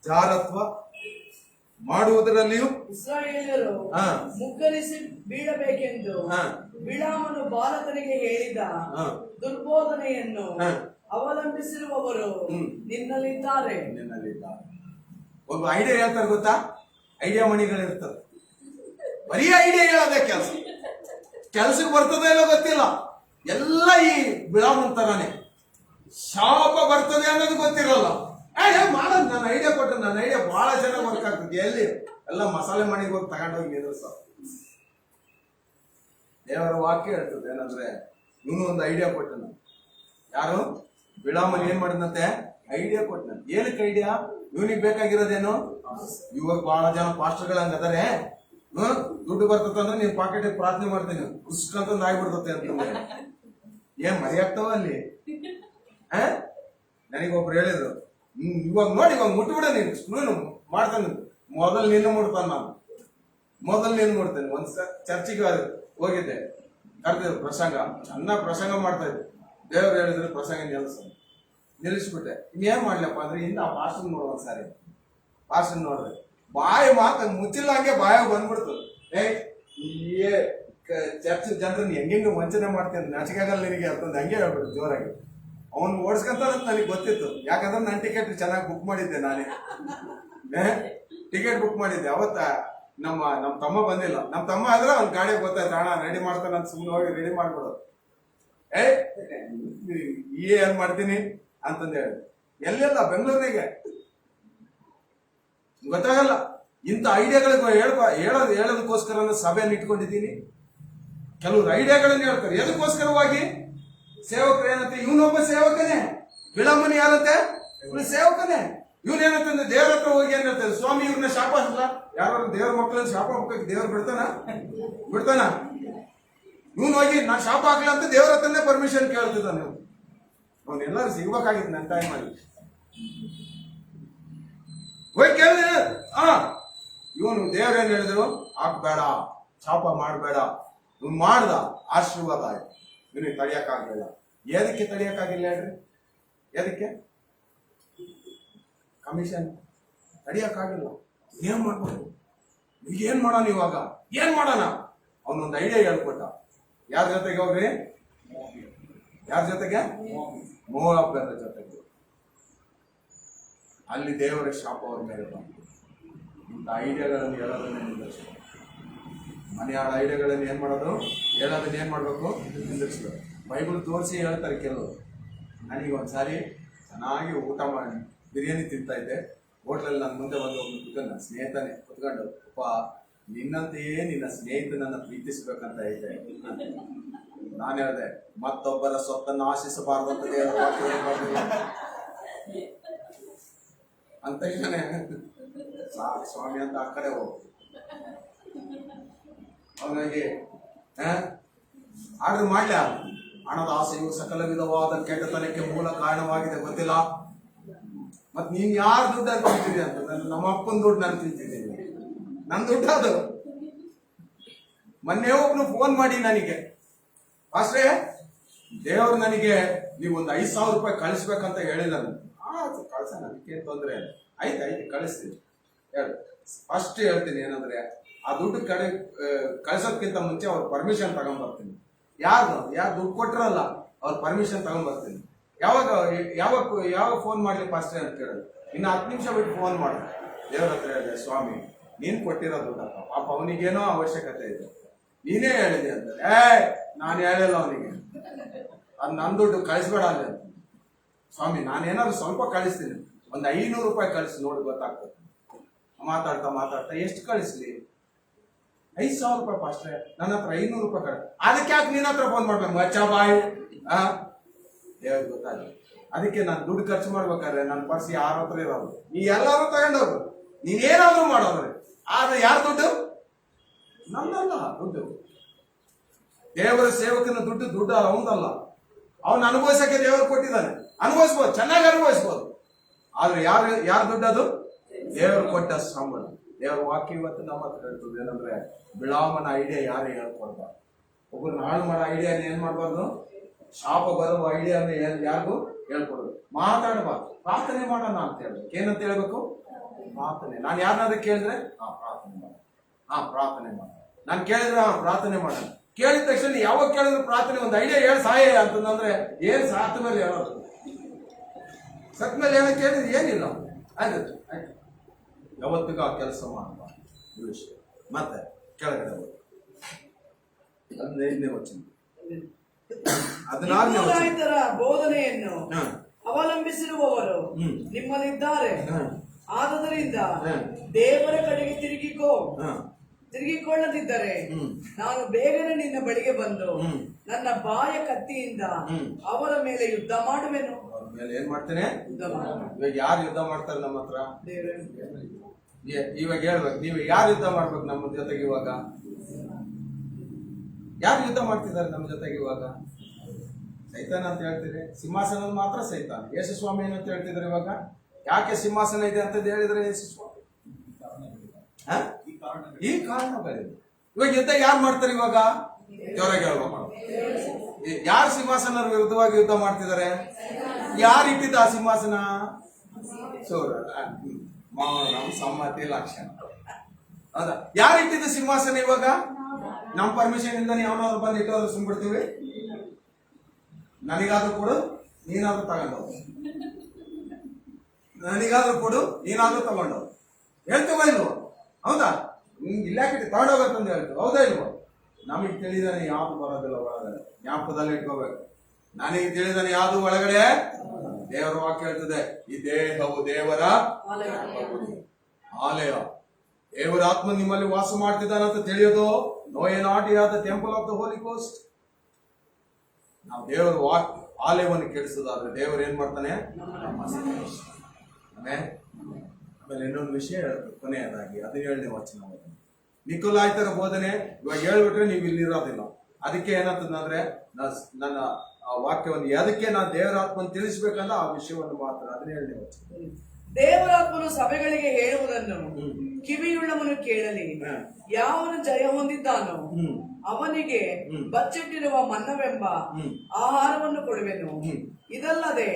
ಜಾರತ್ವ ಮಾಡುವುದರಲ್ಲಿಯೂ ಇಸ್ರಾಯೇಲರು ಮುಗ್ಗರಿಸಿ ಬೀಳಬೇಕೆಂದು ಬಿಳಾಮನು ಬಾಲಕನಿಗೆ ಹೇಳಿದ ದುರ್ಬೋಧನೆಯನ್ನು ಅವಲಂಬಿಸಿರುವವರು ನಿನ್ನಲ್ಲಿದ್ದಾರೆ. ಒಬ್ಬ ಐಡಿಯಾ ಹೇಳ್ತಾರೆ ಗೊತ್ತಾ? ಐಡಿಯಾ ಮಣಿಗಳಿರ್ತದೆ, ಬರೀ ಐಡಿಯಾ ಹೇಳೋದೇ ಕೆಲ್ಸಕ್ಕೆ ಬರ್ತದೆ ಇಲ್ಲ ಗೊತ್ತಿಲ್ಲ. ಎಲ್ಲ ಈ ಬಿಳಾಮನ್ ತರಾನೆ. ಶಾಪ ಬರ್ತದೆ ಅನ್ನೋದು ಗೊತ್ತಿರಲ್ಲ, ಮಾಡೋದು ನನ್ನ ಐಡಿಯಾ ಕೊಟ್ಟರೆ ನನ್ನ ಐಡಿಯಾ ಬಹಳ ಚೆನ್ನಾಗಿ ವರ್ಕ್ ಆಗ್ತದೆ. ಎಲ್ಲಿ ಎಲ್ಲ ಮಸಾಲೆ ಮನೆಗೆ ಹೋಗಿ ತಗೊಂಡೋಗಿ ನಿಲ್ಲಿಸ್ತಾವ. ದೇವರ ವಾಕ್ಯ ಹೇಳ್ತದೆ ಏನಂದ್ರೆ ಇವನು ಒಂದು ಐಡಿಯಾ ಕೊಟ್ಟನು. ಯಾರು? ಬಿಳಾಮನ್ ಏನ್ ಮಾಡಿದಂತೆ? ಐಡಿಯಾ ಕೊಟ್ಟನ. ಏನಕ್ಕೆ ಐಡಿಯಾ? ಇವನಿಗೆ ಬೇಕಾಗಿರೋದೇನು? ಇವಾಗ ಬಹಳ ಜನ ಪಾಸ್ಟರ್ಗಳಂಗ ಅದಾರೆ, ದುಡ್ಡು ಬರ್ತದಂದ್ರೆ ನೀನ್ ಪಾಕೆಟ್ ಪ್ರಾರ್ಥನೆ ಮಾಡ್ತೀನಿ ಉಸ್ಕಂತಂದ್ ಆಗ್ಬಿಡ್ತತೆ ಅಂತಂದ್ರೆ ಏನ್ ಮರಿ ಆಗ್ತಾವ ಅಲ್ಲಿ? ನನಗೊಬ್ರು ಹೇಳಿದ್ರು, ಇವಾಗ ನೋಡಿ ಇವಾಗ ಮುಟ್ಬಿಡ ನೀನು ಸ್ಕೂಲ್ ಮಾಡ್ತಾನೆ, ಮೊದಲು ನಿನ್ನ ಮುಡ್ತಾನ. ನಾನು ಮೊದಲು ನೀನು ಮುಡ್ತೇನೆ. ಒಂದ್ ಚರ್ಚಿಗೆ ಹೋಗಿದ್ದೆ, ಕರೆದಿದ್ರು ಪ್ರಸಂಗ, ಚೆನ್ನಾಗಿ ಪ್ರಸಂಗ ಮಾಡ್ತಾ ಇದ್ದೆ. ದೇವ್ರು ಹೇಳಿದ್ರೆ ಪ್ರಸಂಗ ನಿಲ್ಲಿಸ್ಬಿಟ್ಟೆ. ಇನ್ನೇನ್ ಮಾಡ್ಲಪ್ಪ ಅಂದ್ರೆ ಇಂದ ಆ ಪಾಸ್ಟರ್ ನೋಡ ಒಂದ್ಸಾರಿ. ಪಾಸ್ಟರ್ ನೋಡಿದ್ರೆ ಬಾಯಿ ಮಾತು ಮುಚ್ಚಿಲ್ಲ, ಹಂಗೆ ಬಾಯಾಗ ಬಂದ್ಬಿಡ್ತು. ಈ ಚರ್ಚ್ ಜನರನ್ನ ಹೆಂಗೆ ವಂಚನೆ ಮಾಡ್ತೇನೆ, ನಾಚಿಕಾಗಲ್ಲ ನಿನಗೆ ಅಂತಂದು ಹಂಗೆ ಹೇಳ್ಬಿಟ್ಟು ಜೋರಾಗಿ. ಅವ್ನು ಓಡಿಸ್ಕೊಂತ ನನಗೆ ಗೊತ್ತಿತ್ತು, ಯಾಕಂದ್ರೆ ನಾನು ಟಿಕೆಟ್ ಚೆನ್ನಾಗಿ ಬುಕ್ ಮಾಡಿದ್ದೆ. ನಾನೇ ಟಿಕೆಟ್ ಬುಕ್ ಮಾಡಿದ್ದೆ. ಅವತ್ತ ನಮ್ಮ ತಮ್ಮ ಬಂದಿಲ್ಲ. ನಮ್ಮ ತಮ್ಮ ಆದ್ರೆ ಅವ್ನ ಗಾಡಿ ಗೊತ್ತಾಯ್ತು, ಅಣ್ಣ ರೆಡಿ ಮಾಡ್ತಾನೆ ಅಂತ ಸುಮ್ಮನೆ ಹೋಗಿ ರೆಡಿ ಮಾಡ್ಬಿಡೋದು. ಏನ್ ಮಾಡ್ತೀನಿ ಅಂತಂದು ಹೇಳಿ ಎಲ್ಲೆಲ್ಲ ಬೆಂಗಳೂರಿನಾಗೆ ಗೊತ್ತಾಗಲ್ಲ. ಇಂಥ ಐಡಿಯಾಗಳಿಗೆ ಹೇಳೋದಕ್ಕೋಸ್ಕರ ಸಭೆಯನ್ನು ಇಟ್ಕೊಂಡಿದ್ದೀನಿ. ಕೆಲವರು ಐಡಿಯಾಗಳನ್ನ ಹೇಳ್ತಾರೆ ಎದಕ್ಕೋಸ್ಕರವಾಗಿ. ಸೇವಕರು ಏನಂತೆ, ಇವನೊಬ್ಬ ಸೇವಕನೇ. ಬಿಳಾಮನಿ ಯಾರಂತೆ? ಇವನು ಸೇವಕನೇ. ಇವನೇನಂತಂದ್ರೆ ದೇವ್ರ ಹತ್ರ ಹೋಗಿ ಏನ್ ಹೇಳ್ತಾರೆ, ಸ್ವಾಮಿ ಇವ್ರನ್ನ ಶಾಪ ಹಾಕಲ್ಲ. ಯಾರು ದೇವ್ರ ಮಕ್ಕಳನ್ನ ಶಾಪ ಹಾಕಕ್ಕೆ ದೇವ್ರು ಬಿಡ್ತಾನ? ಇವನು ಹೋಗಿ ನಾನು ಶಾಪ ಹಾಕ್ಲ ಅಂತ ದೇವ್ರ ಹತ್ರನೇ ಪರ್ಮಿಷನ್ ಕೇಳ್ತಿದ್ದಾನೆ. ಅವನೆಲ್ಲರೂ ಸಿಗ್ಬೇಕಾಗಿತ್ತು ನನ್ನ ಟೈಮಲ್ಲಿ. ಹೋಗಿ ಕೇಳಿದೆ, ಇವನು ದೇವ್ರೇನ್ ಹೇಳಿದ್ರು, ಹಾಕ್ಬೇಡ, ಶಾಪ ಮಾಡಬೇಡ. ಇವ್ನು ಮಾಡ್ದ, ಆಶೀರ್ವಾದ ಆಯ್ತು. ಇವನಿಗೆ ತಡಿಯಕ್ಕಾಗಲಿಲ್ಲ. ಎದಕ್ಕೆ ತಡಿಯಕ್ಕಾಗಿಲ್ಲ ಹೇಳ್ರಿ? ಎದಕ್ಕೆ? ಕಮಿಷನ್ ತಡಿಯಕ್ಕಾಗಿಲ್ಲ. ಏನ್ ಮಾಡ್ಬೋದು? ಏನ್ ಮಾಡೋಣ ಇವಾಗ? ಏನ್ ಮಾಡೋಣ? ಅವನೊಂದು ಐಡಿಯಾ ಹೇಳ್ಕೊಟ್ಟ. ಯಾರ ಜೊತೆಗೆ ಹೋಗ್ರಿ? ಯಾರ ಜೊತೆಗೆ? ಮೋವಾಬ್ಯರ ಜೊತೆಗೆ. ಅಲ್ಲಿ ದೇವರ ಶಾಪ ಅವ್ರ ಮೇಲೆ ಬಂತು. ಇಂಥ ಐಡಿಯಾಗಳನ್ನು ಹೇಳೋದನ್ನೇ ನಿಂದಿರಿಸ್ಬೇಕು. ಮನೆಯಾಳ ಐಡಿಯಾಗಳನ್ನು ಏನ್ ಮಾಡೋದು? ಹೇಳೋದನ್ನ ಏನ್ ಮಾಡ್ಬೇಕು? ನಿಂದಿರಿಸ್ಬೇಕು. ಬೈಬಲ್ ತೋರಿಸಿ ಹೇಳ್ತಾರೆ ಕೆಲವರು. ನನಗೆ ಒಂದ್ಸಾರಿ ಚೆನ್ನಾಗಿ ಊಟ ಮಾಡಿ ಬಿರಿಯಾನಿ ತಿಂತಾ ಇದ್ದೆ. ಹೋಟ್ಲಲ್ಲಿ ನನ್ನ ಮುಂದೆ ಬಂದು ಕುತ್ಕೊಂಡು ನನ್ನ ಸ್ನೇಹಿತನೇ ಕುತ್ಕೊಂಡು, ಅಪ್ಪ ನಿನ್ನಂತೆಯೇ ನಿನ್ನ ಸ್ನೇಹಿತನನ್ನ ಪ್ರೀತಿಸ್ಬೇಕಂತ ಇದೆ. ನಾನು ಹೇಳಿದೆ, ಮತ್ತೊಬ್ಬರ ಸ್ವತ್ತನ್ನು ಆಶಿಸಬಾರ್ದಂತ ಅಂತ ಇದ್ದಾನೆ. ಸ್ವಾಮಿ ಅಂತ ಆ ಕಡೆ ಹೋಗು. ಅವನಿಗೆ ಆರ್ಡರ್ ಮಾಡ್ಲ. ಹಣದ ಆಸೆಯು ಸಕಲ ವಿಧವಾದ ಕೆಟ್ಟತನಕ್ಕೆ ಮೂಲ ಕಾರಣವಾಗಿದೆ, ಗೊತ್ತಿಲ್ಲ. ಮತ್ ನೀನ್ ಯಾರ ದುಡ್ಡು ಅಂತ ತಿಂತಿದ್ದೆ ಅಂತ? ನಮ್ಮ ಅಪ್ಪನ ದುಡ್ಡು ನಾನು ತಿಂತಿದ್ದೀನಿ, ನನ್ನ ದುಡ್ಡು ಅದು. ಮೊನ್ನೆ ಒಬ್ನು ಫೋನ್ ಮಾಡಿ ನನಗೆ, ಅಷ್ಟೇ ದೇವ್ರು ನನಗೆ ನೀವು ಒಂದು 5,000 ರೂಪಾಯಿ ಕಳಿಸ್ಬೇಕಂತ ಹೇಳಿಲ್ಲ. ಆಯ್ತು ಕಳ್ಸೋಣ, ಅದಕ್ಕೇನು ತೊಂದರೆ ಇಲ್ಲ. ಆಯ್ತು ಕಳಿಸ್ತೀನಿ. ಹೇಳು, ಫಸ್ಟ್ ಹೇಳ್ತೀನಿ ಏನಂದ್ರೆ, ಆ ದುಡ್ಡು ಕಳ್ಸೋದ್ಕಿಂತ ಮುಂಚೆ ಅವ್ರ ಪರ್ಮಿಷನ್ ತಗೊಂಡ್ಬರ್ತೀನಿ. ಯಾರು ದುಡ್ಡು ಕೊಟ್ಟರಲ್ಲ ಅವ್ರ ಪರ್ಮಿಷನ್ ತಗೊಂಡ್ಬರ್ತೀನಿ. ಯಾವಾಗ ಫೋನ್ ಮಾಡ್ಲಿ ಫಸ್ಟ್ ಅಂತ ಕೇಳೋದು. ಇನ್ನು 10 ನಿಮಿಷ ಬಿಟ್ಟು ಫೋನ್ ಮಾಡ. ದೇವ್ರ ಹತ್ರ ಹೇಳಿದೆ, ಸ್ವಾಮಿ ನೀನ್ ಕೊಟ್ಟಿರೋ ದುಡ್ಡಪ್ಪ, ಪಾಪ ಅವನಿಗೇನೋ ಅವಶ್ಯಕತೆ ಇದೆ, ನೀನೇ ಹೇಳಿದೆ ಅಂತ. ನಾನು ಹೇಳಿಲ್ಲ ಅವನಿಗೆ, ಅದು ನನ್ನ ದುಡ್ಡು ಕಳಿಸ್ಬೇಡ ಅಲ್ಲಿ ಅಂತ. ಸ್ವಾಮಿ ನಾನೇನಾದ್ರು ಸ್ವಲ್ಪ ಕಳಿಸ್ತೀನಿ, ಒಂದು 500 ರೂಪಾಯಿ ಕಳಿಸಿ ನೋಡಿ, ಗೊತ್ತಾಗ್ತದೆ. ಮಾತಾಡ್ತಾ ಎಷ್ಟು ಕಳಿಸ್ಲಿ? 5,000 ರೂಪಾಯಿ ಪಾಸ್ಟ್ರೆ, ನನ್ನ ಹತ್ರ 500 ರೂಪಾಯಿ ಕಳಿಸ್. ಅದಕ್ಕೆ ಯಾಕೆ ನಿನ್ನ ಹತ್ರ ಫೋನ್ ಮಾಡ್ಬೇಕು? ಮಚ್ಚ ಬಾಯಿ ದೇವ್ರಿಗೆ ಗೊತ್ತಾಗ. ಅದಕ್ಕೆ ನಾನು ದುಡ್ಡು ಖರ್ಚು ಮಾಡ್ಬೇಕಾದ್ರೆ ನನ್ನ ಪರ್ಸ್ ಯಾರ ಹತ್ರ ಇರೋದು, ನೀ ಎಲ್ಲಾರು ತಗೊಂಡವ್ರು, ನೀನೇನಾದ್ರೂ ಮಾಡೋದ್ರೆ. ಆದ್ರೆ ಯಾರ ದುಡ್ಡು? ನನ್ನಲ್ಲ ದುಡ್ಡು. ದೇವರ ಸೇವಕನ ದುಡ್ಡು ಅವನದಲ್ಲ. ಅವನು ಅನುಭವಿಸಕ್ಕೆ ದೇವರು ಕೊಟ್ಟಿದ್ದಾನೆ, ಅನುಭವಿಸ್ಬೋದು, ಚೆನ್ನಾಗಿ ಅನುಭವಿಸ್ಬೋದು. ಆದ್ರೆ ಯಾರ ದುಡ್ಡು ಅದು? ದೇವರು ಕೊಟ್ಟ ಸಂಬಳ. ದೇವರ ವಾಕ್ಯ ಇವತ್ತು ನಮ್ಮ ಹತ್ರ ಹೇಳ್ತದೆ ಏನಂದ್ರೆ, ಬಿಳಾಮನ ಐಡಿಯಾ ಯಾರು ಹೇಳ್ಕೊಡ್ಬಾರ್ದು. ಒಬ್ಬರನ್ನ ಹಾಳು ಮಾಡೋ ಐಡಿಯಾ ಏನ್ ಮಾಡ್ಬಾರ್ದು? ಶಾಪ ಬರುವ ಐಡಿಯಾನ ಯಾರಿಗೂ ಹೇಳ್ಕೊಡೋದು. ಮಾತಾಡಬಾರ್ದು, ಪ್ರಾರ್ಥನೆ ಮಾಡೋಣ ಅಂತ ಹೇಳ್ಬೇಕು. ಏನಂತ ಹೇಳ್ಬೇಕು? ಪ್ರಾರ್ಥನೆ. ನಾನು ಯಾರನ್ನಾದ್ರೂ ಕೇಳಿದ್ರೆ ಪ್ರಾರ್ಥನೆ ಮಾಡ. ನಾನು ಕೇಳಿದ್ರೆ ಪ್ರಾರ್ಥನೆ ಮಾಡೋಣ. ಕೇಳಿದ ತಕ್ಷಣ ಯಾವಾಗ ಕೇಳಿದ್ರು ಪ್ರಾರ್ಥನೆ, ಒಂದು ಐಡಿಯಾ ಹೇಳಿ ಸಾಯ ಅಂತಂದ್ರೆ ಏನ್ ಸಾತ ಮೇಲೆ ಹೇಳೋದು? ಸತ್ ಮೇಲೆ ಏನೋ ಕೇಳಿದ್ರೆ ಏನಿಲ್ಲ. ಆಯ್ತು ಯಾವತ್ತಿಗೂ ಆ ಕೆಲಸ ಮಾಡಬಾರ್ದು. ಈ ವಿಷಯ ಮತ್ತೆ ಕೆಳಗಡೆ 15ನೇ ವಚನ, 16ನೇ ವಚನ. ಬೋಧನೆಯನ್ನು ಅವಲಂಬಿಸಿರುವವರು ಹ್ಮ್. ನಿಮ್ಮಲ್ಲಿದ್ದಾರೆ. ಹ. ಆದುದರಿಂದ ಹ. ದೇವರ ಕಡೆಗೆ ಹ. ತಿರುಗಿಕೊಳ್ಳದಿದ್ದರೆ ಹ್ಮ್. ನಾನು ಬೇಗನೆ ನಿನ್ನ ಬಳಿಗೆ ಬಂದು ಹ್ಮ್. ನನ್ನ ಬಾಯ ಕತ್ತಿಯಿಂದ ಹ್ಮ್. ಅವರ ಮೇಲೆ ಯುದ್ಧ ಮಾಡುವೆನು. ಅವ್ರ ಮೇಲೆ ಏನ್ ಮಾಡ್ತೇನೆ? ಯುದ್ಧ ಮಾಡುವೆನು. ಇವಾಗ ಯಾರು ಯುದ್ಧ ಮಾಡ್ತಾರೆ ನಮ್ಮ ಹತ್ರ? ದೇವರೇ. ಇವಾಗ ಹೇಳ್ಬೇಕು, ನೀವು ಯಾರು ಯುದ್ಧ ಮಾಡ್ಬೇಕು ನಮ್ಮ ಜೊತೆಗೆ ಇವಾಗ? ಯಾರು ಯುದ್ಧ ಮಾಡ್ತಿದ್ದಾರೆ ನಮ್ಮ ಜೊತೆಗೆ ಇವಾಗ? ಸೈತಾನ ಅಂತ ಹೇಳ್ತೀರಿ, ಸಿಂಹಾಸನ ಮಾತ್ರ ಸೈತಾನ. ಯೇಸು ಸ್ವಾಮಿ ಏನಂತ ಹೇಳ್ತಿದ್ದಾರೆ ಇವಾಗ? ಯಾಕೆ ಸಿಂಹಾಸನ ಇದೆ ಅಂತ ಹೇಳಿದ್ರೆ ಯೇಸು ಸ್ವಾಮಿ ಹ? ಈ ಕಾರಣಗಳಿವೆ. ಇವಾಗ ಯುದ್ಧ ಯಾರು ಮಾಡ್ತಾರೆ ಇವಾಗ? ಜೋರಾಗಿ ಹೇಳ್ಬೇಕು. ಯಾರು ಸಿಂಹಾಸನ ವಿರುದ್ಧವಾಗಿ ಯುದ್ಧ ಮಾಡ್ತಿದ್ದಾರೆ? ಯಾರು ಇಟ್ಟಿದ್ದ ಆ ಸಿಂಹಾಸನ? ಮೌನ ಸಮ್ಮತಿ ಲಕ್ಷಣ. ಹೌದಾ? ಯಾರು ಇಟ್ಟಿದ್ದ ಸಿಂಹಾಸನ ಇವಾಗ? ನಮ್ಮ ಪರ್ಮಿಷನ್ ಇಂದ ಯಾವನಾದ್ರು ಬಂದು ಇಟ್ಟೋದ್ರೆ ಸುಮ್ಬಿಡ್ತೀವಿ? ನನಗಾದ್ರೂ ಕೊಡು, ನೀನಾದ್ರೂ ತಗೊಂಡವ್. ನನಗಾದ್ರೂ ಕೊಡು, ನೀನಾದ್ರೂ ತಗೊಂಡವ್. ಹೇಳ್ತೀವ ಇಲ್ವೋ? ಹೌದಾ? ನಿಮ್ಗೆ ಇಲ್ಲಾಕಿಟ್ಟು ತಗೊಂಡೋಗತ್ತಂದು ಹೇಳ್ತೀವಿ, ಹೌದಾ ಇಲ್ವೋ? ನಮಗೆ ತಿಳಿದಾನೆ ಯಾವ್ದು ಬರೋದಿಲ್ಲ ಒಳಗಡೆ, ಜ್ಞಾಪಕದಲ್ಲಿ ಇಟ್ಕೋಬೇಕು. ನನಗೆ ತಿಳಿದಾನೆ ಯಾವ್ದು ಒಳಗಡೆ? ದೇವರ ವಾಕ್ಯ ಹೇಳ್ತದೆ, ಈ ದೇಹವು ದೇವರ ಆಲಯ. ದೇವರ ಆತ್ಮ ನಿಮ್ಮಲ್ಲಿ ವಾಸ ಮಾಡ್ತಿದ್ದಾನಂತ ತಿಳಿಯೋದು. Know ye not you are the temple of the Holy Ghost. ನಾವು ದೇವರ ಆಲಯವನ್ನು ಕೆಡಿಸೋದಾದ್ರೆ ದೇವರು ಏನ್ ಮಾಡ್ತಾನೆ? ಆಮೇಲೆ ಇನ್ನೊಂದು ವಿಷಯ ಹೇಳ್ಬೇಕು ಕೊನೆಯದಾಗಿ, 17ನೇ ವಚನ. ನಿಕೊಲಾಯ್ತರ ಬೋಧನೆ ಇವಾಗ ಹೇಳ್ಬಿಟ್ರೆ ನೀವು ಇಲ್ಲಿ ಇರೋದಿಲ್ಲ. ಅದಕ್ಕೆ ಏನಂತಂದ್ರೆ ನನ್ನ ವಾಕ್ಯವನ್ನು ಅದಕ್ಕೆ ನಾನು ದೇವರ ಆತ್ಮನ್ನು ತಿಳಿಸ್ಬೇಕಂದ್ರೆ ಆ ವಿಷಯವನ್ನು ಮಾತ್ರ. 17ನೇ ವಚನ. ದೇವರಾತ್ಮನು ಸಭೆಗಳಿಗೆ ಹೇಳುವುದನ್ನು ಕಿವಿಯುಳ್ಳವನು ಕೇಳಲಿ. ಯಾವನು ಜಯ ಹೊಂದಿದ್ದಾನೋ ಅವನಿಗೆ ಬಚ್ಚಿಟ್ಟಿರುವ ಮನ್ನವೆಂಬ ಆಹಾರವನ್ನು ಕೊಡುವೆನು. ಇದಲ್ಲದೆ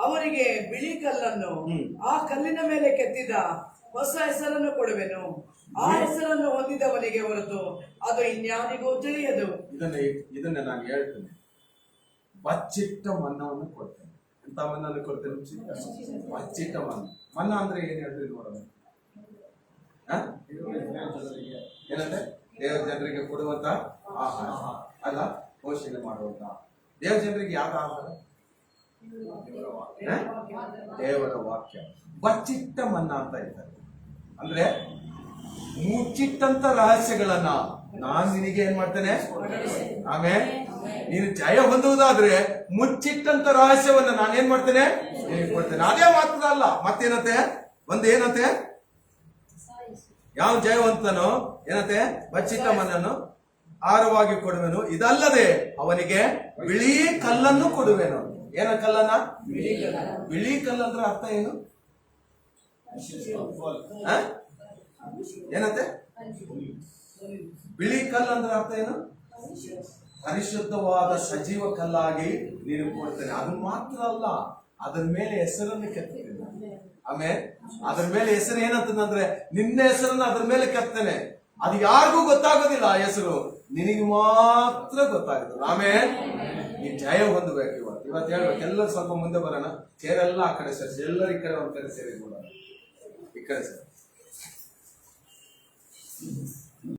ಅವರಿಗೆ ಬಿಳಿ ಕಲ್ಲನ್ನು, ಆ ಕಲ್ಲಿನ ಮೇಲೆ ಕೆತ್ತಿದ ಹೊಸ ಹೆಸರನ್ನು ಕೊಡುವೆನು. ಆ ಹೆಸರನ್ನು ಹೊಂದಿದವನಿಗೆ ಹೊರತು ಅದು ಇನ್ಯಾರಿಗೂ ತಿಳಿಯದು. ಇದನ್ನ ನಾನು ಹೇಳ್ತೇನೆ, ಬಚ್ಚಿಟ್ಟ ಮನ್ನವನ್ನು ಕೊಡ್ತೇನೆ. ಎಂತ ಮನ್ನನ್ನು ಕೊಡ್ತೇನೆ? ಬಚ್ಚಿಟ್ಟ ಮನ್ನ. ಮನ್ನ ಅಂದ್ರೆ ಏನ್ ಹೇಳ್ತೀವಿ ನೋಡೋಣ. ಏನಂದ್ರೆ ದೇವ ಜನರಿಗೆ ಕೊಡುವಂತ ಆಹಾರ ಅಲ್ಲ, ಪೋಷಣೆ ಮಾಡುವಂತ. ದೇವ ಜನರಿಗೆ ಯಾವ ಆಹಾರ? ದೇವರ ವಾಕ್ಯ. ಬಚ್ಚಿಟ್ಟ ಮನ್ನ ಅಂತ ಇದ್ದಾರೆ. ಅಂದ್ರೆ ಮುಚ್ಚಿಟ್ಟಂತ ರಹಸ್ಯಗಳನ್ನ ನಾನ್ ನಿನಗೆ ಏನ್ ಮಾಡ್ತೇನೆ? ಆಮೇಲೆ ನೀನು ಜಯ ಹೊಂದುವುದಾದ್ರೆ ಮುಚ್ಚಿಟ್ಟಂತ ರಹಸ್ಯವನ್ನ ನಾನೇನ್ ಮಾಡ್ತೇನೆ? ಕೊಡ್ತೇನೆ. ಅದೇ ಮಾತ್ರ ಅಲ್ಲ, ಮತ್ತೇನಂತೆ? ಒಂದೇನಂತೆ? ಯಾವ ಜಯವಂತನೋ ಏನಂತೆ? ಬಚ್ಚಿಟ್ಟ ಮನ್ನನ್ನು ಆಹಾರವಾಗಿ ಕೊಡುವೆನು. ಇದಲ್ಲದೆ ಅವನಿಗೆ ಬಿಳಿ ಕಲ್ಲನ್ನು ಕೊಡುವೆನು. ಏನ ಕಲ್ಲನ್ನ? ಬಿಳಿ ಕಲ್ಲಂದ್ರೆ ಅರ್ಥ ಏನು? ಏನಂತೆ? ಬಿಳಿ ಕಲ್ಲು ಅಂದ್ರೆ ಅರ್ಥ ಏನು? ಪರಿಶುದ್ಧವಾದ ಸಜೀವ ಕಲ್ಲಾಗಿ ನೀನು ಕೊಡ್ತೇನೆ. ಅದು ಮಾತ್ರ ಅಲ್ಲ, ಅದರ ಮೇಲೆ ಹೆಸರನ್ನು ಕೆತ್ತೇನೆ. ಆಮೇಲೆ ಅದ್ರ ಮೇಲೆ ಹೆಸರು ಏನಂತಂದ್ರೆ ನಿನ್ನ ಹೆಸರನ್ನು ಅದ್ರ ಮೇಲೆ ಕೆತ್ತೇನೆ. ಅದು ಯಾರಿಗೂ ಗೊತ್ತಾಗೋದಿಲ್ಲ. ಆ ಹೆಸರು ನಿನಗೆ ಮಾತ್ರ ಗೊತ್ತಾಗುತ್ತೆ. ಆಮೇಲೆ ನೀನ್ ಜಯ ಹೊಂದಬೇಕು. ಇವತ್ತು ಹೇಳ್ಬೇಕು. ಎಲ್ಲರೂ ಸ್ವಲ್ಪ ಮುಂದೆ ಬರೋಣ. ಚೇರೆಲ್ಲ ಆ ಕಡೆ ಸೇರಿಸಿ, ಎಲ್ಲರೂ ಈ ಕಡೆ ಒಂದ್ ಕಡೆ ಸೇರಿ ಈ ಕಡೆ ಸರ್.